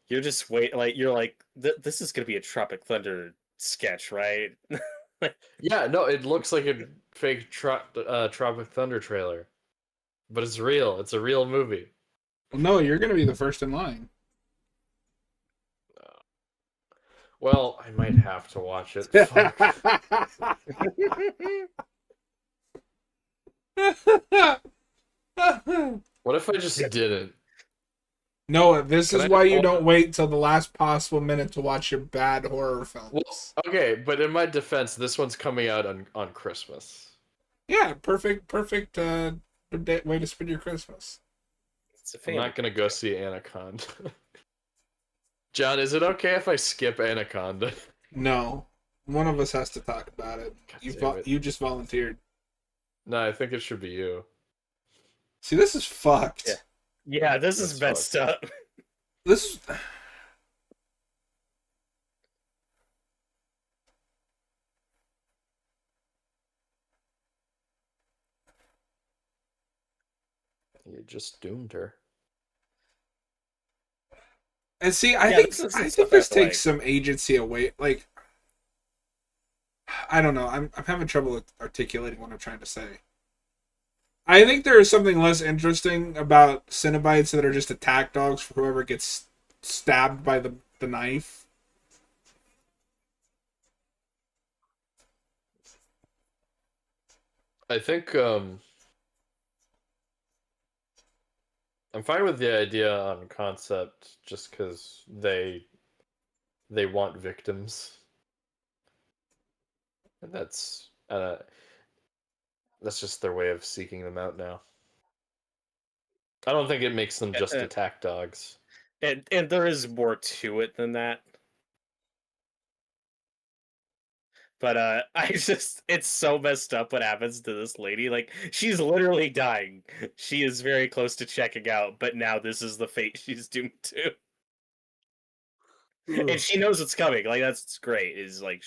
You're just you're like, this is gonna be a Tropic Thunder sketch, right? Yeah, no, it looks like a fake Tropic Thunder trailer, but it's real. It's a real movie. Well, no, you're gonna be the first in line. Well, I might have to watch it. Fuck. What if I just didn't? No, this Can is I- why you don't wait till the last possible minute to watch your bad horror films. Well, okay, but in my defense, this one's coming out on Christmas. Yeah, perfect way to spend your Christmas. It's a I'm family. not gonna go see Anaconda. John, is it okay if I skip Anaconda? No, one of us has to talk about it. God damn it. You just volunteered. No, I think it should be you. See, this is fucked. Yeah. Yeah, this is That's messed up. This. You just doomed her. And see, I Yeah, think this is I stuff think this I like. takes some agency away. Like, I don't know. I'm having trouble articulating what I'm trying to say. I think there is something less interesting about cenobites that are just attack dogs for whoever gets stabbed by the knife. I think I'm fine with the idea on concept just because they want victims. And that's just their way of seeking them out now. I don't think it makes them just attack dogs. And there is more to it than that. But it's so messed up what happens to this lady. Like, she's literally dying. She is very close to checking out, but now this is the fate she's doomed to. And she knows it's coming. Like, that's great. Is like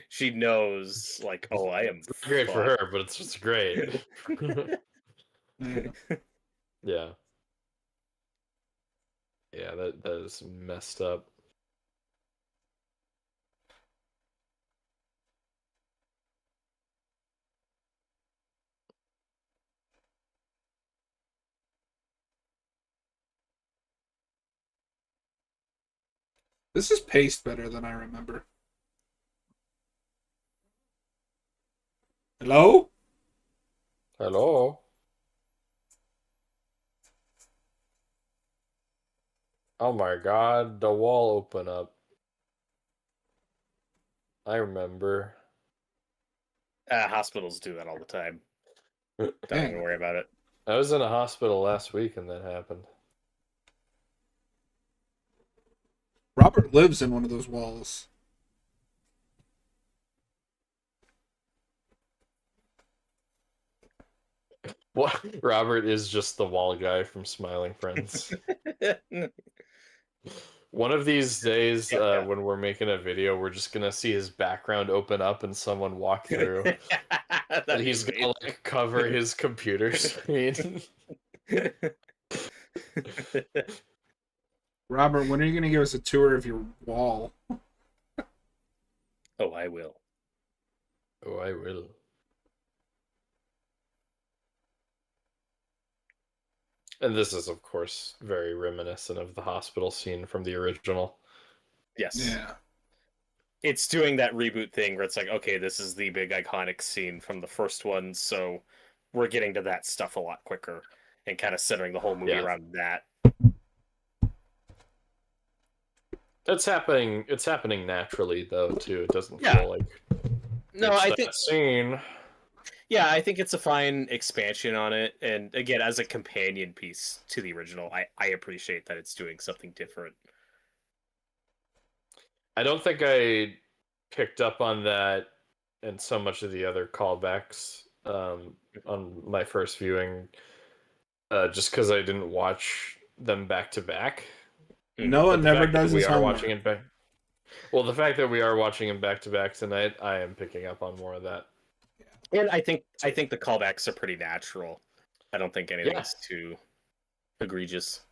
she knows, like, oh, I am It's great for fucked. her, but it's just great. Yeah. Yeah. Yeah, that is messed up. This is paced better than I remember. Hello? Hello? Oh my god, the wall opened up. I remember. Hospitals do that all the time. Don't Dang. even worry about it. I was in a hospital last week and that happened. Robert lives in one of those walls. What? Robert is just the wall guy from Smiling Friends. One of these days, Yeah. when we're making a video, we're just gonna see his background open up and someone walk through. And he's gonna like cover his computer screen. Robert, when are you going to give us a tour of your wall? Oh, I will. Oh, I will. And this is, of course, very reminiscent of the hospital scene from the original. Yes. Yeah. It's doing that reboot thing where it's like, okay, this is the big iconic scene from the first one, so we're getting to that stuff a lot quicker and kind of centering the whole movie around that. It's happening naturally though too. It doesn't Yeah. feel like No, it's I that think scene. Yeah, I think it's a fine expansion on it, and again, as a companion piece to the original, I appreciate that it's doing something different. I don't think I picked up on that and so much of the other callbacks on my first viewing, just because I didn't watch them back to back. Noah But the never fact that does we his are watching homework. it back, well, the fact that we are watching them back to back tonight, I am picking up on more of that. And I think the callbacks are pretty natural. I don't think Yeah, anything's too egregious.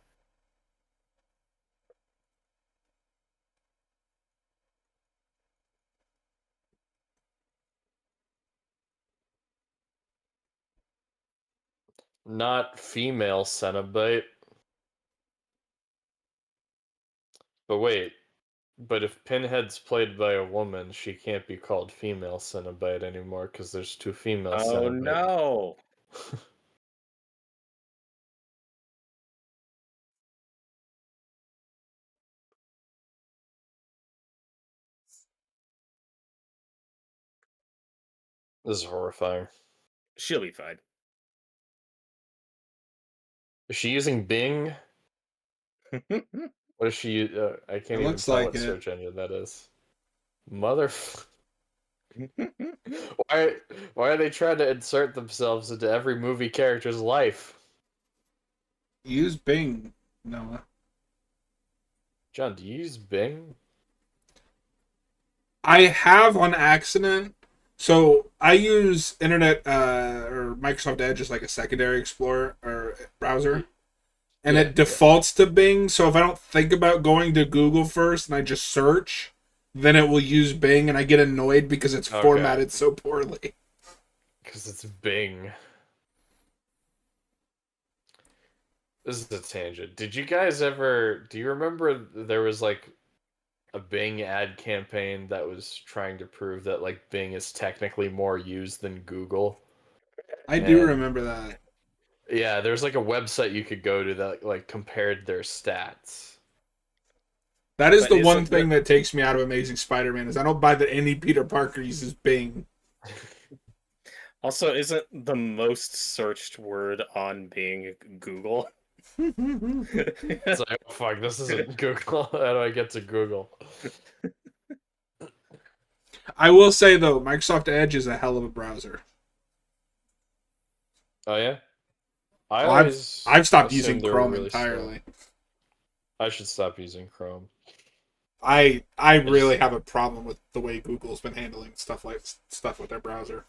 not female Cenobite, but wait. But if Pinhead's played by a woman, she can't be called female Cenobite anymore because there's two female Oh Cenobite. no! This is horrifying. She'll be fine. Is she using Bing? What is she? I It can't even looks tell like what it. search engine that is. Mother. why? Why are they trying to insert themselves into every movie character's life? Use Bing, Noah. John, do you use Bing? I have on accident. So I use Internet or Microsoft Edge as like a secondary explorer or browser, and Yeah, it defaults to Bing. So if I don't think about going to Google first and I just search, then it will use Bing, and I get annoyed because it's Okay. formatted so poorly. Because it's Bing. This is a tangent. Did you guys ever? Do you remember there was like a Bing ad campaign that was trying to prove that like Bing is technically more used than Google? I do And remember that. yeah, there's like a website you could go to that like compared their stats. That is But the one isn't thing the that takes me out of Amazing Spider-Man is I don't buy that any Peter Parker uses Bing. also isn't the most searched word on Bing Google? It's like, oh, fuck, this isn't Google. How do I get to Google? I will say though, Microsoft Edge is a hell of a browser. Oh yeah, I Oh, I've always I've stopped using assumed they were Chrome really slow. entirely. I should stop using Chrome. I I really just have a problem with the way Google's been handling stuff with their browser.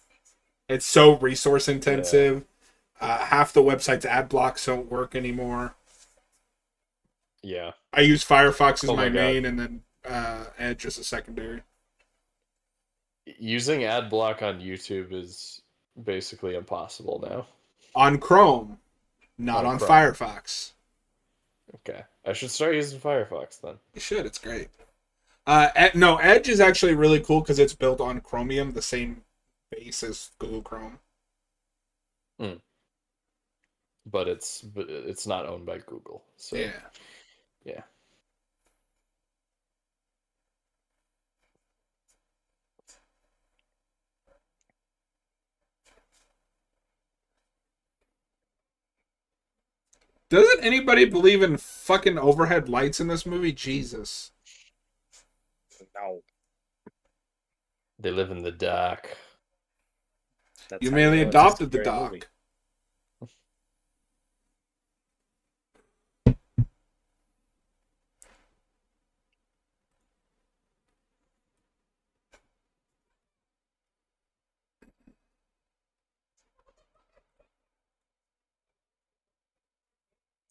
It's so resource yeah intensive. Half the website's ad blocks don't work anymore. yeah. I use Firefox as Oh my my god, main, and then Edge as a secondary. using ad block on YouTube is basically impossible now On Chrome, not on on Chrome. Firefox. Okay, I should start using Firefox then. You should. It's great. No, Edge is actually really cool because it's built on Chromium, the same base as Google Chrome. Hmm. But it's not owned by Google, so Yeah. yeah. Doesn't anybody believe in fucking overhead lights in this movie? Jesus. No, They live in the dark. that's You how merely know it's a adopted the scary movie. doc.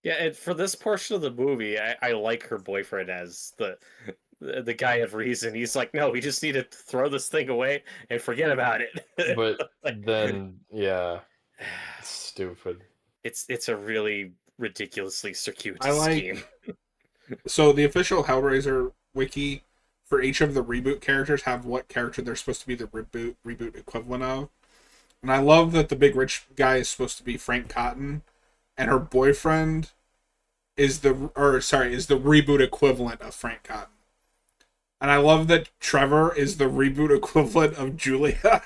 Yeah, and for this portion of the movie, I like her boyfriend as the guy of reason. He's like, no, we just need to throw this thing away and forget about it. But Like, then, yeah, it's stupid. it's a really ridiculously I circuitous like. scheme. So the official Hellraiser wiki for each of the reboot characters have what character they're supposed to be the reboot equivalent of. And I love that the big rich guy is supposed to be Frank Cotton, and her boyfriend is the reboot equivalent of Frank Cotton. And I love that Trevor is the reboot equivalent of Julia.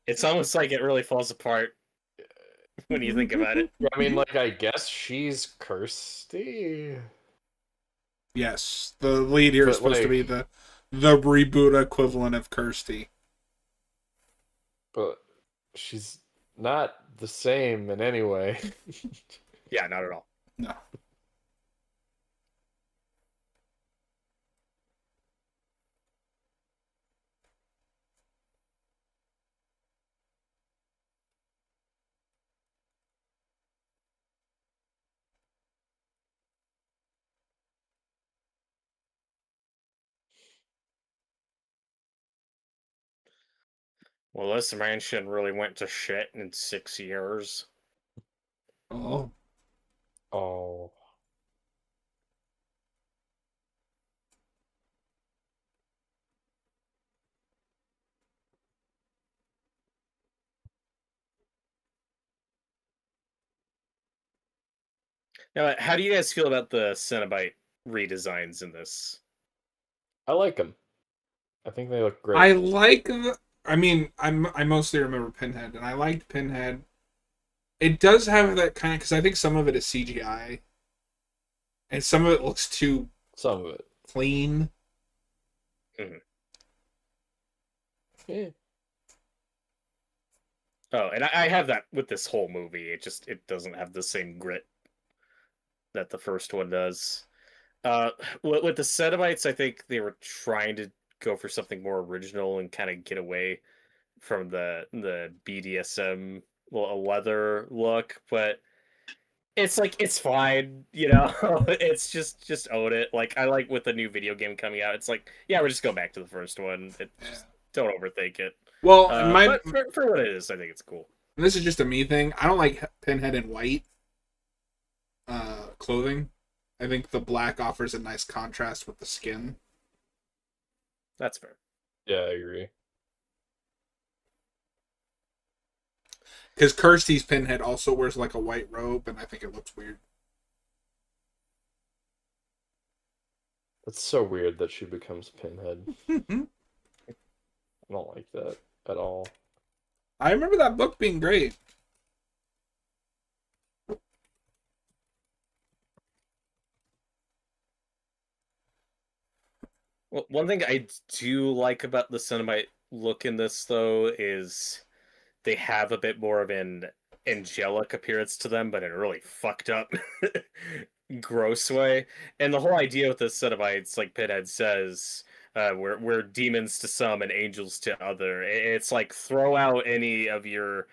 It's almost like it really falls apart when you think about it. I mean, like, I guess she's Kirsty. Yes, the lead here is But, supposed to like, be the reboot equivalent of Kirsty. but she's not the same in any way. Yeah, not at all. No. Well, this mansion really went to shit in 6 years. Oh. Oh. Now, how do you guys feel about the Cenobite redesigns in this? I like them. I think they look great. I like the. I mean, I mostly remember Pinhead, and I liked Pinhead. It does have that kind of, because I think some of it is CGI, and some of it looks too Some of it. clean. Yeah. Oh, and I have that with this whole movie. It doesn't have the same grit that the first one does. With the Cenobites, I think they were trying to go for something more original and kind of get away from the BDSM leather look, but it's like it's fine, you know. It's just own it. Like I like with the new video game coming out, it's like yeah, we're just going back to the first one. Just don't overthink it. Well, and But for what it is, I think it's cool. this is just a me thing. I don't like Pinhead in white clothing. I think the black offers a nice contrast with the skin. That's fair. Yeah, I agree. Because Kirsty's Pinhead also wears like a white robe, and I think it looks weird. It's so weird that she becomes Pinhead. I don't like that at all. I remember that book being great. Well, one thing I do like about the Cenobite look in this, though, is they have a bit more of an angelic appearance to them, but in a really fucked up, gross way. And the whole idea with the Cenobites, like Pinhead says, we're demons to some and angels to other. It's like throw out any of your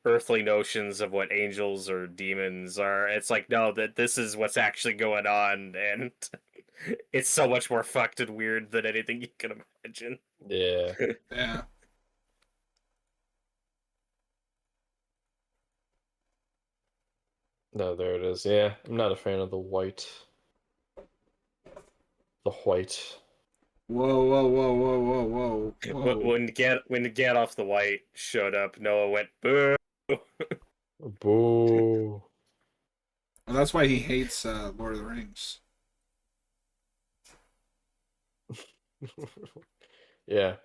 earthly notions of what angels or demons are. It's like no, that this is what's actually going on, and it's so much more fucked and weird than anything you can imagine. Yeah. Yeah. No, there it is. Yeah, I'm not a fan of the white. The white. Whoa, whoa, whoa, whoa, whoa, whoa, whoa. When Gandalf the White showed up, Noah went boo. Boo. Well, that's why he hates Lord of the Rings. Yeah.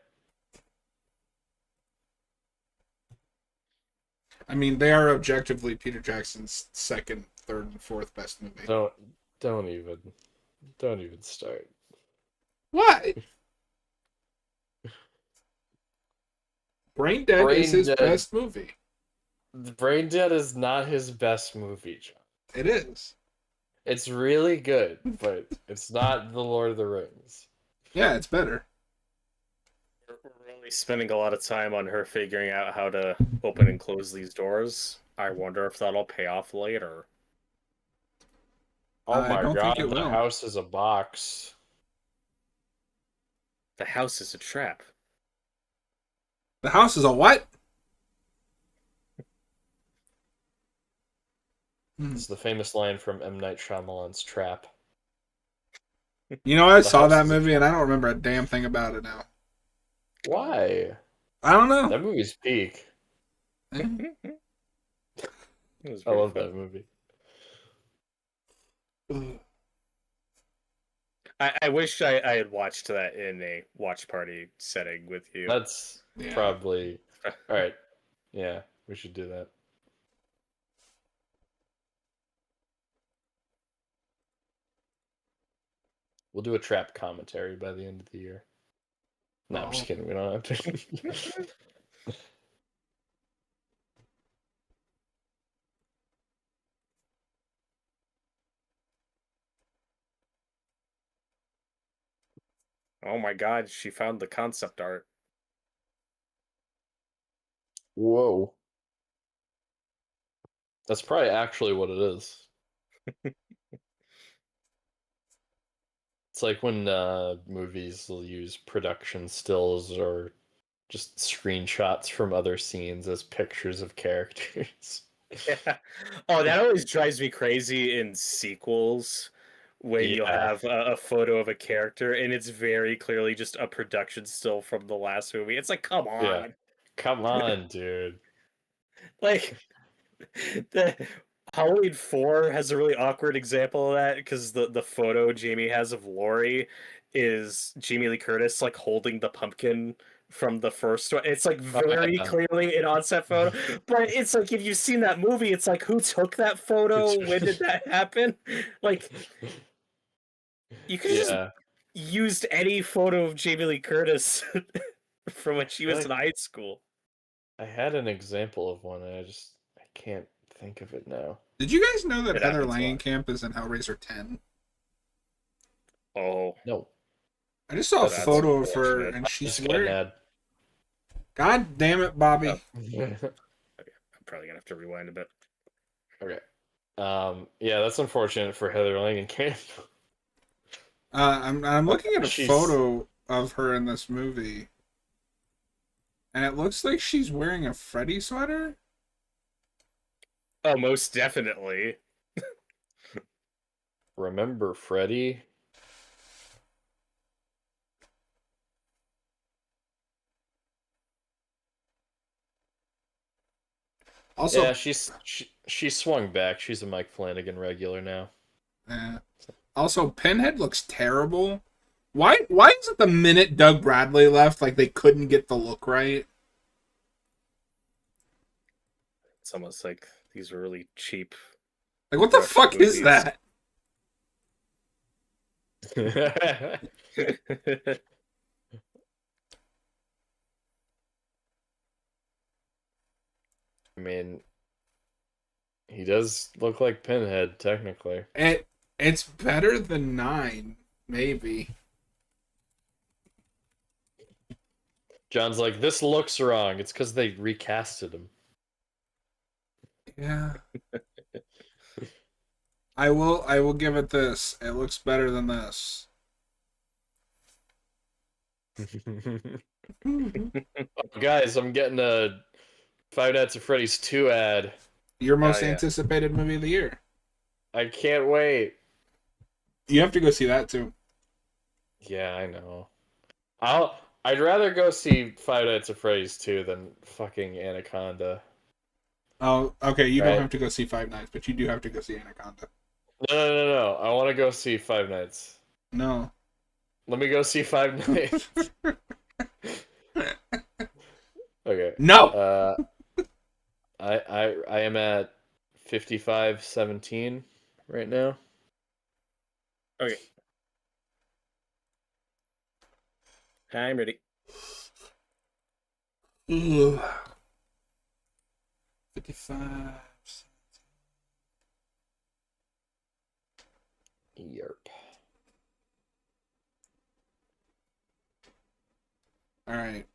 I mean, they are objectively Peter Jackson's second, third, and fourth best movie. Don't even start. What? Brain Dead is his Dead. best movie. Brain Dead is not his best movie, John. It is. It's really good, but it's not The Lord of the Rings. Yeah, it's better. We're really spending a lot of time on her figuring out how to open and close these doors. I wonder if that'll pay off later. Oh I my don't god, think it the will. house is a box. The house is a trap. The house is a what? It's the famous line from M. Night Shyamalan's Trap. You know, I The saw house that is a movie and I don't remember a damn thing about it now. Why? I don't know. That movie's peak. It was I pretty love fun. that movie. I wish I had watched that in a watch party setting with you. That's Yeah. probably all right. Yeah, we should do that. We'll do a trap commentary by the end of the year. No, I'm just Oh. kidding. We don't have to. Oh my god, she found the concept art. Whoa. That's probably actually what it is. It's like when movies will use production stills or just screenshots from other scenes as pictures of characters. Yeah. Oh, that always drives me crazy in sequels when you'll Yeah. have a photo of a character and it's very clearly just a production still from the last movie. It's like, come Yeah. on. Come on, dude. Like the Halloween 4 has a really awkward example of that because the photo Jamie has of Laurie is Jamie Lee Curtis like holding the pumpkin from the first one. It's like very Yeah. clearly an on-set photo, but it's like if you've seen that movie, it's like who took that photo? When did that happen? Like you could have just Yeah. used any photo of Jamie Lee Curtis from when she I feel was in like high school. I had an example of one, and I can't think of it now. Did you guys know that It Heather happens a lot. Langenkamp is in Hellraiser 10? Oh, No, I just saw a that's photo of her unfortunate. and she's just got an wearing. ad. God damn it, Bobby. Oh. I'm probably gonna have to rewind a bit. Okay. Yeah, that's unfortunate for Heather Langenkamp. I'm looking at a She's- photo of her in this movie, and it looks like she's wearing a Freddy sweater. Oh, most definitely. Remember Freddy? Also, Yeah, she swung back. She's a Mike Flanagan regular now. also, Pinhead looks terrible. Why is it the minute Doug Bradley left, like they couldn't get the look right? It's almost like these were really cheap. Like, what the Rushed fuck is movies. that? I mean, he does look like Pinhead, technically. It's better than 9, maybe. John's like, this looks wrong. It's because they recasted him. Yeah. I will give it this. It looks better than this. Guys, I'm getting a Five Nights at Freddy's 2 ad. Your most yeah. anticipated movie of the year. I can't wait. You have to go see that too. Yeah, I know. I'd rather go see Five Nights at Freddy's 2 than fucking Anaconda. Oh, okay. You Right. don't have to go see Five Nights, but you do have to go see Anaconda. No. I want to go see Five Nights. No. Let me go see Five Nights. Okay. No. I am at 55-17 right now. Okay. I'm ready. Ugh. 55. Yerp. All right.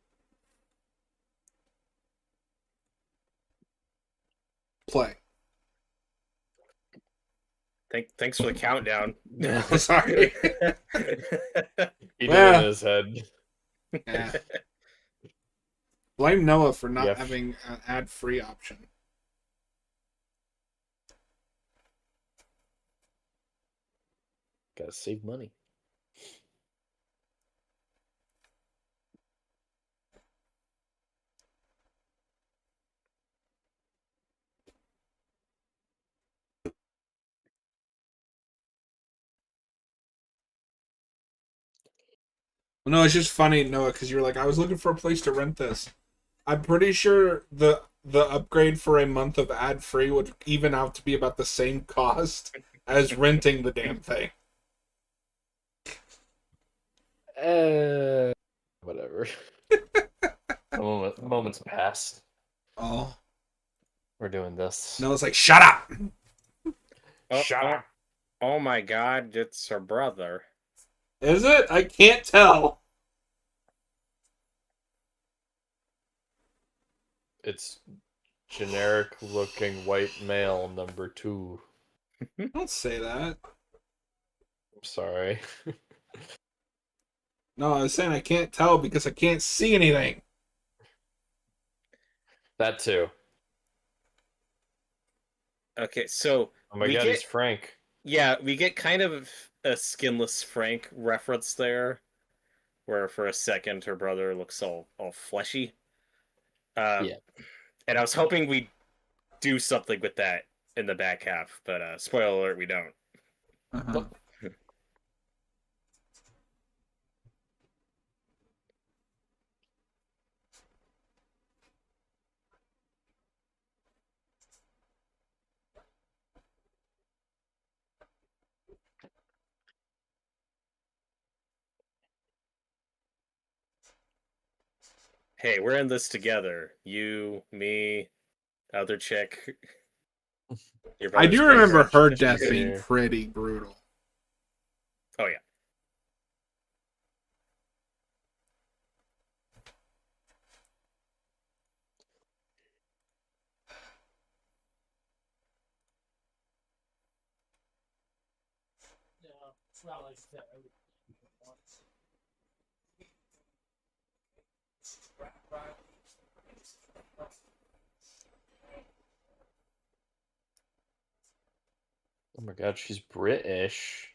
Play. Thanks for the countdown. Sorry. He did Yeah. it in his head. Yeah. Blame Noah for not Yep. having an ad-free option. Gotta save money. No, it's just funny, Noah, because you're like, I was looking for a place to rent this. I'm pretty sure the upgrade for a month of ad free would even out to be about the same cost as renting the damn thing. Whatever. Moment's passed. Oh, We're doing this. Noah's like, shut up. Shut up. Oh my god, it's her brother. Is it? I can't tell. It's generic looking white male number 2. Don't say that. I'm sorry. No, I was saying I can't tell because I can't see anything. That too. Okay, so Oh my we god, get he's Frank. we get kind of a skinless Frank reference there, where for a second her brother looks all fleshy. Yeah. And I was hoping we'd do something with that in the back half, but spoiler alert, we don't. Uh-huh. Hey, we're in this together. You, me, other chick. Your I brother's do remember boyfriend. her She's death being here. pretty brutal. Oh yeah. Oh my god, she's British.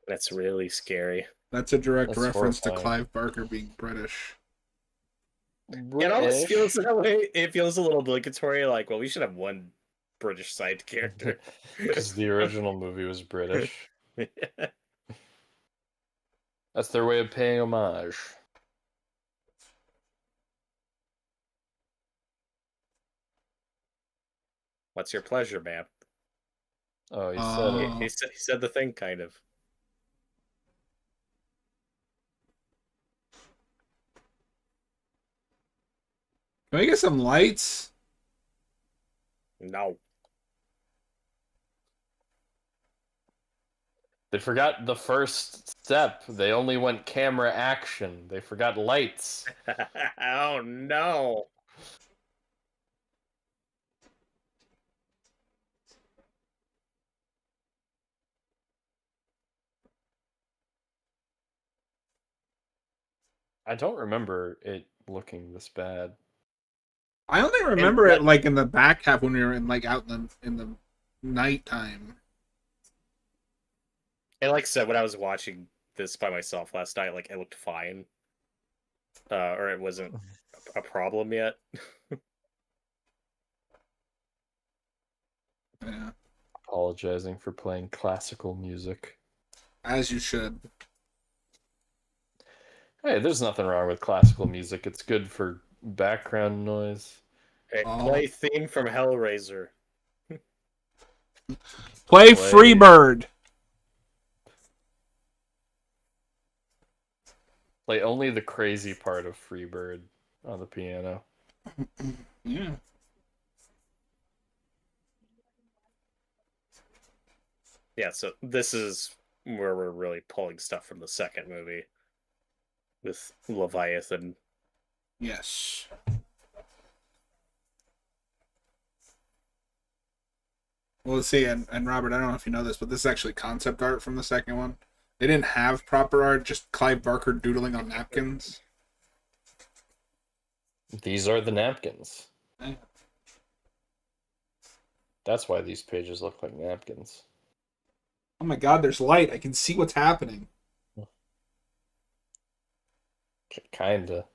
That's really scary. That's a direct That's reference to horrifying. Clive Barker being British. It almost feels that way. It feels a little obligatory, like, well, we should have one British side character. Because the original movie was British. That's their way of paying homage. What's your pleasure, man? Oh, he said it. Oh. He said the thing, kind of. Can we get some lights? No. They forgot the first step. They only went camera action. They forgot lights. Oh no. I don't remember it looking this bad. I only remember it like in the back half when we were in like out in the nighttime. And like I said, when I was watching this by myself last night, like it looked fine. Or it wasn't a problem yet. Yeah, Apologizing for playing classical music. as you should. Hey, there's nothing wrong with classical music. It's good for background noise. Hey, Oh. play theme from Hellraiser. Play Freebird. Play only the crazy part of Freebird on the piano. Yeah. Yeah, so this is where we're really pulling stuff from the second movie with Leviathan. Yes. Well, let's see, and Robert, I don't know if you know this, but this is actually concept art from the second one. They didn't have proper art, just Clive Barker doodling on napkins. These are the napkins. Yeah. That's why these pages look like napkins. Oh my god, there's light. I can see what's happening. Kinda.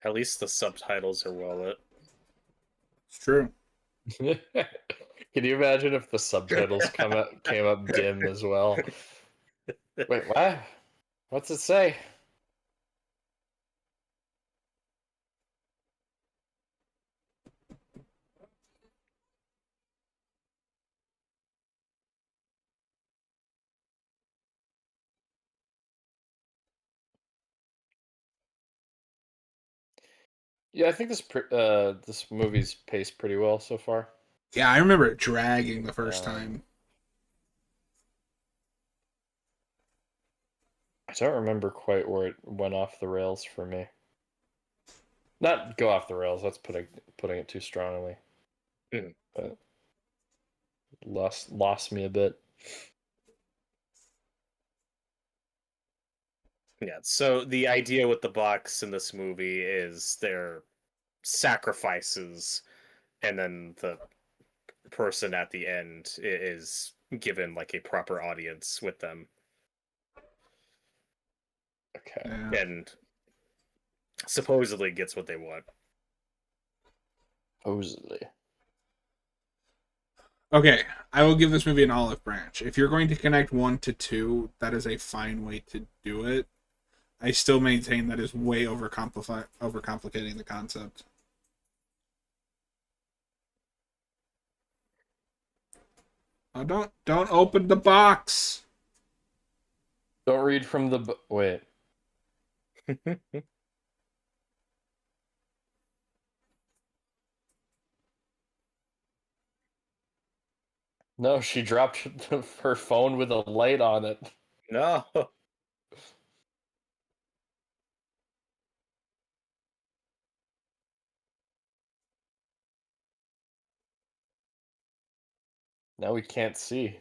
At least the subtitles are well lit. It's true. Can you imagine if the subtitles came up dim as well? Wait, what? What's it say? Yeah, I think this movie's paced pretty well so far. Yeah, I remember it dragging the first Um, time. I don't remember quite where it went off the rails for me. Not go off the rails. That's putting it too strongly. Mm. But lost me a bit. Yeah, so the idea with the box in this movie is they're sacrifices, and then the person at the end is given like a proper audience with them Okay. Yeah. and supposedly gets what they want. Supposedly. Okay, I will give this movie an olive branch. If you're going to connect 1 to 2, that is a fine way to do it. I still maintain that is way overcomplicating the concept. Oh, don't open the box. Don't read from the wait. No, she dropped her phone with a light on it. No. Now we can't see.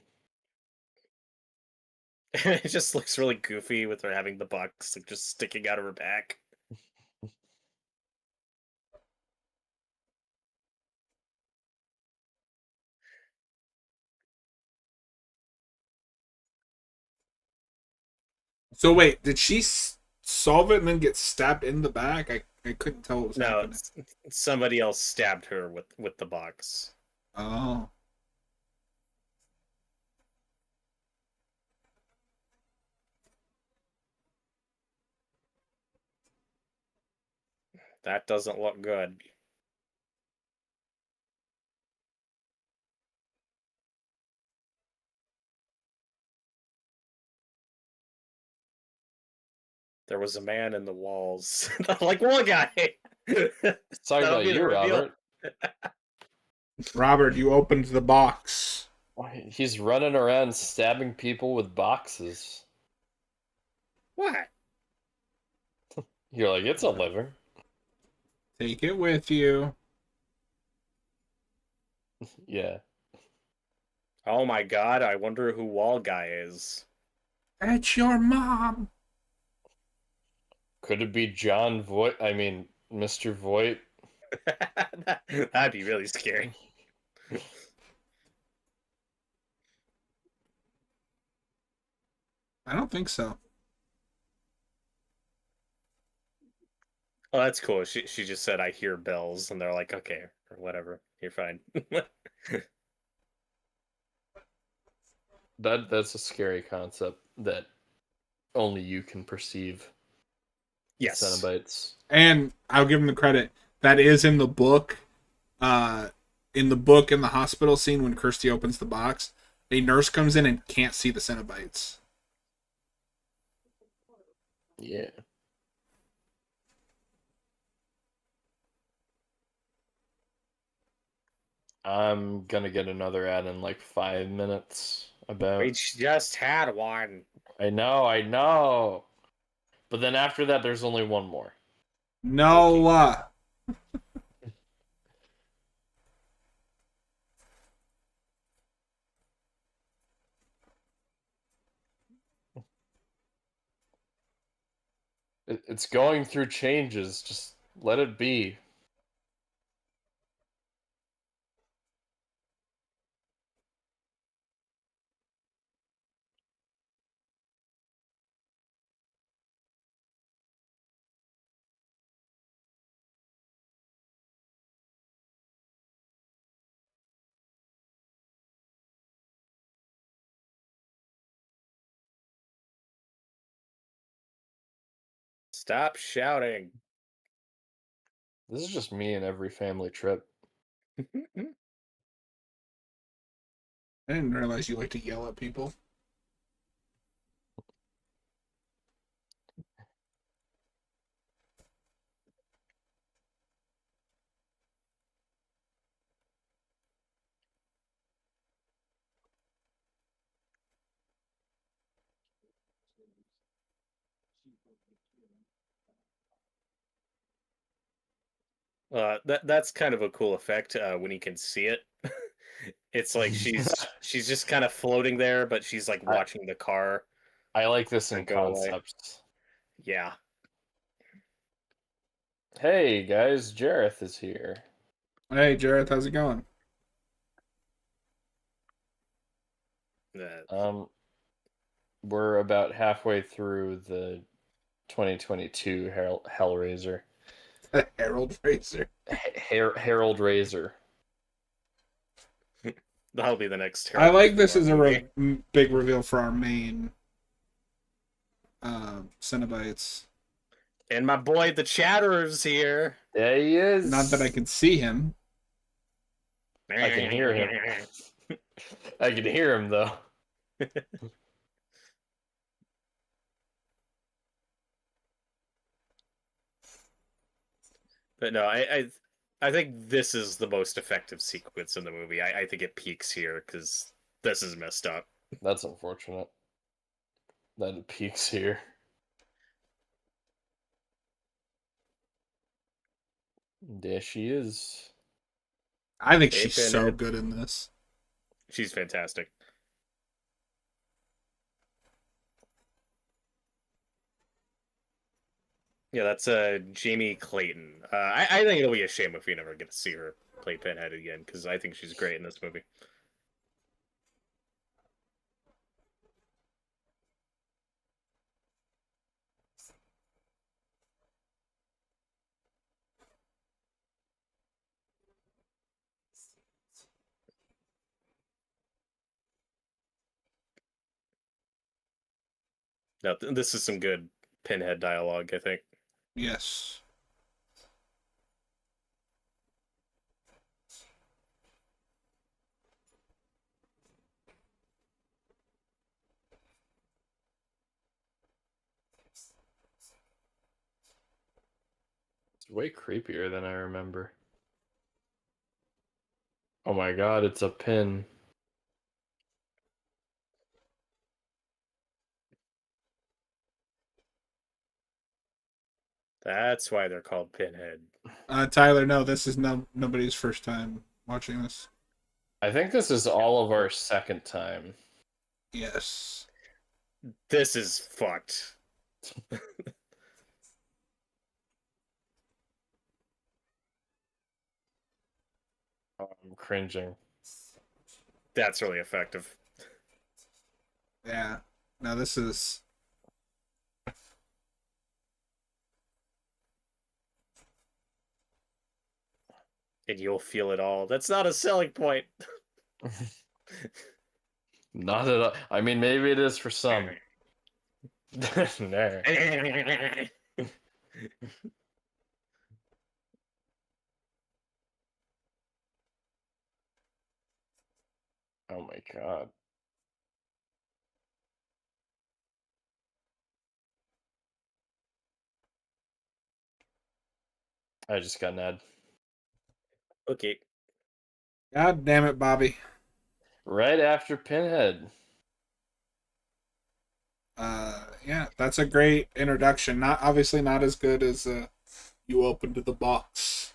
It just looks really goofy with her having the box like just sticking out of her back. So wait, did she solve it and then get stabbed in the back? I couldn't tell what was No, happening. somebody else stabbed her with the box. Oh. That doesn't look good. There was a man in the walls. Like one guy. Talking That'll about be the you, reveal. Robert. Robert, you opened the box. He's running around stabbing people with boxes. What? You're like, it's a living. Take it with you. Yeah. Oh my god, I wonder who Wall Guy is. It's your mom. Could it be John Voight? I mean, Mr. Voight? That'd be really scary. I don't think so. Oh, that's cool. She just said I hear bells, and they're like, okay, or whatever. You're fine. That's a scary concept that only you can perceive. Yes. Cenobites. And I'll give him the credit. That is in the book. In the book, in the hospital scene when Kirsty opens the box, a nurse comes in and can't see the cenobites. Yeah. I'm gonna get another ad in like 5 minutes about. We just had one. I know. But then after that, there's only one more. No. It's going through changes. Just let it be. Stop shouting. This is just me and every family trip. I didn't realize you like to yell at people. That's kind of a cool effect when you can see it. It's like she's just kind of floating there, but she's like I, watching the car I like this in go away. concept. Yeah. Hey guys, Jareth is here. Hey, Jareth, how's it going? Uh, Um, we're about halfway through the 2022 Hellraiser. Harold Fraser. Harold Razor. that'll be the next I Harold like this Kumar as a movie. big reveal for our main cenobites. And my boy the Chatterer's here. There he is. Not that I can see him. I can hear him. I can hear him though. But no, I think this is the most effective sequence in the movie. I think it peaks here because this is messed up. That's unfortunate. That it peaks here. There she is. I think Hey, she's so Pinhead. good in this. She's fantastic. Yeah, that's Jamie Clayton. I think it'll be a shame if we never get to see her play Pinhead again because I think she's great in this movie. Now, this is some good Pinhead dialogue, I think. Yes. It's way creepier than I remember. Oh my god, it's a pin. That's why they're called Pinhead. Tyler, no, this is nobody's first time watching this. I think this is all of our second time. Yes. This is fucked. I'm cringing. That's really effective. Yeah. No, this is. And you'll feel it all. That's not a selling point. Not at all. I mean, maybe it is for some. No. Oh my god. I just got an ad. Okay. God damn it, Bobby. Right after Pinhead. Yeah, that's a great introduction. Not obviously not as good as you opened the box,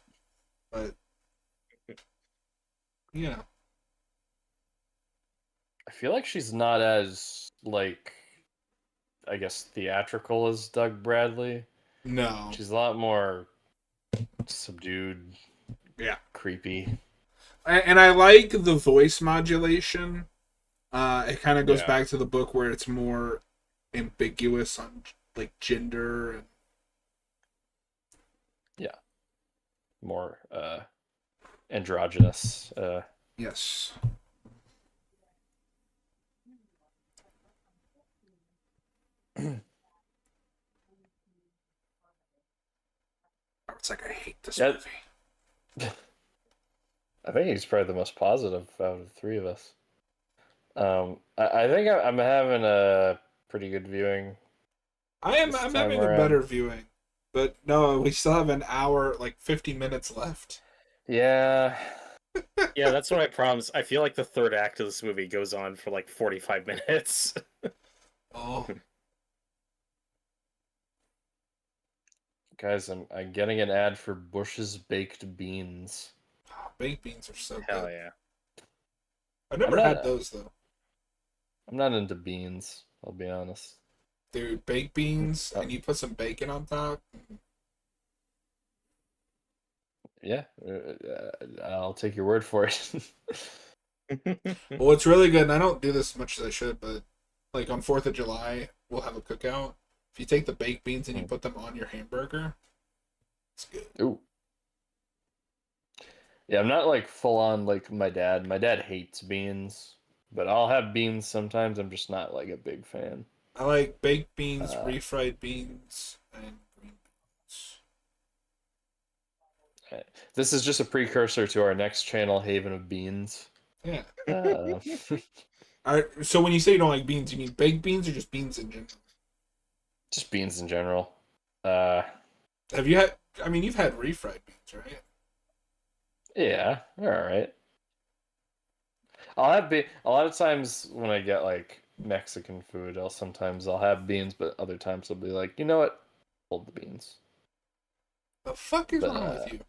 but you know. I feel like she's not as, like, I guess, theatrical as Doug Bradley. No. She's a lot more subdued, Yeah. creepy. And I like the voice modulation. It kind of goes Yeah. back to the book where it's more ambiguous on like gender and More androgynous. yes. Robert's like, I hate this Yeah. movie. I think he's probably the most positive out of the three of us. I think I'm having a pretty good viewing I'm this time having a around. better viewing, but no, we still have an hour, like 50 minutes left. Yeah. Yeah, that's one of my problems. I feel like the third act of this movie goes on for like 45 minutes. Oh, Guys, I'm getting an ad for Bush's Baked Beans. baked beans are so Hell good. yeah. I've never had those though. I'm not into beans, I'll be honest. Dude, baked beans and you put some bacon on top. Yeah, I'll take your word for it. Well, it's really good, and I don't do this as much as I should, but like on 4th of July, we'll have a cookout. If you take the baked beans and you put them on your hamburger, it's good. Ooh. Yeah, I'm not like full on like my dad. My dad hates beans, but I'll have beans sometimes. I'm just not like a big fan. I like baked beans, Uh, refried beans, and green beans. This is just a precursor to our next channel, Haven of Beans. Yeah. Uh, So when you say you don't like beans, you mean baked beans or just beans in general? just beans in general. Have you had? I mean, you've had refried beans, right? Yeah, they're all right. I'll have a lot of times when I get like Mexican food, I'll have beans, but other times I'll be like, you know what? Hold the beans. The fuck is But wrong with you?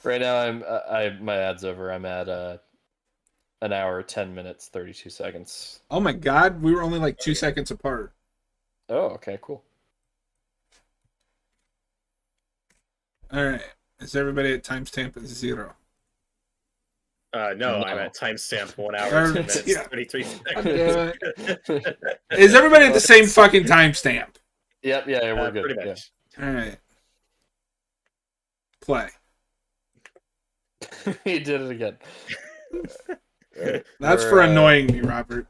right now my ad's over. I'm at an hour, 10 minutes, 32 seconds. Oh my god, we were only like 2 seconds apart. Oh, okay, cool. All right, is everybody at timestamp at 0? No, I'm at timestamp 1 hour, 2 minutes, Yeah. 33 God damn seconds. Is everybody at the same fucking timestamp? Yep, yeah, we're good. Pretty much. All right, play. Yeah. He did it again. That's for annoying me, Robert.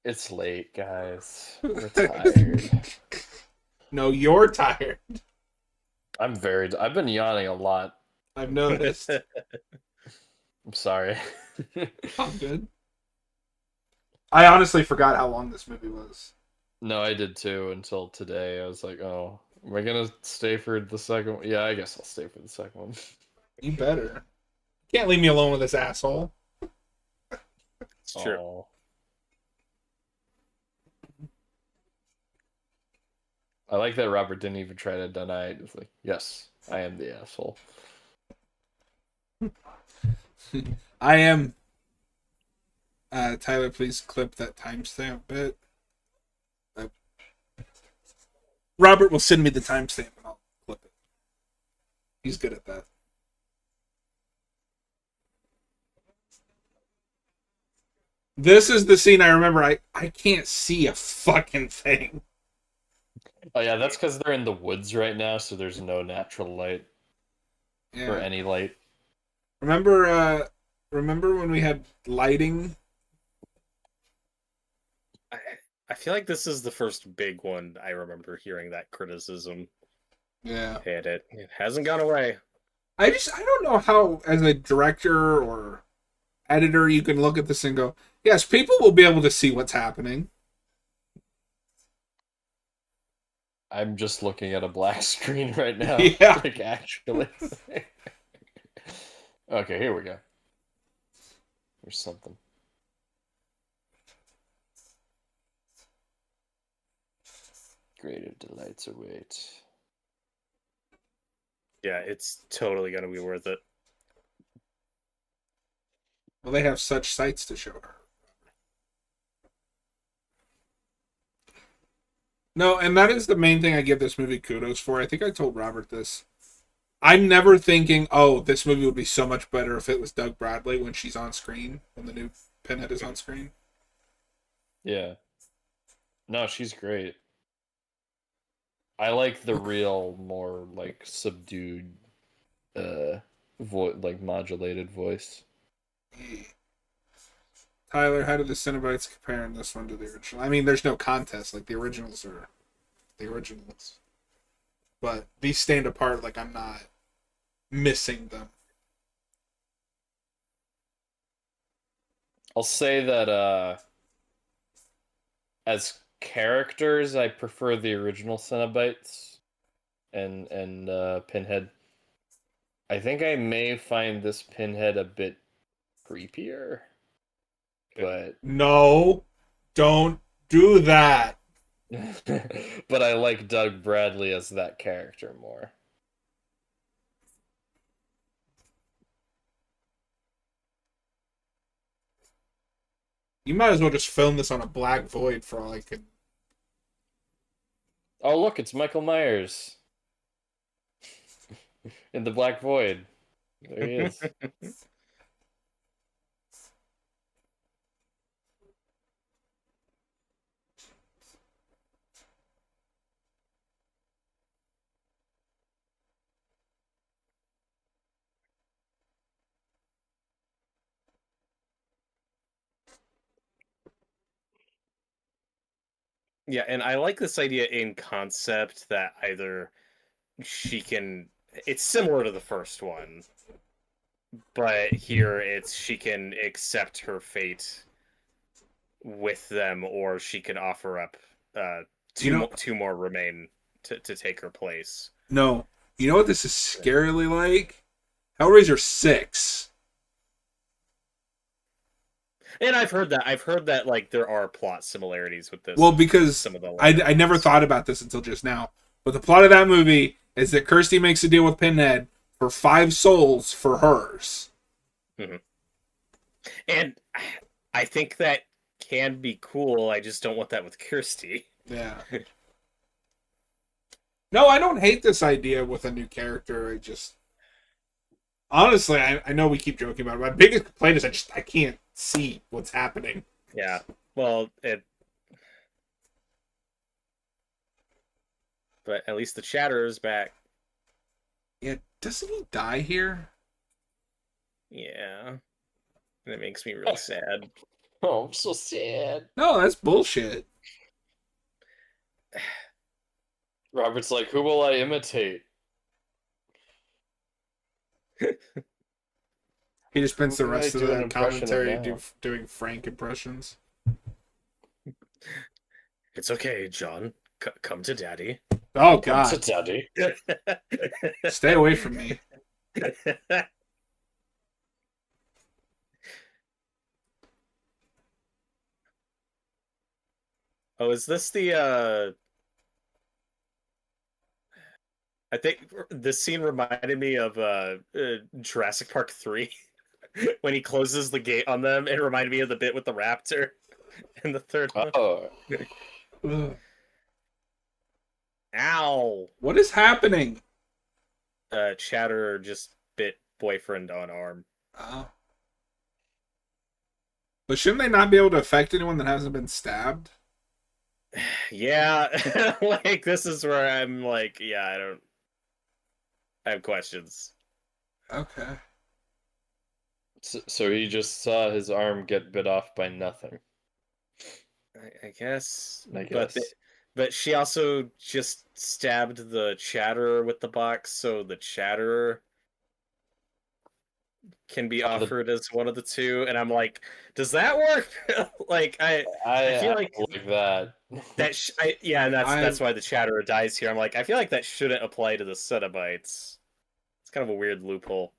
It's late, guys. We're tired. No, you're tired. I've been yawning a lot. I've noticed. I'm sorry. I'm good. I honestly forgot how long this movie was. No, I did too until today. I was like, oh, am I gonna stay for the second one? Yeah, I guess I'll stay for the second one. You better. Can't leave me alone with this asshole. It's true. Aw. I like that Robert didn't even try to deny it. It's like, yes, I am the asshole. I am. Tyler, please clip that timestamp bit. Robert will send me the timestamp and I'll clip it. He's good at that. This is the scene I remember. I can't see a fucking thing. Oh yeah, that's because they're in the woods right now, so there's no natural light Yeah. or any light. Remember when we had lighting? I feel like this is the first big one I remember hearing that criticism. Yeah. And it hasn't gone away. I don't know how, as a director or editor, you can look at this and go, yes, people will be able to see what's happening. I'm just looking at a black screen right now. Yeah. Like, actually. Okay, here we go. There's something. Greater delights await. Yeah, it's totally gonna be worth it. Well, they have such sights to show her. No, and that is the main thing I give this movie kudos for. I think I told Robert this. I'm never thinking, oh, this movie would be so much better if it was Doug Bradley when she's on screen, when the new Pinhead is on screen. Yeah. No, she's great. I like the real, more like subdued, like modulated voice. Tyler, how do the cenobites compare in this one to the original? I mean, there's no contest. Like, the originals are the originals. But these stand apart, like, I'm not missing them. I'll say that as characters, I prefer the original Cenobites and Pinhead. I think I may find this Pinhead a bit creepier, but No, don't do that. but I like Doug Bradley as that character more. You might as well just film this on a black void for all I could. Oh, look, it's Michael Myers in the Black Void. There he is. Yeah, and I like this idea in concept that either she can. It's similar to the first one, but here it's she can accept her fate with them, or she can offer up two more remain to take her place. No. You know what this is scarily like? Hellraiser 6. And I've heard that like there are plot similarities with this. Well, because some of the I never thought about this until just now. But the plot of that movie is that Kirsty makes a deal with Pinhead for 5 souls for hers. Mm-hmm. And I think that can be cool. I just don't want that with Kirsty. Yeah. No, I don't hate this idea with a new character. I just... Honestly, I know we keep joking about it. My biggest complaint is I can't see what's happening. Yeah. Well, but at least the Chatterer's back. Yeah, doesn't he die here? Yeah. And it makes me really sad. Oh, I'm so sad. No, that's bullshit. Robert's like, who will I imitate? He just spends the Who can rest I of do an the impression of commentary now? doing Frank impressions. It's okay, John. Come to Daddy. Oh, Come to God. Daddy. Stay away from me. Oh, is this the I think this scene reminded me of Jurassic Park 3 when he closes the gate on them. It reminded me of the bit with the raptor in the third one. Oh, Ugh. Ow! What is happening? Chatterer just bit boyfriend on arm. Oh. But shouldn't they not be able to affect anyone that hasn't been stabbed? Yeah, like this is where I'm like, yeah, I have questions. Okay. so he just saw his arm get bit off by nothing. I guess. I guess. But she also just stabbed the Chatterer with the box, so the Chatterer can be offered as one of the two, and I'm like, does that work? Like I feel like that. and that's why the Chatterer dies here. I'm like, I feel like that shouldn't apply to the Cenobites. It's kind of a weird loophole.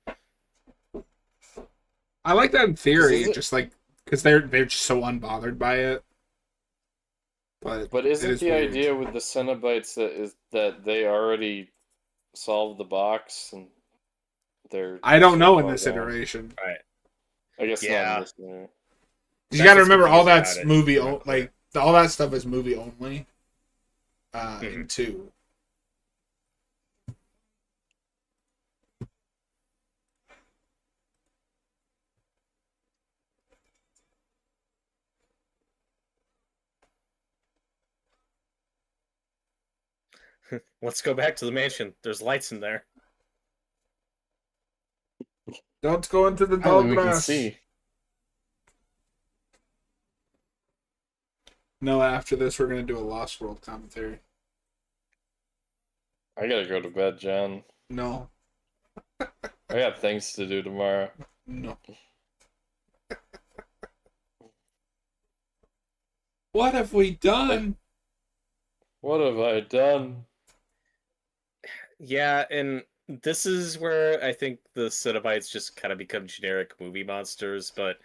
I like that in theory, just like because they're just so unbothered by it. But isn't the idea with the Cenobites that they already solved the box and they're... I don't know in this iteration. Right. I guess yeah. not in this. You got to remember all that's movie like all that stuff is movie only. In 2. Let's go back to the mansion. There's lights in there. Don't go into the Tell tall me we can grass. see. No, after this, we're going to do a Lost World commentary. I gotta go to bed, John. No, I got things to do tomorrow. no. What have we done? What have I done? Yeah, and this is where I think the cenobites just kind of become generic movie monsters, but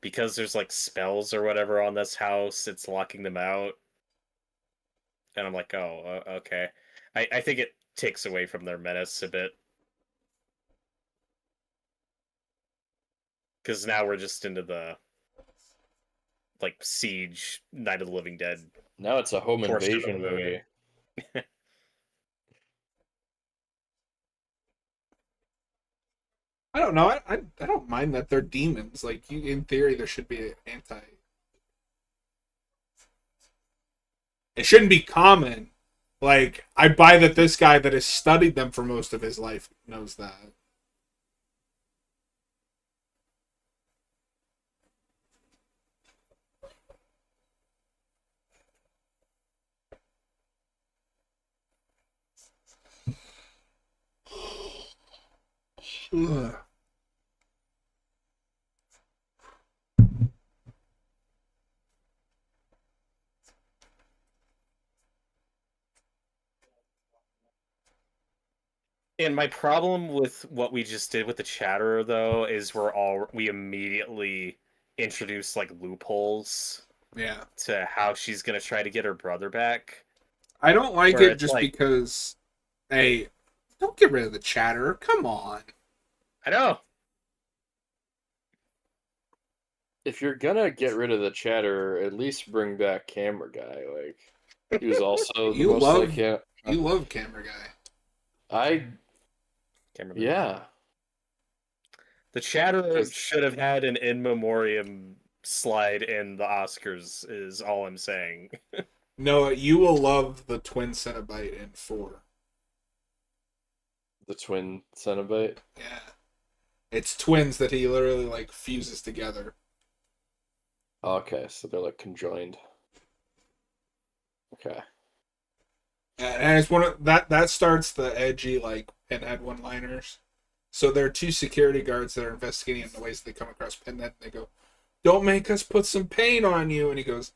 because there's like spells or whatever on this house, it's locking them out. And I'm like, oh, okay. I think it takes away from their menace a bit. Because now we're just into the like Siege, Night of the Living Dead Now it's a home portion of invasion the movie. I don't know. I don't mind that they're demons. Like, in theory, there should be an anti. It shouldn't be common. Like, I buy that this guy that has studied them for most of his life knows that. Ugh. And my problem with what we just did with the Chatterer, though, is we immediately introduce like loopholes Yeah. to how she's gonna try to get her brother back. I don't like Where it it's just like, because, hey, don't get rid of the chatter. Come on. I know. If you're gonna get rid of the chatter, at least bring back Camera Guy. Like, he was also the You most love like yeah. you love Camera Guy. I Can't remember. yeah. The Chatterer should have had an in memoriam slide in the Oscars. Is all I'm saying. No, you will love the twin Cenobite in 4. The twin Cenobite. Yeah. It's twins that he literally, like, fuses together. Okay, so they're like conjoined. Okay. And it's one of that starts the edgy, like, Pinhead one-liners. So there are 2 security guards that are investigating the ways they come across Pinhead, and they go, "Don't make us put some pain on you." And he goes,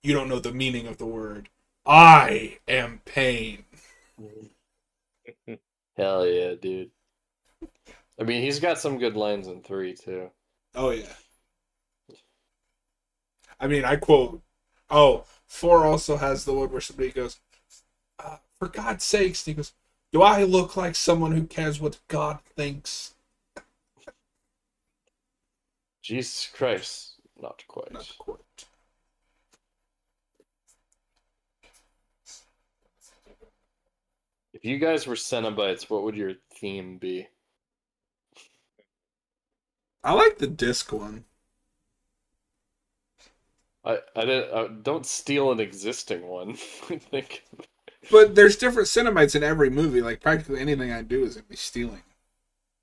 "You don't know the meaning of the word. I am pain." Hell yeah, dude. I mean, he's got some good lines in 3 too. Oh, yeah. I mean, I quote, oh, 4 also has the one where somebody goes, "For God's sakes," and he goes, "Do I look like someone who cares what God thinks?" Jesus Christ, not quite. Not quite. If you guys were Cenobites, what would your theme be? I like the disc one. Don't steal an existing one. I think. But there's different Cenobites in every movie. Like, practically anything I do is going to be stealing.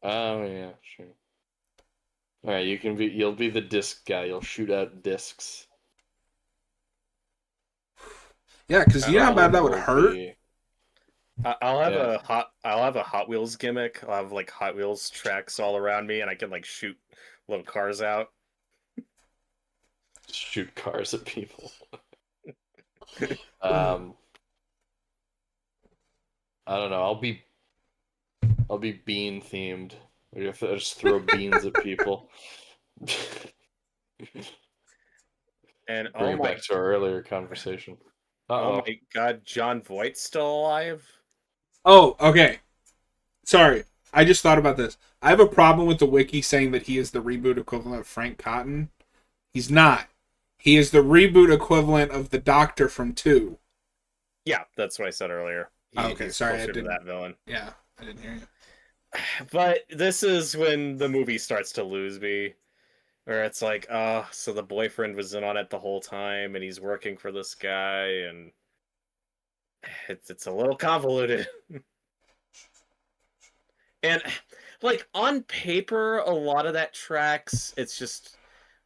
Oh yeah, sure. All right, you'll be the disc guy. You'll shoot out discs. Yeah, because you know how bad that would Will hurt? be- I'll have Yeah. I'll have a Hot Wheels gimmick. I'll have like Hot Wheels tracks all around me, and I can like shoot little cars out. Shoot cars at people. um, I don't know. I'll be bean themed. I just throw beans at people. And Bring it back to our earlier conversation. oh Uh-oh. my God, John Voight's still alive? Oh, okay. Sorry. I just thought about this. I have a problem with the wiki saying that he is the reboot equivalent of Frank Cotton. He's not. He is the reboot equivalent of the Doctor from 2. Yeah, that's what I said earlier. Okay, He's sorry, I closer to didn't- that villain. Yeah, I didn't hear you. But this is when the movie starts to lose me. Where it's like, oh, so the boyfriend was in on it the whole time, and he's working for this guy, and it's a little convoluted. And like on paper, a lot of that tracks. It's just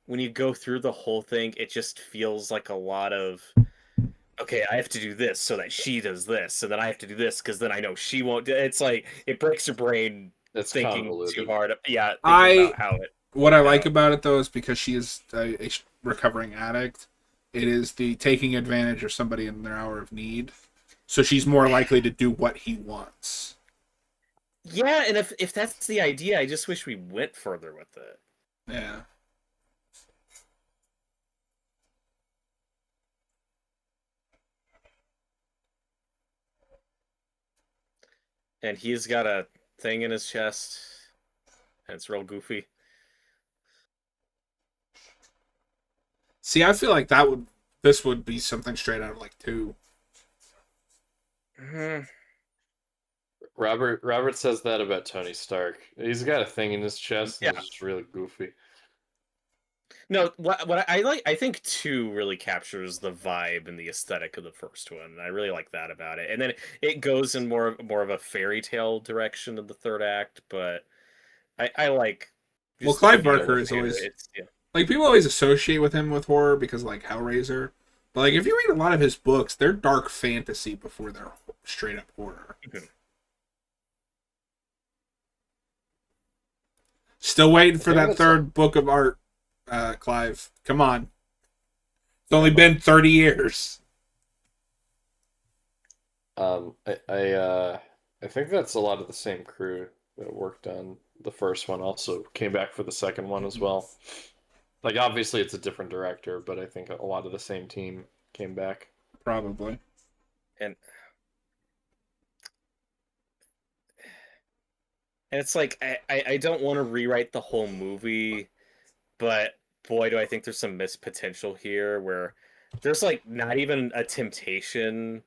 when you go through the whole thing, it just feels like a lot of, okay, I have to do this so that she does this, and then I have to do this because then I know she won't do. It's like it breaks your brain It's thinking too convoluted. hard. Yeah, thinking I about how it what I worked like out. about it though is because she is a recovering addict. It is the taking advantage of somebody in their hour of need, so she's more likely to do what he wants. Yeah, and if that's the idea, I just wish we went further with it. Yeah. And he's got a thing in his chest, and it's real goofy. See, I feel like this would be something straight out of like two. Mhm. Robert says that about Tony Stark. He's got a thing in his chest, and Yeah. it's just really goofy. No, what I like, I think two really captures the vibe and the aesthetic of the first one. I really like that about it. And then it goes in more of a fairy tale direction in the third act, but I like Well, just the Clive feel Barker of is it. always It's yeah. like people always associate with him with horror because like Hellraiser. But like if you read a lot of his books, they're dark fantasy before they're straight up horror. Mhm. Still waiting I for think that that's third book of art, Clive. Come on. It's only been 30 years. I think that's a lot of the same crew that worked on the first one. Also came back for the second one as well. Like obviously it's a different director, but I think a lot of the same team came back. Probably. And and it's like I don't want to rewrite the whole movie, but boy, do I think there's some missed potential here where there's like not even a temptation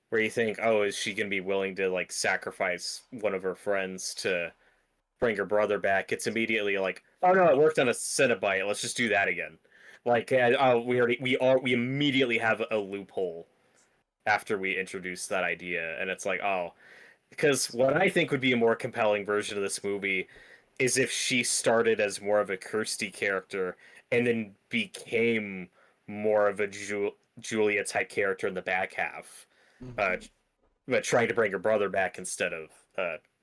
where you think, oh, is she gonna be willing to like sacrifice one of her friends to bring her brother back? It's immediately like, oh no, it worked on a Cenobite. Let's just do that again. Like, oh, we immediately have a loophole after we introduce that idea, and it's like, oh, because what I think would be a more compelling version of this movie is if she started as more of a Kirsty character and then became more of a Julia type character in the back half, uh, but trying to bring her brother back instead of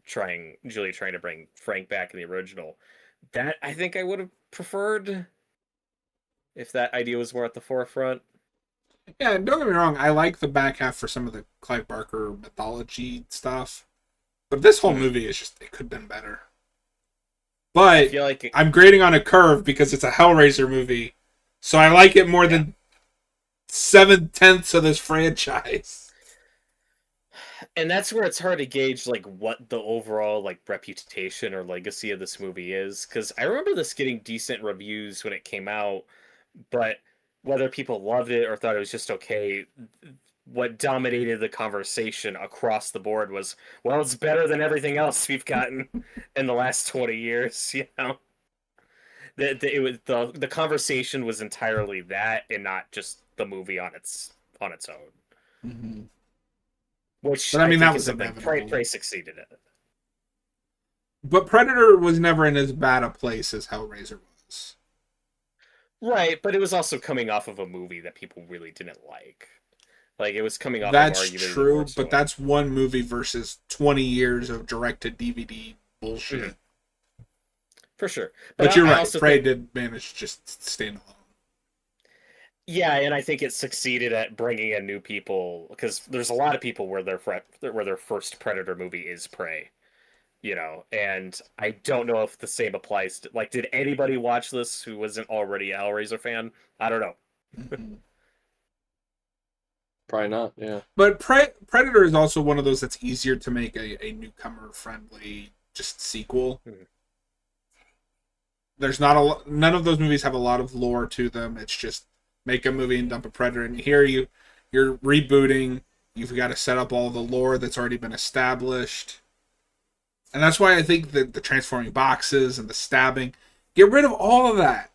trying to bring Frank back in the original. That I think I would have preferred if that idea was more at the forefront. Yeah, and don't get me wrong, I like the back half for some of the Clive Barker mythology stuff. But this whole Mhm. movie is just, it could have been better. I But feel like I'm grading on a curve because it's a Hellraiser movie. So I like it more than 7/10 of this franchise. and that's where it's hard to gauge like what the overall like reputation or legacy of this movie is, because I remember this getting decent reviews when it came out, but whether people loved it or thought it was just okay, what dominated the conversation across the board was, well, it's better than everything else we've gotten in the last 20 years. The conversation was entirely that and not just the movie on its own, Mm-hmm. which But I I mean, that think is was a thing. Prey, inevitable. Prey succeeded at it. But Predator was never in as bad a place as Hellraiser was. Right, but it was also coming off of a movie that people really didn't like. Like it was coming off of That's arguably the true, worst but one. that's one movie versus 20 years of direct to DVD bullshit. Mhm. For sure. But But you're I right. also Prey think, did manage to just stand alone. yeah, and I think it succeeded at bringing in new people because there's a lot of people where their first Predator movie is Prey, and I don't know if the same applies to, like, did anybody watch this who wasn't already a Hellraiser fan? I don't know. Mm-hmm. Probably not. Yeah. But Predator is also one of those that's easier to make a newcomer friendly just sequel. Mhm. There's not none of those movies have a lot of lore to them. It's just make a movie and dump a Predator. And here you're rebooting. You've got to set up all the lore that's already been established. And that's why I think that the transforming boxes and the stabbing, get rid of all of that.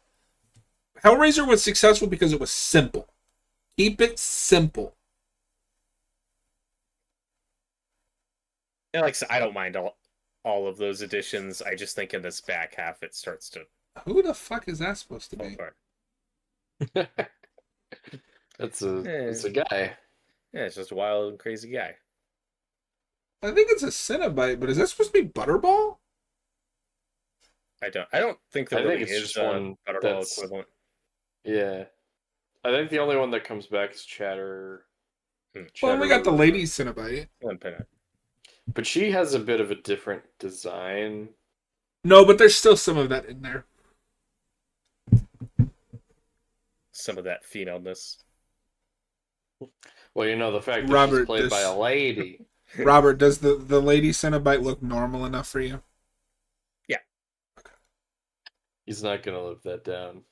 Hellraiser was successful because it was simple. Keep it simple. And like I said, I don't mind all of those additions. I just think in this back half it starts to Who the fuck is that supposed to fall be? apart. It's a guy. Yeah, it's just a wild and crazy guy. I think it's a Cenobite, but is that supposed to be Butterball? I don't think there I think really it's is just a one Butterball that's equivalent. yeah. I think the only one that comes back is Chatter. Well, we got the Chatter, lady Cenobite. One pin. but she has a bit of a different design. No, but there's still some of that in there. Some of that femaleness. Well, the fact that she's Robert, played by a lady. Robert, does the lady Cenobite look normal enough for you? Yeah. He's not gonna live that down.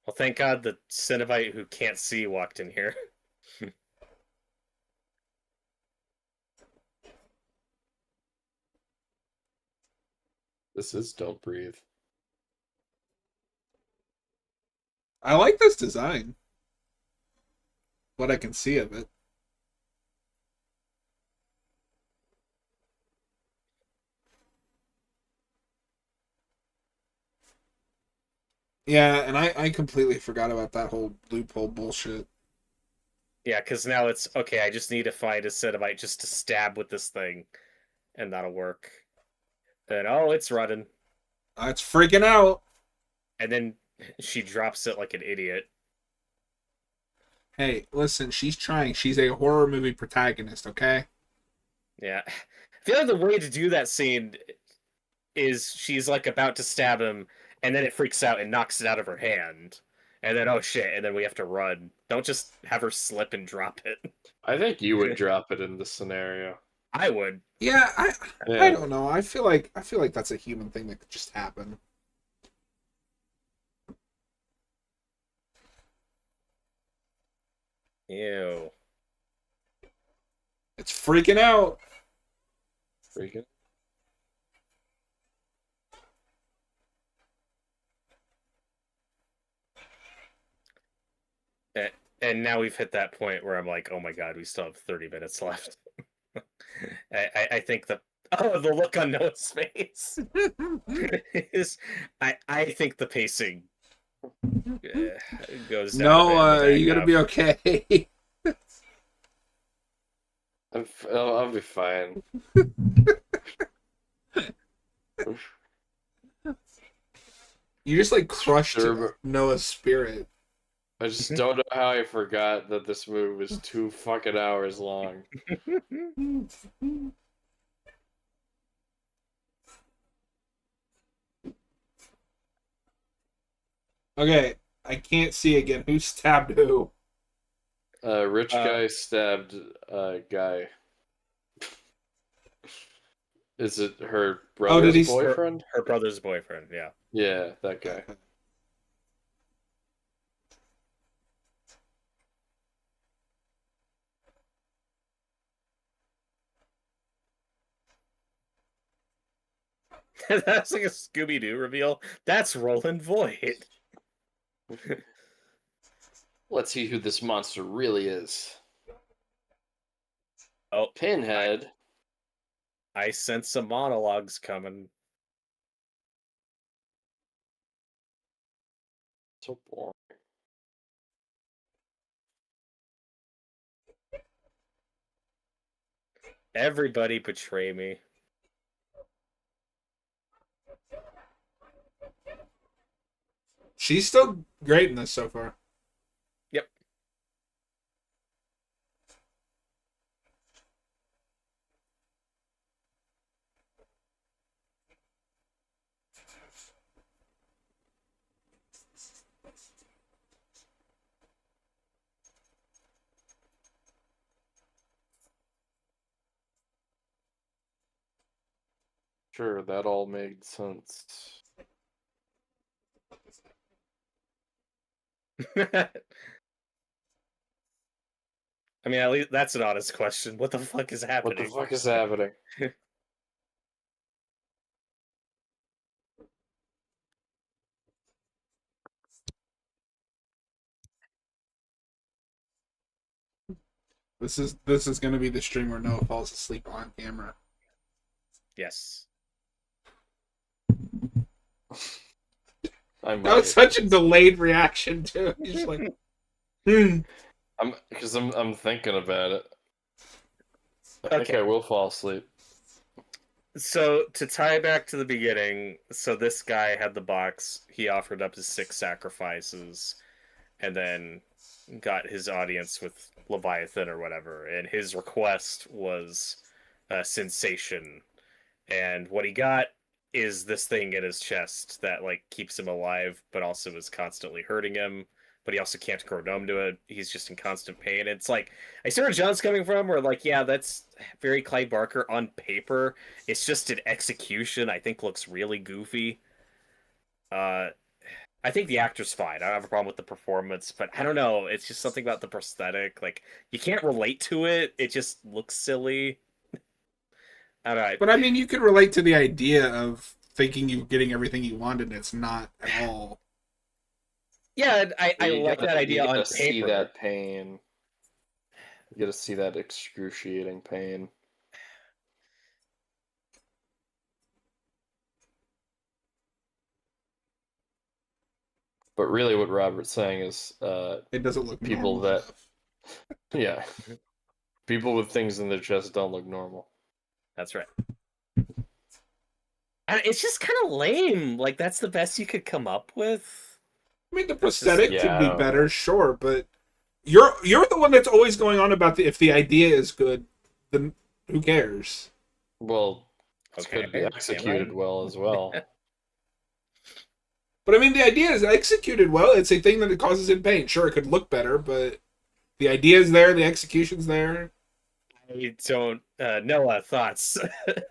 Well, thank God the Cenobite who can't see walked in here. This is Don't Breathe. I like this design. What I can see of it. Yeah, and I completely forgot about that whole loophole bullshit. Yeah, because now it's okay. I just need to find a Cenobite just to stab with this thing, and that'll work. And it's running, It's freaking out. and then she drops it like an idiot. Hey, listen, she's trying. She's a horror movie protagonist, okay? Yeah, I feel like the way to do that scene is she's like about to stab him, and then it freaks out and knocks it out of her hand, and then oh shit, and then we have to run. Don't just have her slip and drop it. I think you would drop it in this scenario. I would. Yeah, I Yeah. I don't know. I feel like that's a human thing that could just happen. Ew. It's freaking out. Freaking. And now we've hit that point where I'm like, oh my god, we still have 30 minutes left. I think the look on Noah's face is I think the pacing goes down. No, a bit, you're gonna be okay. I'll be fine. You just like crushed Sure, Noah's spirit. I just don't know how I forgot that this movie was 2 fucking hours long. Okay, I can't see again. Who stabbed who? Rich guy stabbed guy. Is it her brother's did he- boyfriend? Her brother's boyfriend, yeah. Yeah, that guy. That's like a Scooby-Doo reveal. That's Roland Voight. Let's see who this monster really is. Oh, Pinhead. I sense some monologues coming. So boring. Everybody betray me. She's still great in this so far. Yep. Sure, that all made sense. I mean, at least that's an honest question. What the fuck is happening? What the fuck is happening? This is going to be the stream where Noah falls asleep on camera. Yes. I That was might. such a delayed reaction to it. You're just like, I'm thinking about it. I think Okay. I will fall asleep. So to tie back to the beginning, so this guy had the box. He offered up his 6 sacrifices, and then got his audience with Leviathan or whatever. And his request was a sensation, and what he got is this thing in his chest that like keeps him alive, but also is constantly hurting him. But he also can't grow numb to it. He's just in constant pain. It's like I see where John's coming from. Where like, yeah, that's very Clive Barker on paper. It's just an execution. I think looks really goofy. Uh, I think the actor's fine. I don't have a problem with the performance, but I don't know. It's just something about the prosthetic. Like you can't relate to it. It just looks silly. All right. but I mean, you could relate to the idea of thinking you're getting everything you wanted, and it's not at all. Yeah, I You like gotta- that idea you on gotta see paper. that pain. You gotta see that excruciating pain. But really, what Robert's saying is, It doesn't look people normal that, enough. yeah, people with things in their chest don't look normal. That's right. And it's just kind of lame. Like that's the best you could come up with. I mean, the That's just- prosthetic yeah, could I be don't better, know. sure, but you're the one that's always going on about if the idea is good, then who cares? Well, it's Okay, going to be am executed I? well as well. But I mean, the idea is executed well. It's a thing that it causes in pain. Sure, it could look better, but the idea is there. The execution's there. I don't. Noah, thoughts? I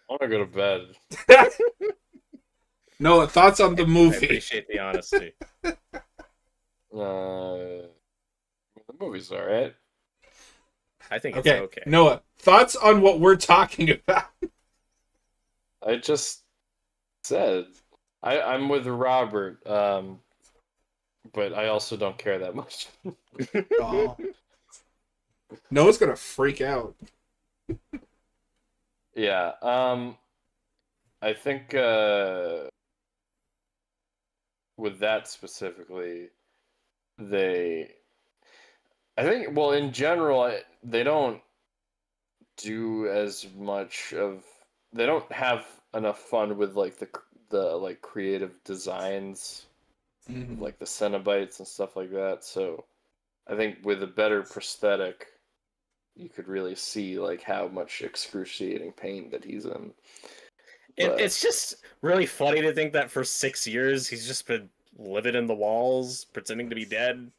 want to go to bed. Noah, thoughts on the I movie? appreciate the honesty. The movie's alright. I think it's Okay. okay. Noah, thoughts on what we're talking about? I just said I'm with Robert, but I also don't care that much. Oh. Noah's gonna freak out. Yeah, I think with that specifically, I think, well, in general, they don't do as much of, they don't have enough fun with like the like creative designs, like the cenobites and stuff like that. So I think with a better prosthetic, you could really see like how much excruciating pain that he's in. But It's just really funny to think that for 6 years he's just been living in the walls, pretending to be dead.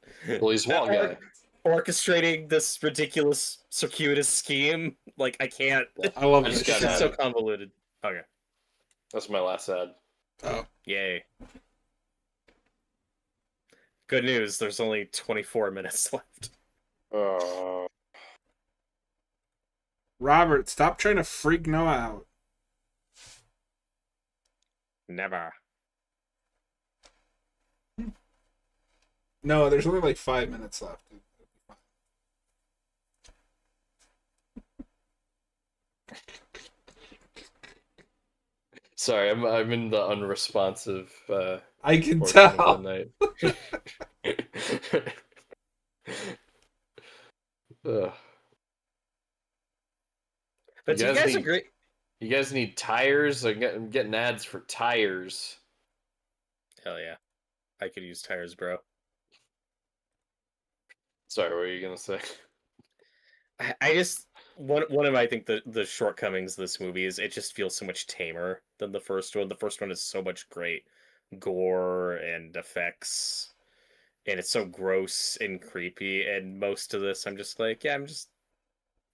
well, he's one guy. Orchestrating this ridiculous, circuitous scheme. Like I can't. I love I this just got shit. It's mad. so convoluted. Okay. That's my last ad. Oh. Yay. Good news. There's only 24 minutes left. Robert, stop trying to freak Noah out. Never. No, there's only like 5 minutes left. Sorry, I'm in the unresponsive I can portion of tell. the night. Ugh. But do you You guys guys need- agree? You guys need tires? I'm getting ads for tires. Hell yeah. I could use tires, bro. Sorry, what were you gonna say? I just one of I think the shortcomings of this movie is it just feels so much tamer than the first one. The first one is so much great gore and effects, and it's so gross and creepy. And most of this, I'm just like, yeah, I'm just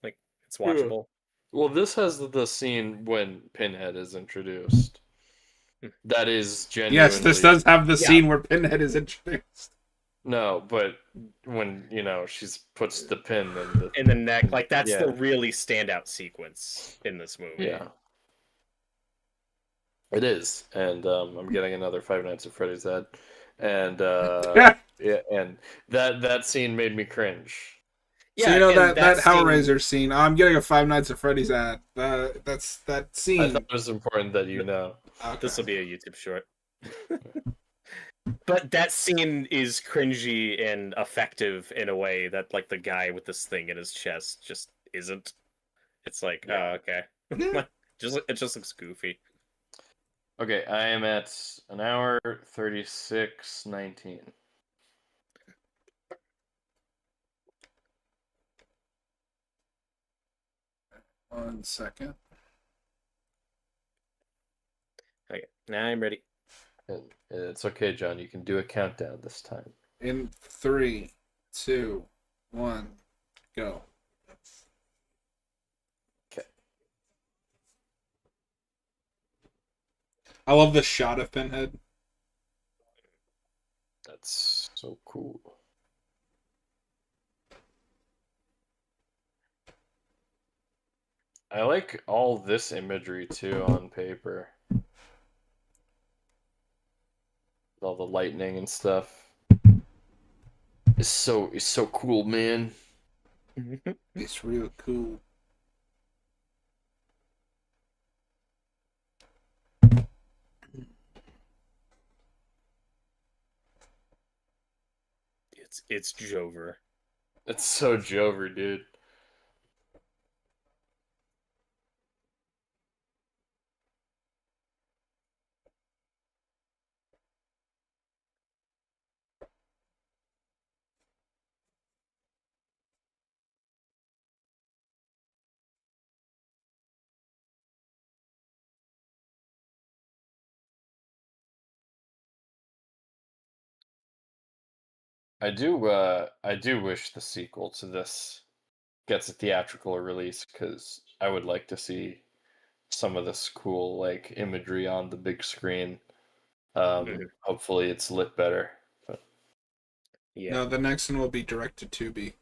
like, it's watchable. Well, this has the scene when Pinhead is introduced. That is genuinely... Yes, this does have the Yeah. scene where Pinhead is introduced. No, but when, she puts the pin in In the neck, like that's Yeah. the really standout sequence in this movie. Yeah. It is. And I'm getting another Five Nights at Freddy's ad. And yeah, and that scene made me cringe. So you know and that scene- Hellraiser scene. I'm getting a Five Nights at Freddy's ad. That's that I scene. thought it was important that you know. Okay. This will be a YouTube short. But that scene is cringy and effective in a way that, like, the guy with this thing in his chest just isn't. It's like, Yeah. oh, okay. It just looks goofy. Okay, I am at an hour 36:19. One second. Okay, now I'm ready. And it's okay, John. You can do a countdown this time. In 3, 2, 1, go. Okay. I love the shot of Pinhead. That's so cool. I like all this imagery too on paper. All the lightning and stuff. It's so cool, man. It's real cool. It's Jover. It's so Jover, dude. I do wish the sequel to this gets a theatrical release because I would like to see some of this cool like imagery on the big screen. Hopefully it's lit better. But Yeah. No, the next one will be directed to be.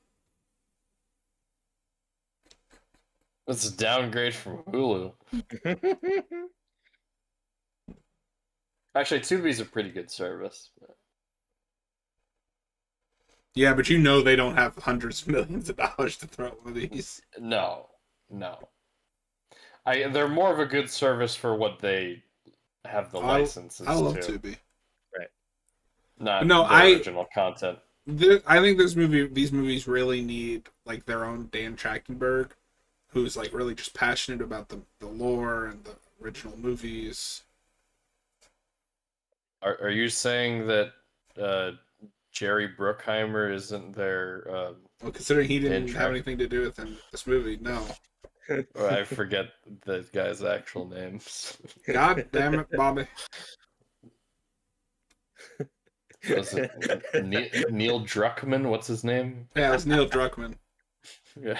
it's a downgrade from Hulu. Actually, Tubi's a pretty good service. Yeah, but you know they don't have hundreds of millions of dollars to throw at one of these. No. They're more of a good service for what they have the licenses I love to. Tubi. Right. Not No, the original content. I think these movies really need like their own Dan Trachtenberg, who's like really just passionate about the lore and the original movies. Are you saying that Jerry Bruckheimer isn't their Well, considering he didn't Dan have Trach- anything to do with this movie, no. or I forget the guy's actual names. God damn it, Bobby. Was it Neil Druckmann? What's his name? Yeah, it's Neil Druckmann. Yeah.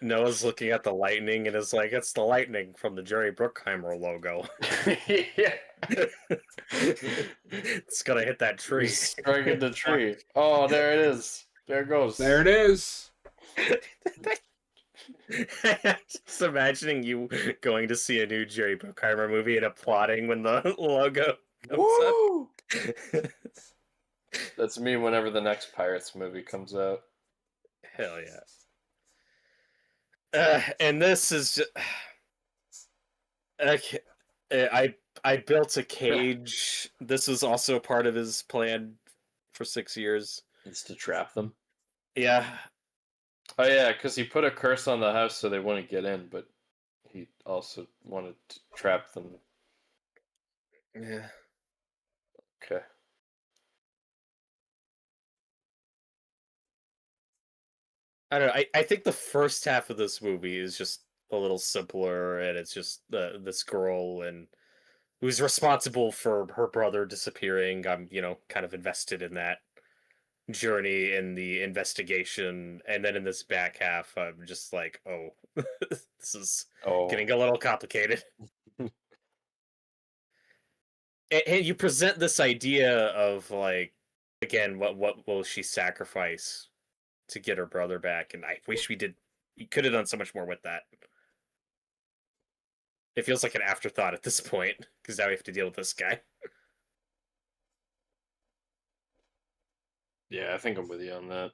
Noah's looking at the lightning and is like, it's the lightning from the Jerry Bruckheimer logo. Yeah. It's gonna hit that tree. Striking the tree. Oh, there it is. There it goes. There it is. Just imagining you going to see a new Jerry Bruckheimer movie and applauding when the logo comes Woo! up. That's me whenever the next Pirates movie comes out. Hell yeah. And this is just... Okay. I built a cage. This was also part of his plan for 6 years. It's to trap them. Yeah. Oh yeah, because he put a curse on the house so they wouldn't get in, but he also wanted to trap them. Yeah. Okay. I don't know. I think the first half of this movie is just a little simpler, and it's just this girl and who's responsible for her brother disappearing. I'm, kind of invested in that journey in the investigation, and then in this back half, I'm just like, oh, this is getting a little complicated. And you present this idea of like, again, what will she sacrifice to get her brother back? And I wish we could have done so much more with that. It feels like an afterthought at this point because now we have to deal with this guy. Yeah, I think I'm with you on that.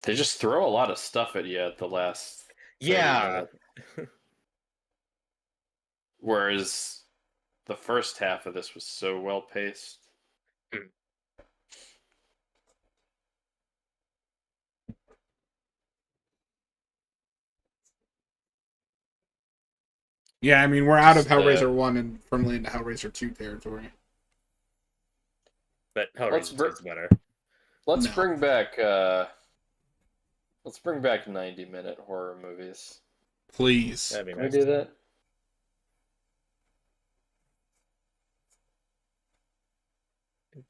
They just throw a lot of stuff at you at the last 30 Yeah, minutes. Whereas the first half of this was so well paced. Yeah, I mean we're out of Just Hellraiser 1 and firmly into Hellraiser 2 territory. But let's Hellraiser 2 br- is better. let's No. bring back 90-minute horror movies. Please. That'd be Can we nice. do that?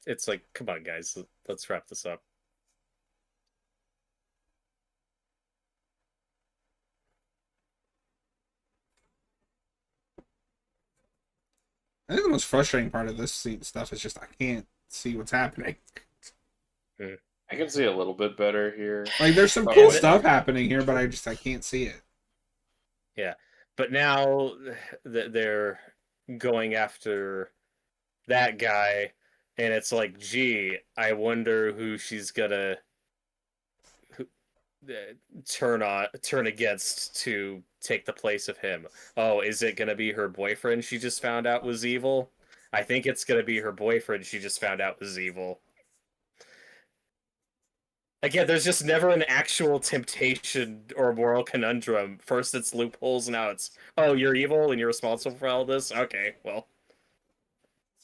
It's like, come on, guys, let's wrap this up. I think the most frustrating part of this stuff is just I can't see what's happening. I can see a little bit better here. Like there's some Oh, cool wait. stuff happening here, but I can't see it. Yeah, but now they're going after that guy, and it's like, gee, I wonder who she's gonna turn against to take the place of him. Oh, is it gonna be her boyfriend she just found out was evil? I think it's gonna be her boyfriend she just found out was evil. Again, there's just never an actual temptation or moral conundrum. First it's loopholes, now it's, oh, you're evil and you're responsible for all this? Okay, well,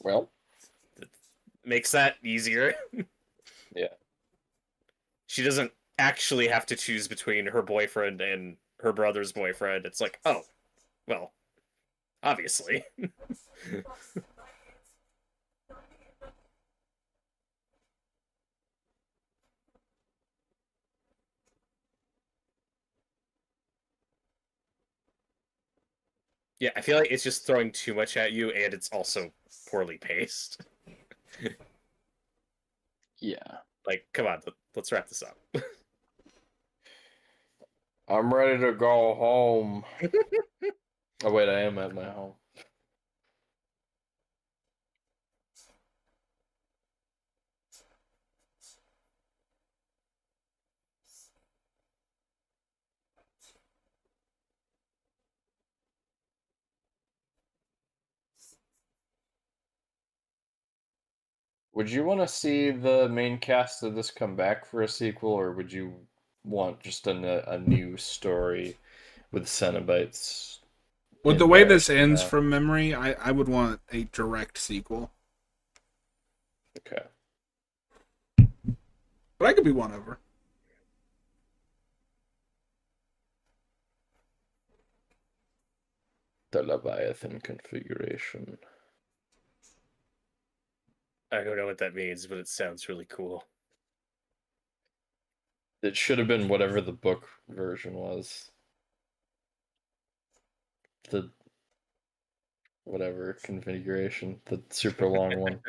Well, makes that easier. yeah. She doesn't actually have to choose between her boyfriend and her brother's boyfriend. It's like, oh, well, obviously. Yeah, I feel like it's just throwing too much at you, and it's also poorly paced. Yeah. Like, come on, let's wrap this up. I'm ready to go home. Oh wait, I am at my home. Would you want to see the main cast of this come back for a sequel, or would you want just a new story with Cenobites With the in way there this ends somehow? from memory, I would want a direct sequel. Okay. But I could be won over. The Leviathan configuration. I don't know what that means, but it sounds really cool. It should have been whatever the book version was. The whatever configuration, the super long one.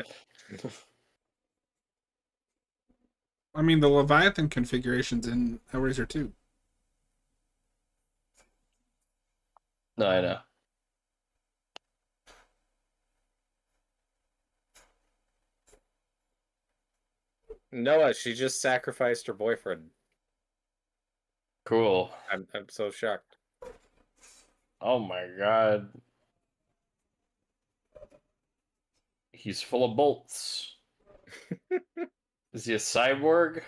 I mean, the Leviathan configuration's in Hellraiser 2. No, I know. Noah, she just sacrificed her boyfriend. Cool. I'm so shocked. Oh my god. He's full of bolts. Is he a cyborg?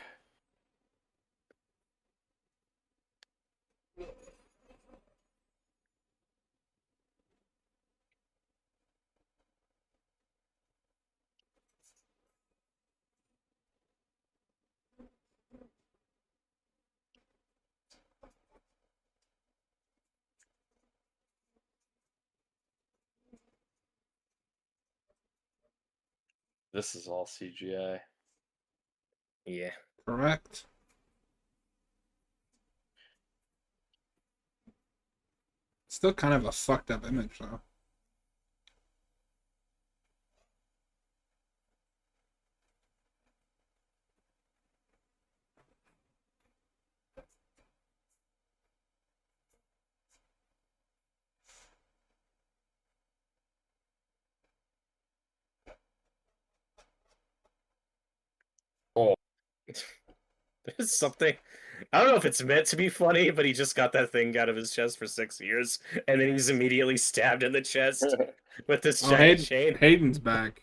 This is all CGI. Yeah. Correct. Still kind of a fucked up image, though. Oh, There's something I don't know if it's meant to be funny, but he just got that thing out of his chest for 6 years, and then he's immediately stabbed in the chest with this Oh, giant chain. Hayden's back.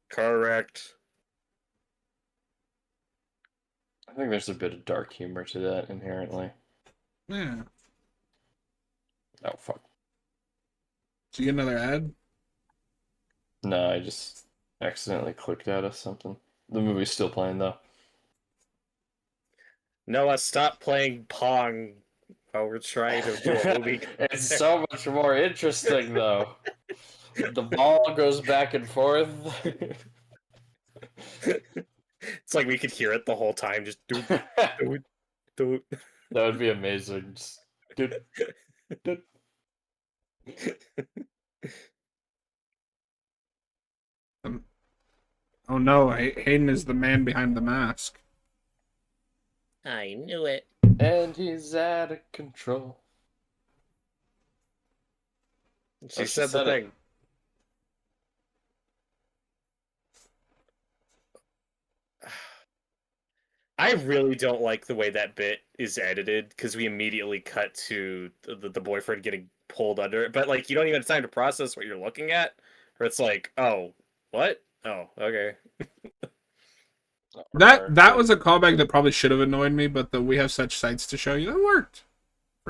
Correct. I think there's a bit of dark humor to that inherently. Yeah. Oh fuck. Did you get another ad? No, I just accidentally clicked out of something. The movie's still playing though. Noah, stop playing Pong while we're trying to do a movie. It's so much more interesting though. The ball goes back and forth. It's like we could hear it the whole time, just do. That would be amazing. Just, doot, doot. Oh no, Hayden is the man behind the mask. I knew it. And he's out of control. She said the thing. It. I really don't like the way that bit is edited because we immediately cut to the boyfriend getting pulled under it, but like you don't even have time to process what you're looking at, or it's like, oh, what? Oh, okay. That was a callback that probably should have annoyed me, but the we have such sights to show you that worked.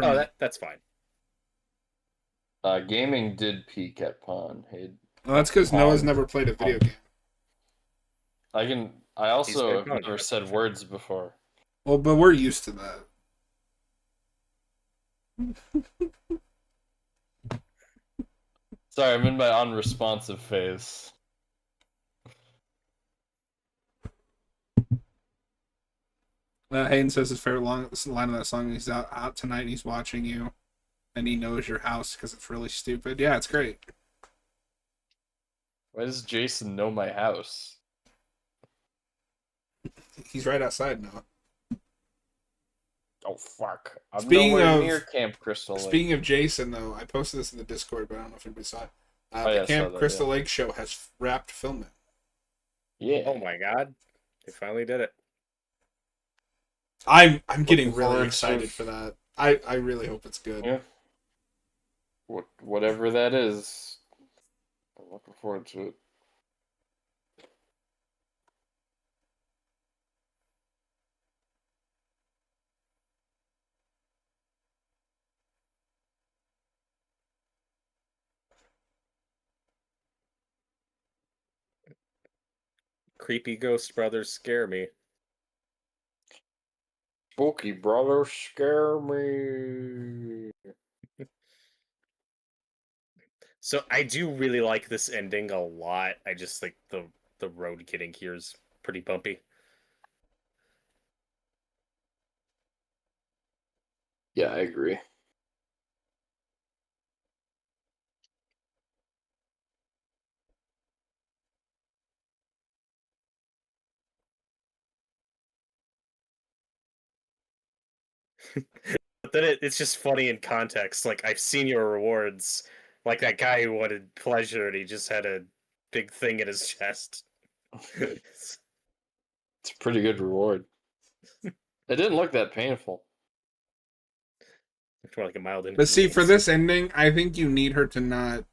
Oh, that's fine. Gaming did peak at Pawn. Hey, well, that's because Noah's never played a video game. I also have never said words before. Well, but we're used to that. Sorry, I'm in my unresponsive phase. Hayden says his favorite line of that song is out tonight and he's watching you and he knows your house because it's really stupid. Yeah, it's great. Why does Jason know my house? He's right outside now. Oh fuck! I'm Speaking nowhere of- near Camp Crystal Lake. Speaking of Jason, though, I posted this in the Discord, but I don't know if anybody saw it. Oh, The yeah, I Camp saw that, Crystal yeah. Lake show has wrapped filming. Yeah. Oh my god, they finally did it. I'm getting Looking really forward excited to- for that. I really hope it's good. Yeah. Whatever that is, I'm looking forward to it. Creepy ghost brothers scare me. Spooky brother, scare me. So I do really like this ending a lot. I just think the road getting here is pretty bumpy. Yeah, I agree. But then it's just funny in context. Like, I've seen your rewards. Like that guy who wanted pleasure and he just had a big thing in his chest. It's a pretty good reward. It didn't look that painful. More like a mild But see, for inconvenience. this ending, I think you need her to not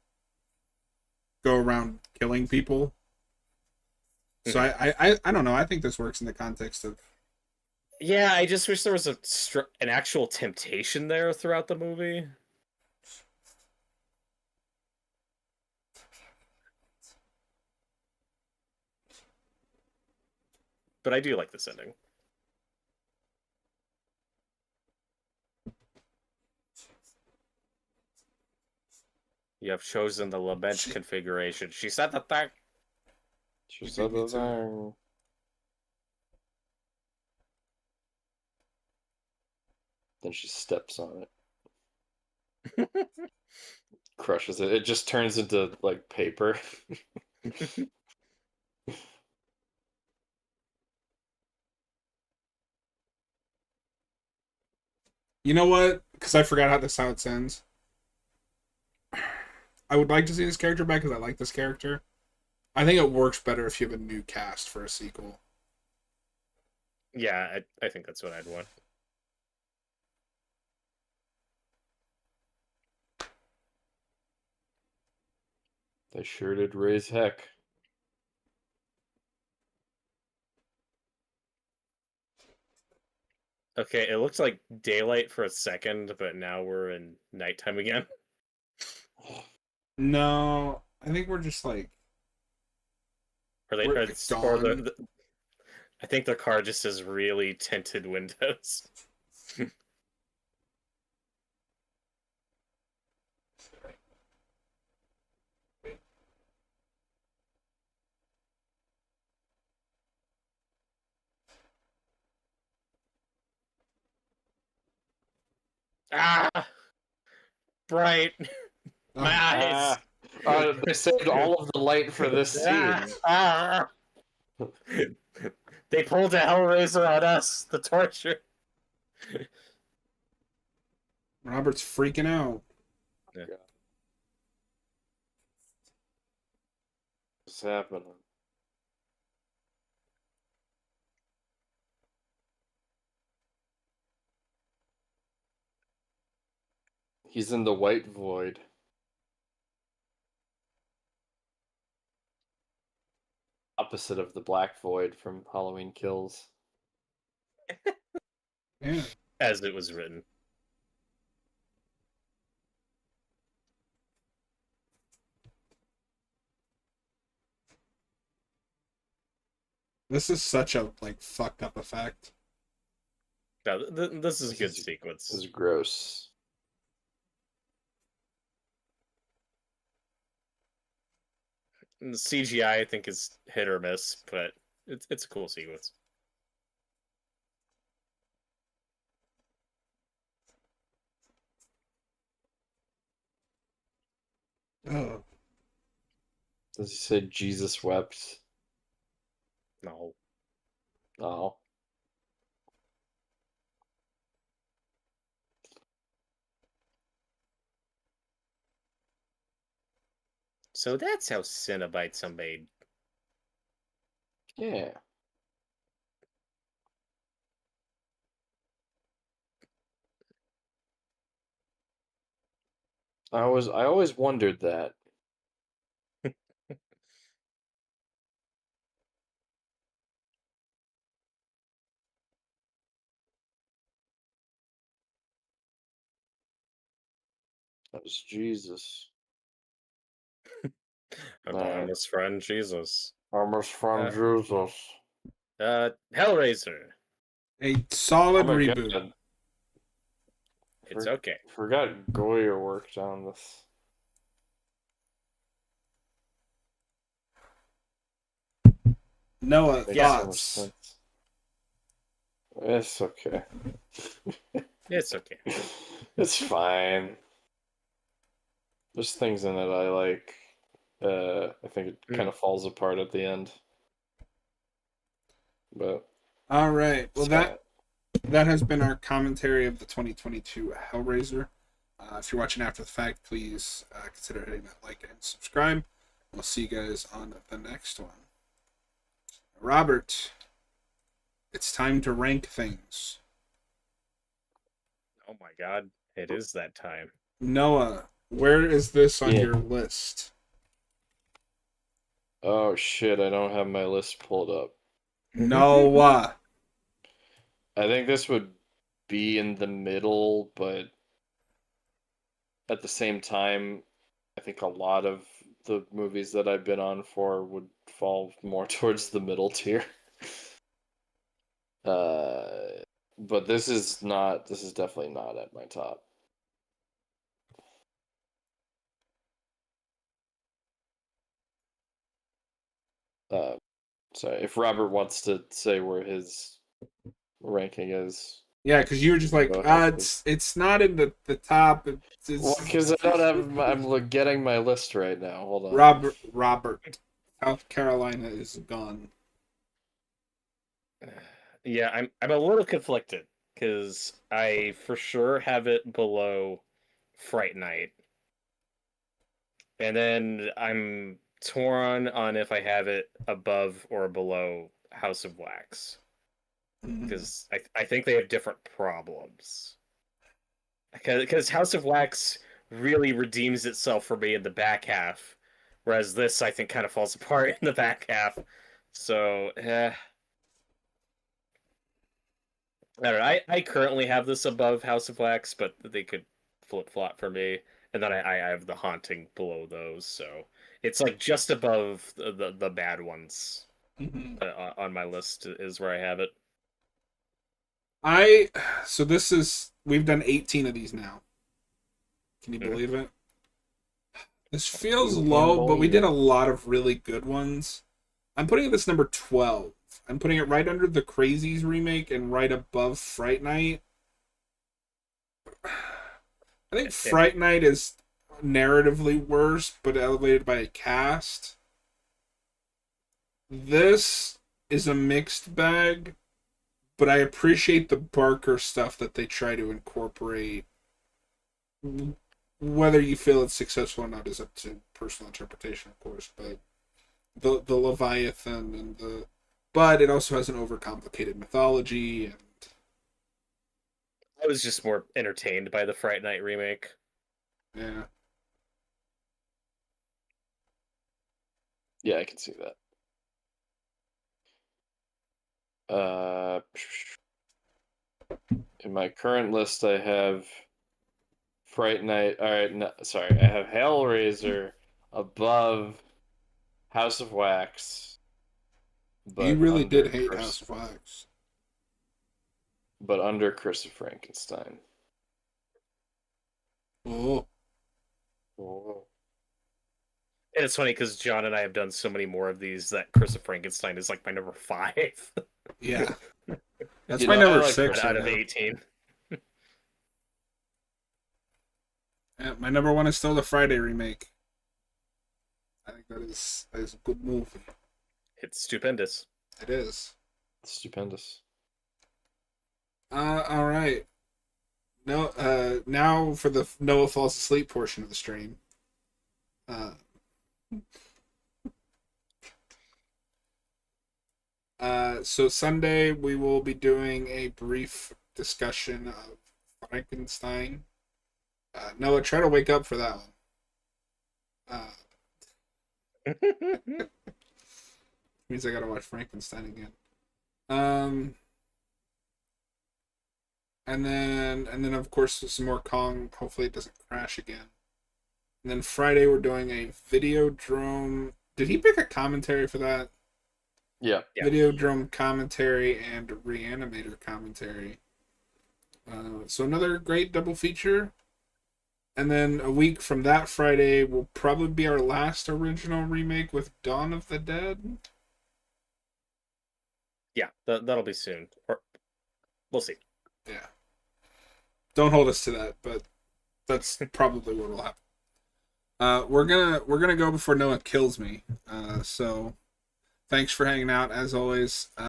go around killing people. So I don't know. I think this works in the context of. Yeah, I just wish there was an actual temptation there throughout the movie. But I do like this ending. You have chosen the lament configuration. She said the thing. She said the thing. Then she steps on it. Crushes it. It just turns into like paper. You know what? Because I forgot how this ends. I would like to see this character back because I like this character. I think it works better if you have a new cast for a sequel. Yeah, I think that's what I'd want. They sure did raise heck. Okay, it looks like daylight for a second, but now we're in nighttime again. No, I think we're just like Or they, we're or, at it's- or dawn. I think the car just has really tinted windows. Ah, bright, my Oh, eyes. They saved all of the light for this Ah, scene. ah. They pulled a Hellraiser on us. The torture. Robert's freaking out. Yeah. What's happening? He's in the white void. Opposite of the black void from Halloween Kills. Yeah. As it was written. This is such a like fucked up effect. No, this is a good This sequence. is gross. And the CGI, I think, is hit or miss, but it's a cool sequence. Oh. Does he say Jesus wept? No. Oh. So that's how cenobites are made. Yeah. I always wondered that. That was Jesus. Anonymous friend Jesus. Almost from Uh, Jesus. Hellraiser. A Oh solid my reboot. god. It's okay. Forgot Goyer worked on this. Noah, Makes so much thoughts? sense. It's okay. It's okay. It's fine. There's things in it I like. I think it kind of falls apart at the end. But All right. Well, it's that has been our commentary of the 2022 Hellraiser. If you're watching after the fact, please consider hitting that like and subscribe. We'll see you guys on the next one. Robert, it's time to rank things. Oh my god, it is that time. Noah, where is this on Yeah. your list? Oh shit, I don't have my list pulled up. Noah. I think this would be in the middle, but at the same time, I think a lot of the movies that I've been on for would fall more towards the middle tier. But this is definitely not at my top. Uh, so if Robert wants to say where his ranking is, Yeah, because you were just like, Go ahead, it's not in the top. well, because I don't have, getting my list right now. Hold on. Robert, South Carolina is gone. Yeah, I'm a little conflicted because I for sure have it below Fright Night, and then I'm torn on if I have it above or below House of Wax. because I think they have different problems. Because House of Wax really redeems itself for me in the back half, whereas this I think kind of falls apart in the back half. So, I don't know. I currently have this above House of Wax, but they could flip flop for me, and then I have the Haunting below those, so it's like just above the bad ones Mhm. on my list is where I have it. I so this is we've done 18 of these now. Can you Mhm. believe it? This feels You can low, but we believe did it. a lot of really good ones. I'm putting this number 12. I'm putting it right under the Crazies remake and right above Fright Night. I think And Fright Night is narratively worse, but elevated by a cast. This is a mixed bag, but I appreciate the Barker stuff that they try to incorporate. Whether you feel it's successful or not is up to personal interpretation, of course. But the Leviathan and the, but it also has an overcomplicated mythology and I was just more entertained by the Fright Night remake. yeah. Yeah, I can see that. In my current list, I have Fright Night. All right, no, sorry, I have Hellraiser above House of Wax, You but really did under hate House of Wax. Curse of Frankenstein. Oh, Oh. And it's funny because John and I have done so many more of these that Curse of Frankenstein is like my number 5 yeah. That's You my know, I number like 6 out right of now. 18. Yeah, my number 1 is still the Friday remake. I think that is a good movie. It's stupendous. It is. Stupendous. All right. No. Now for the Noah falls asleep portion of the stream. Uh. So Sunday we will be doing a brief discussion of Frankenstein. Noah, try to wake up for that one. Means I gotta watch Frankenstein again. Um, and then of course some more Kong. Hopefully it doesn't crash again. And then Friday we're doing a Videodrome. Did he pick a commentary for that? Yeah. Yeah. Videodrome commentary and Reanimator commentary. So another great double feature. And then a week from that Friday will probably be our last original remake with Dawn of the Dead. Yeah, that'll be soon. Or we'll see. Yeah. Don't hold us to that, but that's probably what will happen. We're gonna go before Noah kills me. So thanks for hanging out as always.